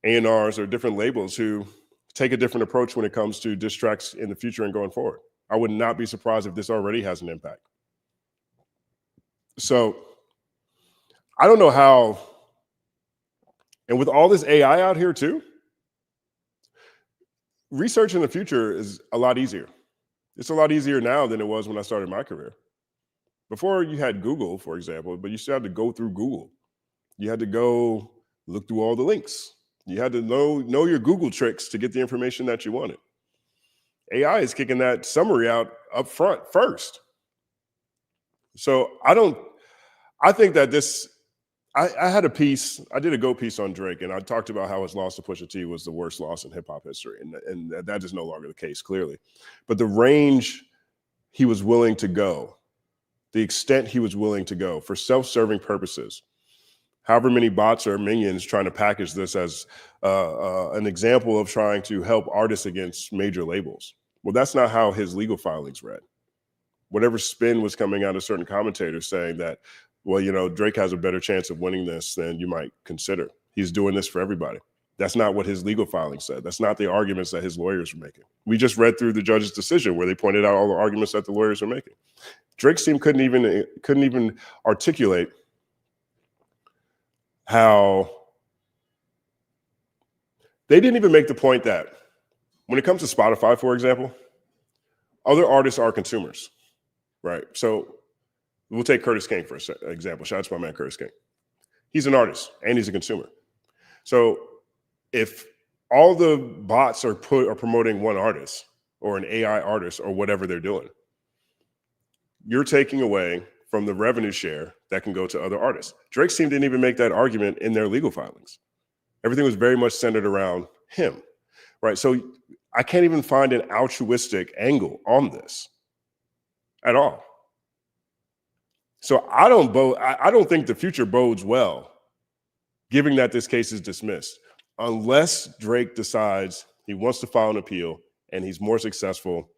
A&Rs or different labels who take a different approach when it comes to diss tracks in the future and going forward. I would not be surprised if this already has an impact. So I don't know how, and with all this AI out here too, research in the future is a lot easier. It's a lot easier now than it was when I started my career. Before, you had Google, for example, but you still had to go through Google. You had to go look through all the links. You had to know your Google tricks to get the information that you wanted. AI is kicking that summary out up front first. So I think that this, I had a piece, I did a Go piece on Drake, and I talked about how his loss to Pusha T was the worst loss in hip hop history. And that is no longer the case, clearly. But the range he was willing to go, the extent he was willing to go for self-serving purposes, however many bots or minions trying to package this as an example of trying to help artists against major labels. Well, that's not how his legal filings read. Whatever spin was coming out of certain commentators saying that, well, Drake has a better chance of winning this than you might consider. He's doing this for everybody. That's not what his legal filing said. That's not the arguments that his lawyers were making. We just read through the judge's decision where they pointed out all the arguments that the lawyers were making. Drake's team couldn't even articulate how they didn't even make the point that when it comes to Spotify, for example, other artists are consumers, right? So we'll take Curtis King for example. Shout out to my man, Curtis King. He's an artist and he's a consumer. So if all the bots are promoting one artist or an AI artist or whatever they're doing, you're taking away from the revenue share that can go to other artists. Drake's team didn't even make that argument in their legal filings. Everything was very much centered around him, right? So I can't even find an altruistic angle on this at all. So I don't think the future bodes well, given that this case is dismissed, unless Drake decides he wants to file an appeal and he's more successful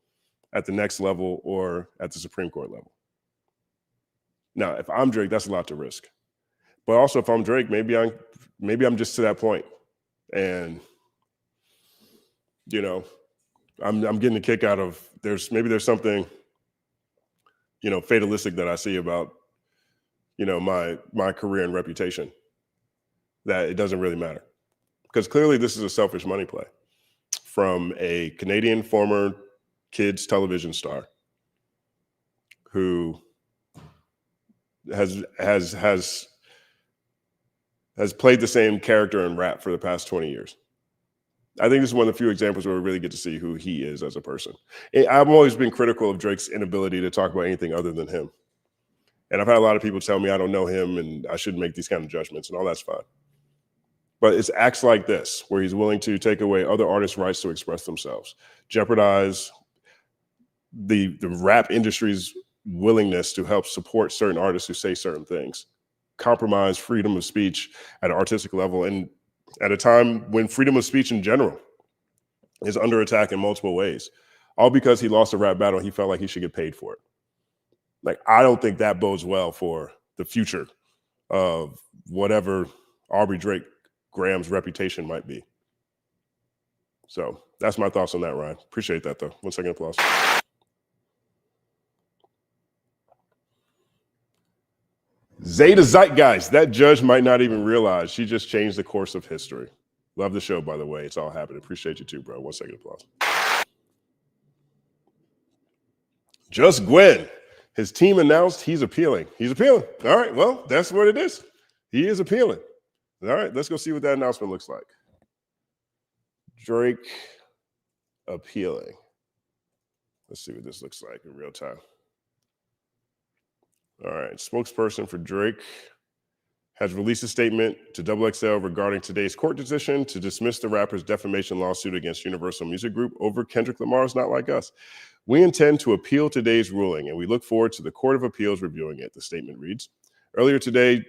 at the next level or at the Supreme Court level. Now, if I'm Drake, that's a lot to risk. But also, if I'm Drake, maybe I'm just to that point, and I'm getting a kick out of there's something fatalistic that I see about my career and reputation, that it doesn't really matter, because clearly this is a selfish money play from a Canadian former kids television star who has played the same character in rap for the past 20 years. I think this is one of the few examples where we really get to see who he is as a person. I've always been critical of Drake's inability to talk about anything other than him. And I've had a lot of people tell me I don't know him and I shouldn't make these kind of judgments, and all that's fine. But it's acts like this, where he's willing to take away other artists' rights to express themselves, jeopardize the rap industry's willingness to help support certain artists who say certain things, compromise freedom of speech at an artistic level, and at a time when freedom of speech in general is under attack in multiple ways, all because he lost a rap battle and he felt like he should get paid for it. Like, I don't think that bodes well for the future of whatever Aubrey Drake Graham's reputation might be. So that's my thoughts on that, Ryan. Appreciate that, though. 1 second applause. Zeta Zeitgeist, that judge might not even realize she just changed the course of history. Love the show, by the way. It's all happening. Appreciate you too, bro. 1 second applause. Just Gwen. His team announced he's appealing. He's appealing. All right, well, that's what it is. He is appealing. All right, let's go see what that announcement looks like. Drake appealing. Let's see what this looks like in real time. All right, spokesperson for Drake has released a statement to XXL regarding today's court decision to dismiss the rapper's defamation lawsuit against Universal Music Group over Kendrick Lamar's Not Like Us. We intend to appeal today's ruling, and we look forward to the Court of Appeals reviewing it, the statement reads. Earlier today,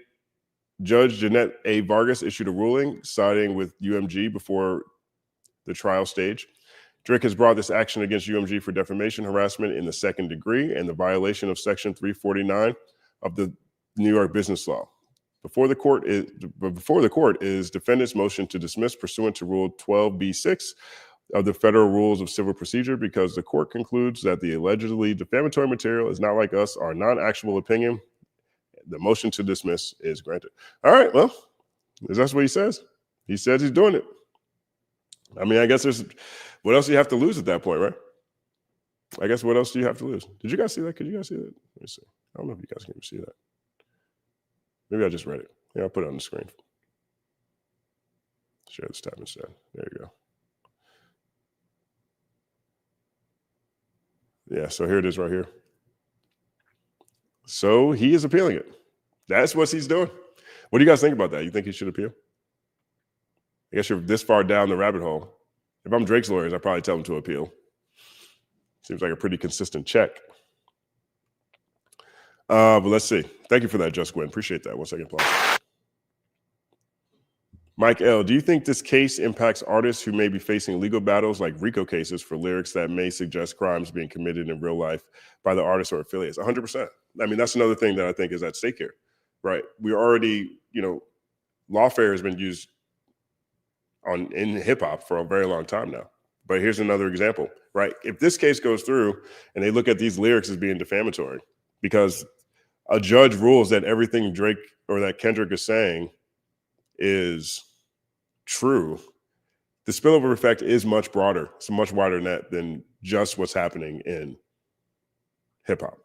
Judge Jeanette A. Vargas issued a ruling siding with UMG before the trial stage. Drake has brought this action against UMG for defamation, harassment in the second degree, and the violation of Section 349 of the New York business law. Before the court is defendant's motion to dismiss pursuant to Rule 12b-6 of the Federal Rules of Civil Procedure because the court concludes that the allegedly defamatory material is Not Like Us, our non-actual opinion. The motion to dismiss is granted. All right, well, that's what he says. He says he's doing it. I mean, I guess there's, what else do you have to lose at that point, right? I guess what else do you have to lose? Did you guys see that? Could you guys see that? Let me see. I don't know if you guys can see that. Maybe I just read it. Yeah, I'll put it on the screen. Share this tab instead. There you go. Yeah, so here it is right here. So he is appealing it. That's what he's doing. What do you guys think about that? You think he should appeal? I guess you're this far down the rabbit hole. If I'm Drake's lawyers, I'd probably tell him to appeal. Seems like a pretty consistent check. But let's see. Thank you for that, Just Gwen. Appreciate that. 1 second, applause. Mike L., do you think this case impacts artists who may be facing legal battles like RICO cases for lyrics that may suggest crimes being committed in real life by the artist or affiliates? 100%. I mean, that's another thing that I think is at stake here, right? We already, lawfare has been used in hip hop for a very long time now. But here's another example, right? If this case goes through and they look at these lyrics as being defamatory because a judge rules that everything Drake or that Kendrick is saying is true, the spillover effect is much broader. It's a much wider net than just what's happening in hip hop.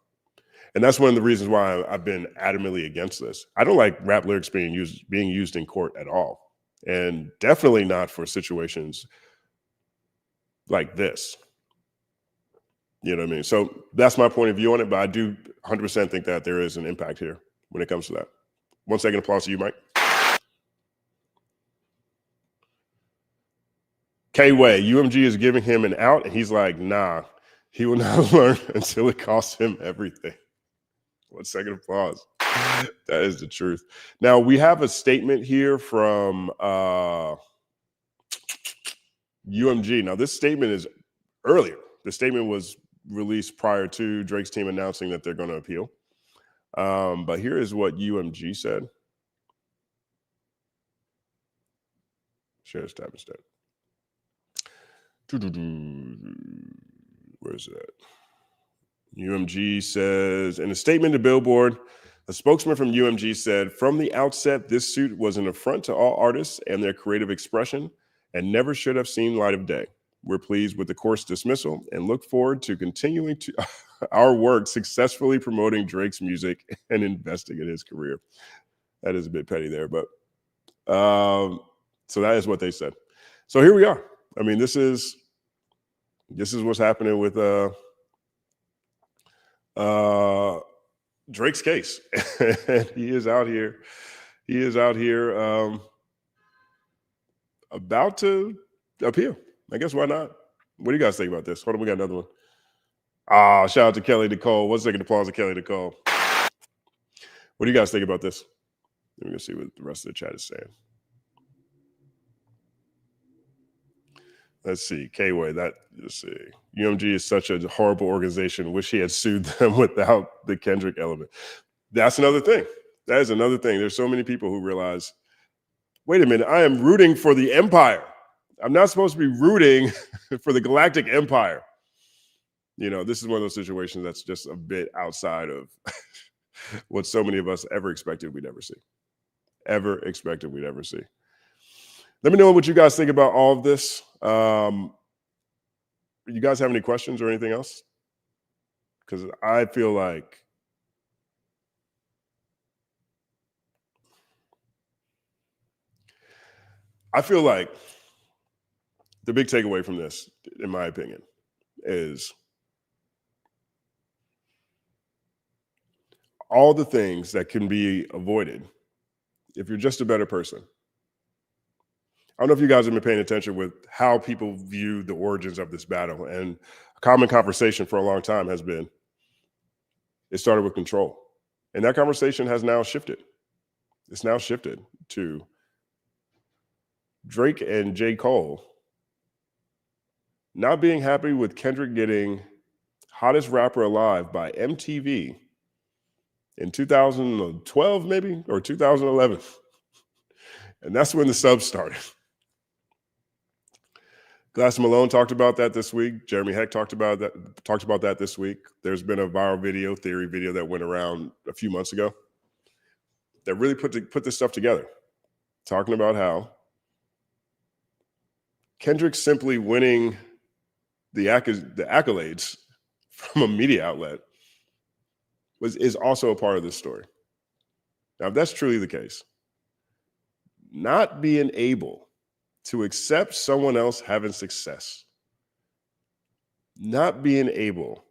And that's one of the reasons why I've been adamantly against this. I don't like rap lyrics being used in court at all. And definitely not for situations like this. You know what I mean? So that's my point of view on it, but I do 100% think that there is an impact here when it comes to that. 1 second applause to you, Mike. K-Way, UMG is giving him an out, and he's like, nah, he will not learn until it costs him everything. 1 second applause. That is the truth. Now, we have a statement here from UMG. Now, this statement is earlier. The statement was released prior to Drake's team announcing that they're going to appeal. But here is what UMG said. Share this tab instead. Where's that? UMG says, in a statement to Billboard, a spokesman from UMG said, from the outset, this suit was an affront to all artists and their creative expression and never should have seen light of day. We're pleased with the court's dismissal and look forward to continuing to our work successfully promoting Drake's music and investing in his career. That is a bit petty there, but so that is what they said. So here we are. I mean, this is what's happening with Drake's case. He is out here. About to appeal. I guess why not? What do you guys think about this? Hold on, we got another one. Shout out to Kelly Nicole. 1 second applause to Kelly Nicole. What do you guys think about this? Let me go see what the rest of the chat is saying. Let's see. K-Way, let's see. UMG is such a horrible organization. Wish he had sued them without the Kendrick element. That's another thing. That is another thing. There's so many people who realize, wait a minute, I am rooting for the empire. I'm not supposed to be rooting for the galactic empire. This is one of those situations that's just a bit outside of what so many of us ever expected we'd ever see. Let me know what you guys think about all of this. You guys have any questions or anything else? Because I feel like I feel like the big takeaway from this, in my opinion, is all the things that can be avoided if you're just a better person. I don't know if you guys have been paying attention with how people view the origins of this battle. And a common conversation for a long time has been, it started with control. And that conversation has now shifted. It's now shifted to Drake and J. Cole not being happy with Kendrick getting Hottest Rapper Alive by MTV in 2012, maybe, or 2011. And that's when the subs started. Glass Malone talked about that this week. Jeremy Heck talked about that this week. There's been a viral video, theory video that went around a few months ago that really put this stuff together, talking about how Kendrick simply winning the accolades from a media outlet is also a part of this story. Now, if that's truly the case, not being able to accept someone else having success, not being able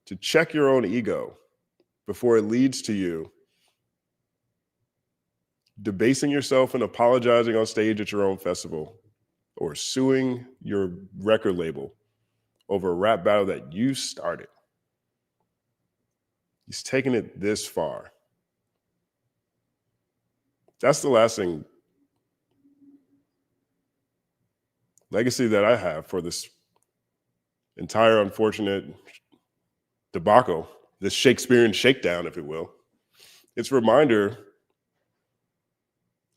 to check your own ego before it leads to you debasing yourself and apologizing on stage at your own festival, or suing your record label over a rap battle that you started. He's taken it this far. That's the lasting legacy that I have for this entire unfortunate debacle, this Shakespearean shakedown, if you will. It's a reminder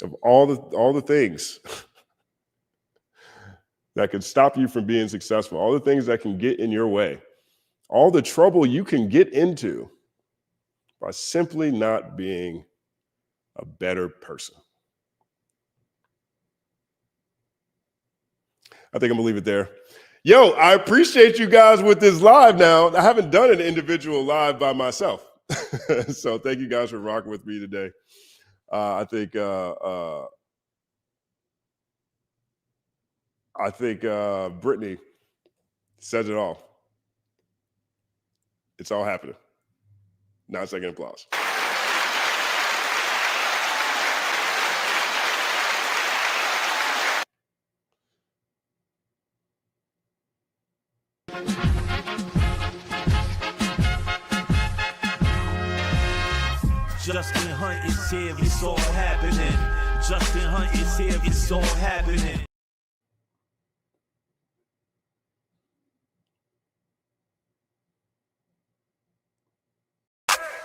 of all the things that can stop you from being successful, all the things that can get in your way, all the trouble you can get into by simply not being a better person. I think I'm gonna leave it there. Yo, I appreciate you guys with this live now. I haven't done an individual live by myself. So thank you guys for rocking with me today. I think Brittany says it all. It's all happening. 9-second applause. Justin Hunt is here, it's all happening. Justin Hunt is here, it's all happening.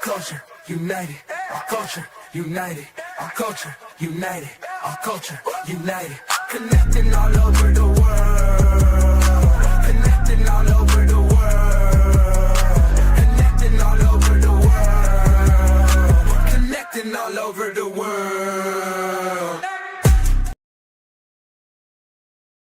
Culture united, our culture united, our culture united, our culture united, connecting all over the world.